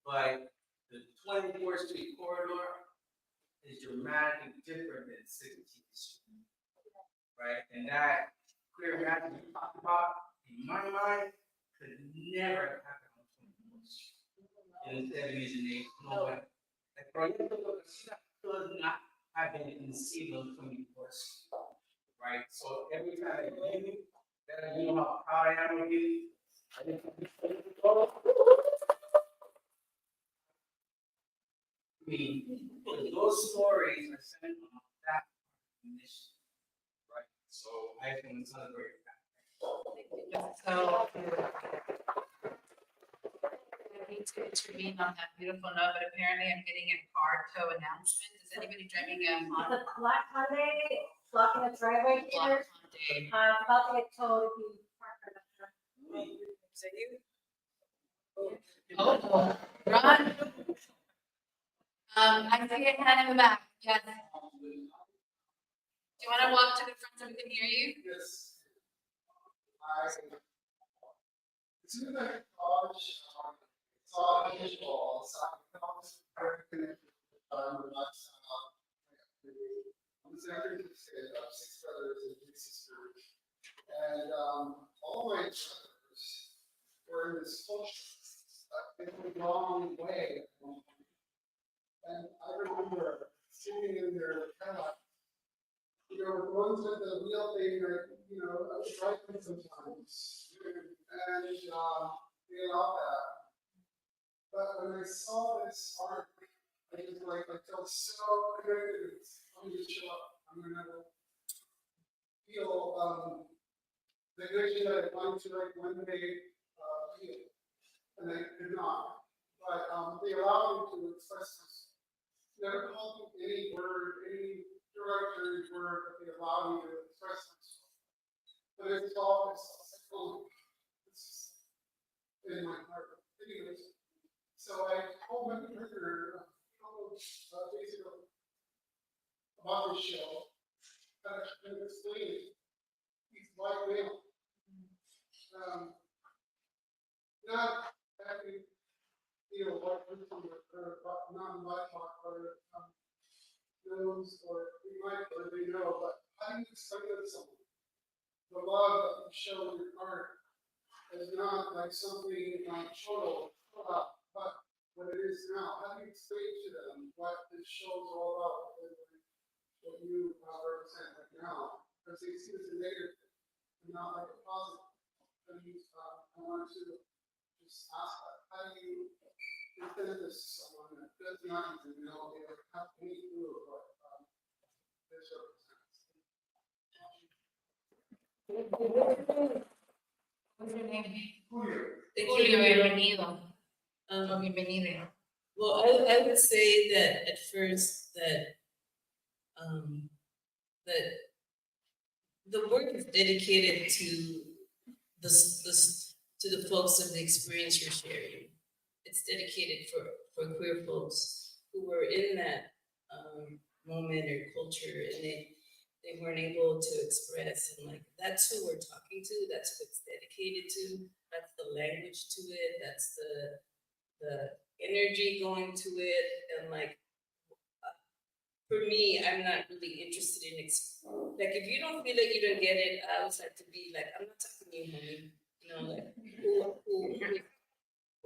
But the 24th Street corridor is dramatically different than 16th Street, right? And that queer magic you talked about, in my mind, could never happen on 24th Street in the 70s and 80s. No way. Like, Proyecto does not have been conceived on 24th Street, right? So every time I leave you, that you know how proud I am of you. I think I mean, those stories are sent on that mission, right? So I can celebrate that. So I need to intervene on that beautiful note, but apparently I'm getting a car tow announcement. Is anybody driving a Honda? The Black Hyundai blocking the driveway here. About to get towed if you park for that. Is that you? Oh, Ron. I see a hand in the back. Yes. Do you want to walk to the front so we can hear you? Yes. It's in the college, it's all visual, so I was very connected with the time when I was actually of 6 brothers and 3 sisters. And all my brothers were in this culture in the wrong way. And I remember sitting in their path, you know, going to the wheel thing, or, you know, I was driving sometimes, and they allowed that. But when I saw this art, I was like, I felt so connected. I'm going to show up. I'm going to feel the connection that I wanted to like one day feel, and I could not. But they allowed me to express myself. Never called me any word, any derogatory word, but they allowed me to express myself. But it's all it's in my heart. Anyways, so I told my partner days ago about the show, that I can explain he's white male. Not having, you know, white person or non-BIPOC or knows or we might or they know, but how do you explain it to someone? The love that you show in your art is not like something total, but what it is now. How do you explain to them what this show is all about and what you represent right now? Because they see it as a negative and not like a positive. I want to just ask that. How do you present this to someone that does not even know they have any clue of what this represents? What's your name? Julio, bienvenido. Bienvenida. Well, I would say that at first that that the work is dedicated to to the folks of the experience you're sharing. It's dedicated for queer folks who were in that moment or culture and they weren't able to express, and like that's who we're talking to, that's who it's dedicated to, that's the language to it, that's the energy going to it, and like for me, I'm not really interested in like if you don't feel like you don't get it, I always like to be like, I'm not talking to you, honey. You know, like who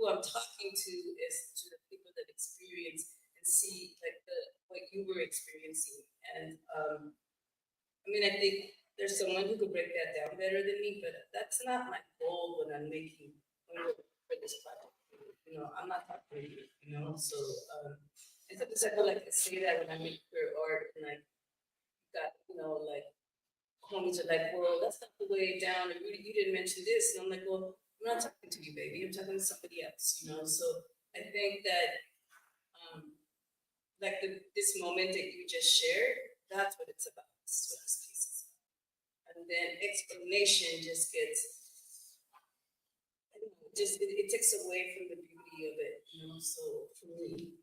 I'm talking to is to the people that experience and see like what you were experiencing. And I mean, I think there's someone who could break that down better than me, but that's not my goal when I'm for this project. You know, I'm not that pretty, you know. So and sometimes I feel like I say that when I make queer art, and I got, you know, like homies are like, well, that's not the way down. Or you didn't mention this, and I'm like, well, I'm not talking to you, baby. I'm talking to somebody else, you know. So I think that like this moment that you just shared, that's what it's about. That's what this piece is about. And then explanation just gets, I don't know, it takes away from the beauty of it, you know. So for me,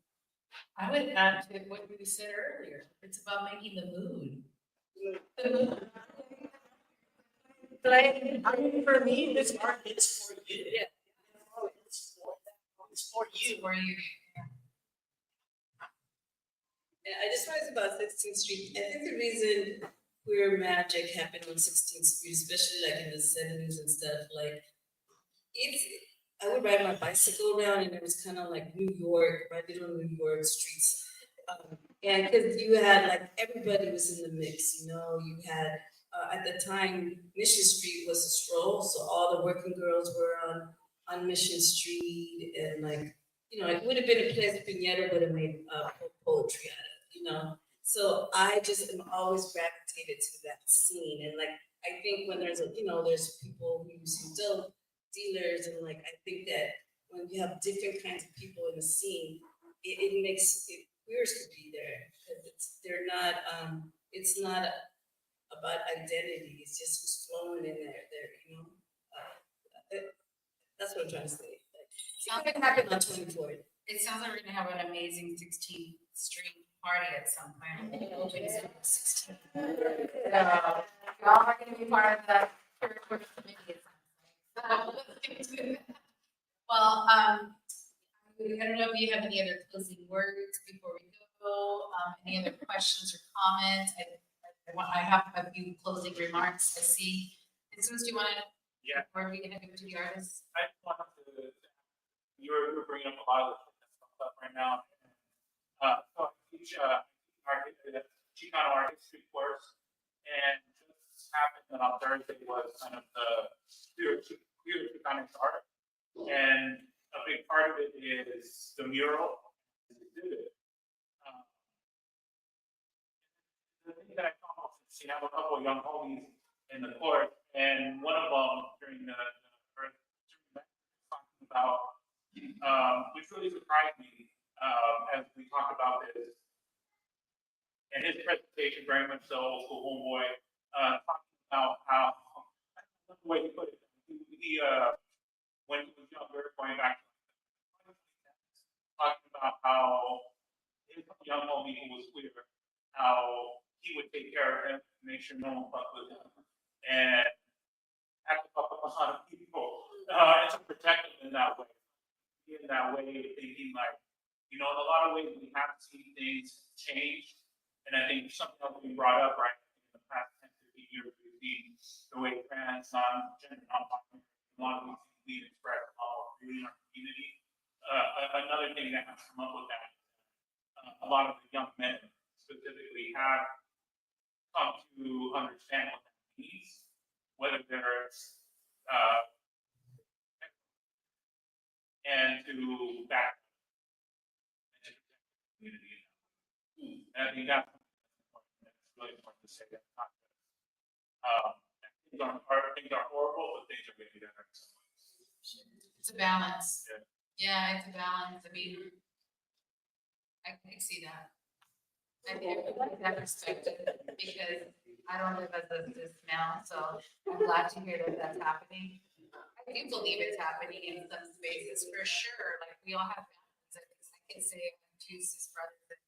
I would add to what you said earlier. It's about making the mood. Like, I mean, for me, this art is for you. Yeah. It's for you. For you. And I just realized about 16th Street. I think the reason queer magic happened on 16th Street, especially like in the 70s and stuff, like I would ride my bicycle around and it was kind of like New York, riding on New York streets. And because you had like everybody was in the mix, you know, you had at the time Mission Street was a stroll, so all the working girls were on Mission Street, and like, you know, it would have been a place Pinheiro would have made poetry out of, you know. So I just am always gravitated to that scene, and like I think when there's there's people who use dope dealers, and like I think that when you have different kinds of people in the scene, it makes it queers could be there because it's not about identity. It's just who's flowing in there, you know. That's what I'm trying to say. Something happened on 24th. It sounds like we're gonna have an amazing 16th Street party at some point. Y'all are gonna be part of the committee. Well, I don't know if you have any other closing words before we go. Any other questions or comments? I have a few closing remarks. I see. Jesus, do you want to? Yeah. Or are we gonna give it to the artists? I just wanted to. You were bringing up a lot of stuff right now. So I teach Chicano art history course, and just happened that on Thursday was kind of the queer Chicano art, and a big part of it is the mural exhibit. The thing that I found was you have a couple of young homies in the course, and one of them during the talking about, which really surprised me as we talk about this, and his presentation very much so old school homeboy, talking about how the way he put it, he when he was younger, going back to talking about how his young homie who was queer, how he would take care of him, make sure no one fucked with him, and have to fuck up a lot of people, and to protect him in that way. In that way, thinking like, you know, in a lot of ways we have seen things change, and I think something else we brought up, right, in the past 10, 15 years, we've seen the way trans, non-gender, non-binary, a lot of these things being expressed in our community. Another thing that has come up with that, a lot of the young men specifically have come to understand what that means, whether there's and to back and to protect the community. And I think that's really important to say that. Things are horrible, but things are getting better in some ways. It's a balance. Yeah. Yeah, it's a balance. I mean, I can see that. I like that perspective because I don't live as this now, so I'm glad to hear that that's happening. I do believe it's happening in some spaces for sure. Like we all have families. I can say I have two sis brothers that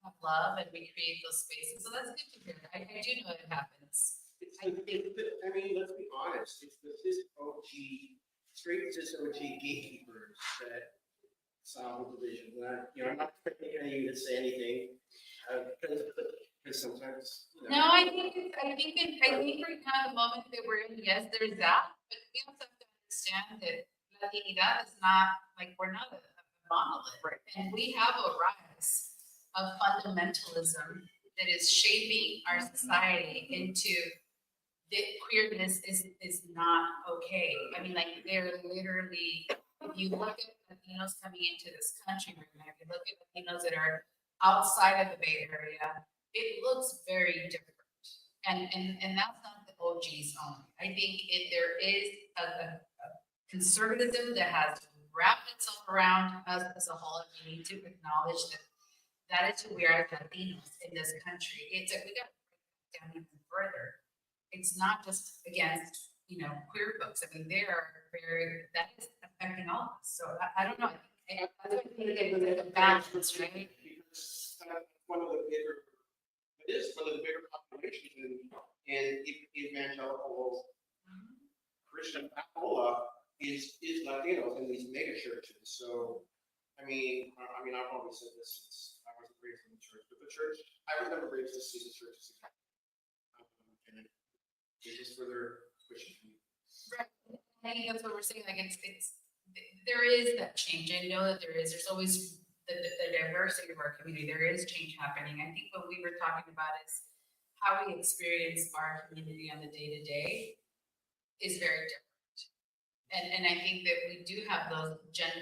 have love, and we create those spaces. So that's good to hear. I do know it happens. I mean, let's be honest. It's the OG, straight cis OG gatekeepers that solve the division. I'm not expecting any of you to say anything because sometimes. No, I think right now the moment that we're in, yes, there's that, but we also have to understand that Latinidad is not like we're not a monolith, right? And we have arrived. rise of fundamentalism that is shaping our society into that queerness is not okay. I mean, like they're literally, if you look at Latinos coming into this country right now, if you look at Latinos that are outside of the Bay Area, it looks very different. And that's not the OGs only. I think there is a conservatism that has wrapped itself around us as a whole, and we need to acknowledge that that is who we are as Latinos in this country. It's like we got to break down even further. It's not just against, queer folks. I mean, they are that is affecting all of us. So I don't know. I think it was a balance, right? Because one of the bigger, it is one of the bigger populations in evangelical Christian Pacola is Latinos in these mega churches. So, I mean, I've always said this since I was raised in the church, but the church, I was never raised to see the church as a and it's just further pushing me. Right. I think that's what we're saying. Like there is that change. I know that there's always the diversity of our community. There is change happening. I think what we were talking about is how we experience our community on the day-to-day is very different. And I think that we do have those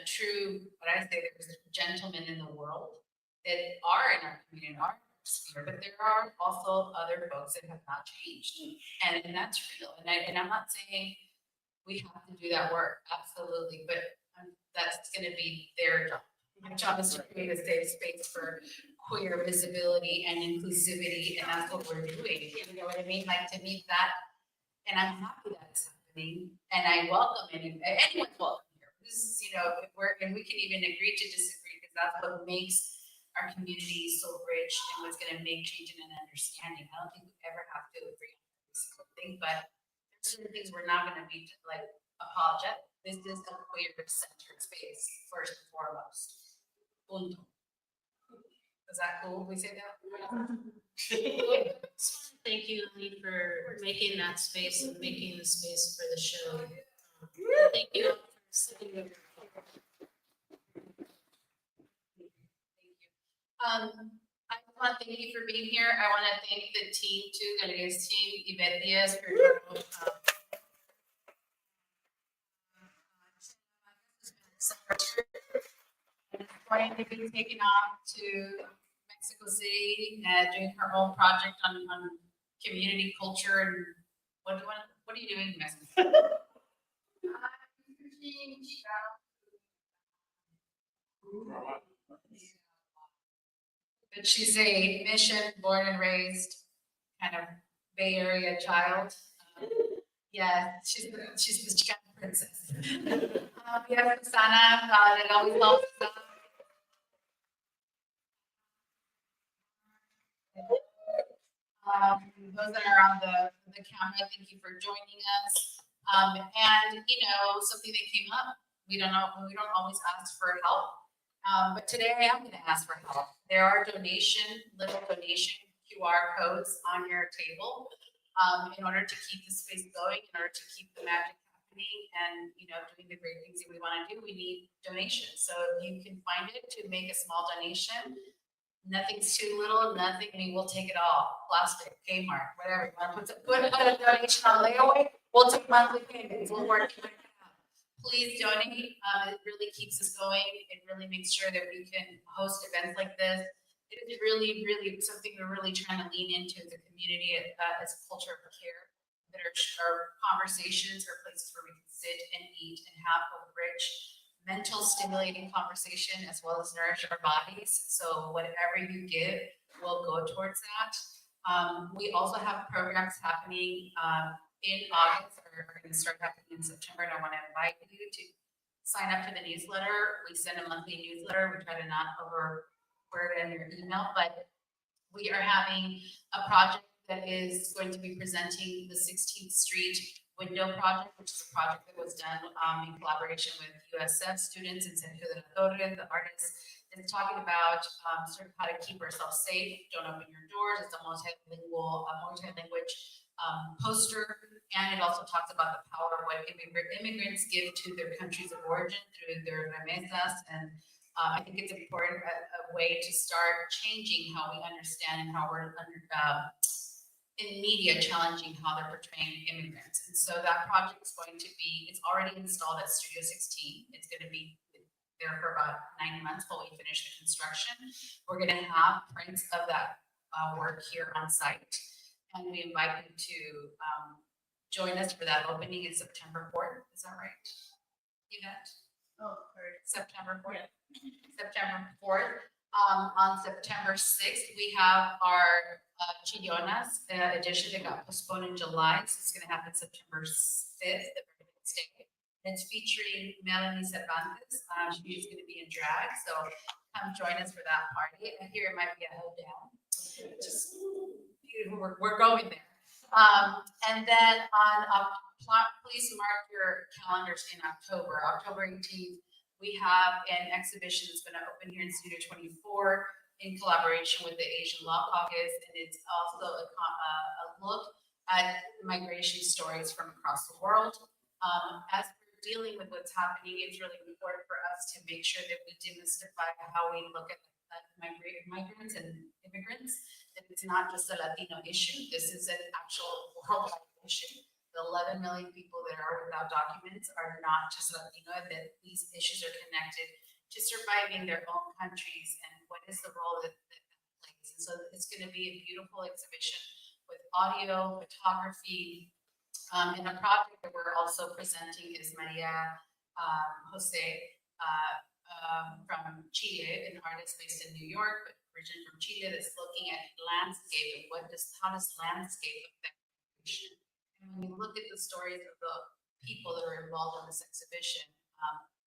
true, what I say, there's gentlemen in the world that are in our community, in our sphere, but there are also other folks that have not changed. And that's real. And I'm not saying we have to do that work, absolutely, but that's going to be their job. My job is to create a safe space for queer visibility and inclusivity, and that's what we're doing. You know what I mean? Like to meet that, and I'm happy that it's happening, and I welcome anyone's welcome here. This is, and we can even agree to disagree because that's what makes our community so rich and what's going to make change and understanding. I don't think we ever have to agree on every single thing, but there's certain things we're not going to be like apologetic. This is a queer-centered space first and foremost. Punto. Is that cool? We say that? Thank you, Lee, for making that space and making the space for the show. Thank you for sitting there. I want to thank you for being here. I want to thank the team too, Galeria's team, Yvette Diaz for going to be taken off to Mexico City, doing her own project on community culture and what are you doing in Mexico? But she's a mission, born and raised, kind of Bay Area child. Yeah, she's the Chicana princess. We have Susana that always helps us. Those that are on the camera, thank you for joining us. And something that came up, we don't always ask for help. But today I am going to ask for help. There are little donation QR codes on your table in order to keep the space going, in order to keep the magic happening and, doing the great things that we want to do. We need donations. So if you can find it to make a small donation, nothing's too little, nothing, we'll take it all. Plastic, Kmart, whatever. You want to put a donation on layaway, we'll take monthly payments. We'll work it out. Please donate. It really keeps us going. It really makes sure that we can host events like this. It is really, really something we're really trying to lean into as a community, as a culture of care. That are conversations or places where we can sit and eat and have a rich, mental stimulating conversation as well as nourish our bodies. So whatever you give will go towards that. We also have programs happening in August or are going to start happening in September. And I want to invite you to sign up to the newsletter. We send a monthly newsletter. We try to not overword in your email, but we are having a project that is going to be presenting the 16th Street Window Project, which is a project that was done in collaboration with USF students in San Pedro de la Torre, the artists. It's talking about sort of how to keep ourselves safe, don't open your doors. It's a multi-language poster, and it also talks about the power of what immigrants give to their countries of origin through their remesas and I think it's important, a way to start changing how we understand and how we're in media challenging how they're portraying immigrants. And so that project is going to be, it's already installed at Studio 16. It's going to be there for about 9 months while we finish the construction. We're going to have prints of that work here on site. And we invite you to join us for that opening in September 4th. Is that right? Event? Oh, September 4th. Yeah. September 4th. On September 6th, we have our Chillonas edition that got postponed in July. So it's going to happen September 5th, the Veterans Day. And it's featuring Melanie Cervantes. She's going to be in drag. So come join us for that party. I hear it might be a hoedown. Just, we're going there. And then please mark your calendars in October. October 18th, we have an exhibition that's going to open here in Studio 24 in collaboration with the Asian Law Caucus, and it's also a look at migration stories from across the world. As we're dealing with what's happening, it's really important for us to make sure that we demystify how we look at migrants and immigrants. That it's not just a Latino issue. This is an actual worldwide issue. The 11 million people that are without documents are not just Latino, that these issues are connected to surviving their own countries and what is the role that plays. And so it's going to be a beautiful exhibition with audio, photography, and a project that we're also presenting is Maria Jose from Chile, an artist based in New York, but originally from Chile, that's looking at landscape and how does landscape affect migration. And when you look at the stories of the people that are involved in this exhibition,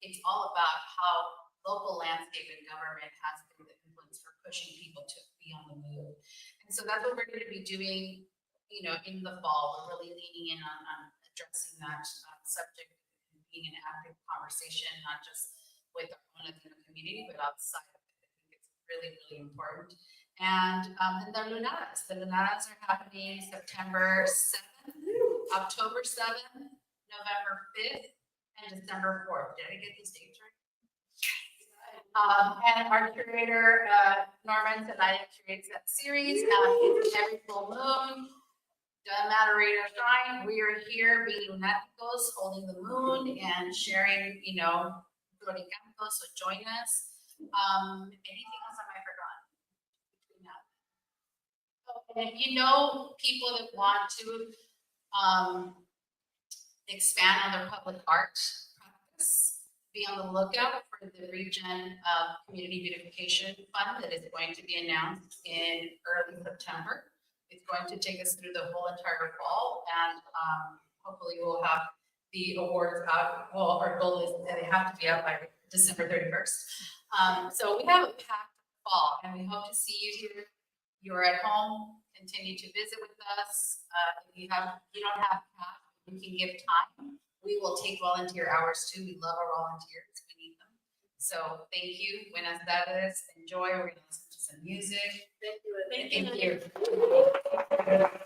it's all about how local landscape and government has been the influence for pushing people to be on the move. And so that's what we're going to be doing, in the fall. We're really leaning in on addressing that subject and being an active conversation, not just with our own Latino community, but outside of it. I think it's really, really important. And the Lunadas. The Lunadas are happening September 7th, October 7th, November 5th, and December 4th. Did I get these dates right? And our curator, Norman Zelaya, curates that series. It's every full moon. Doesn't matter rain or shine. We are here being lunáticos, holding the moon and sharing, Floricanto, so join us. Anything else I might have forgotten? And if you know people that want to expand on their public art practice, be on the lookout for the Region Community Beautification Fund that is going to be announced in early September. It's going to take us through the whole entire fall, and hopefully we'll have the awards out. Well, our goal is that they have to be out by December 31st. So we have a packed fall, and we hope to see you here. You're at home. Continue to visit with us. If you don't have cash, you can give time. We will take volunteer hours too. We love our volunteers. We need them. So thank you. Buenas tardes. Enjoy. We're going to listen to some music. Thank you. Thank you.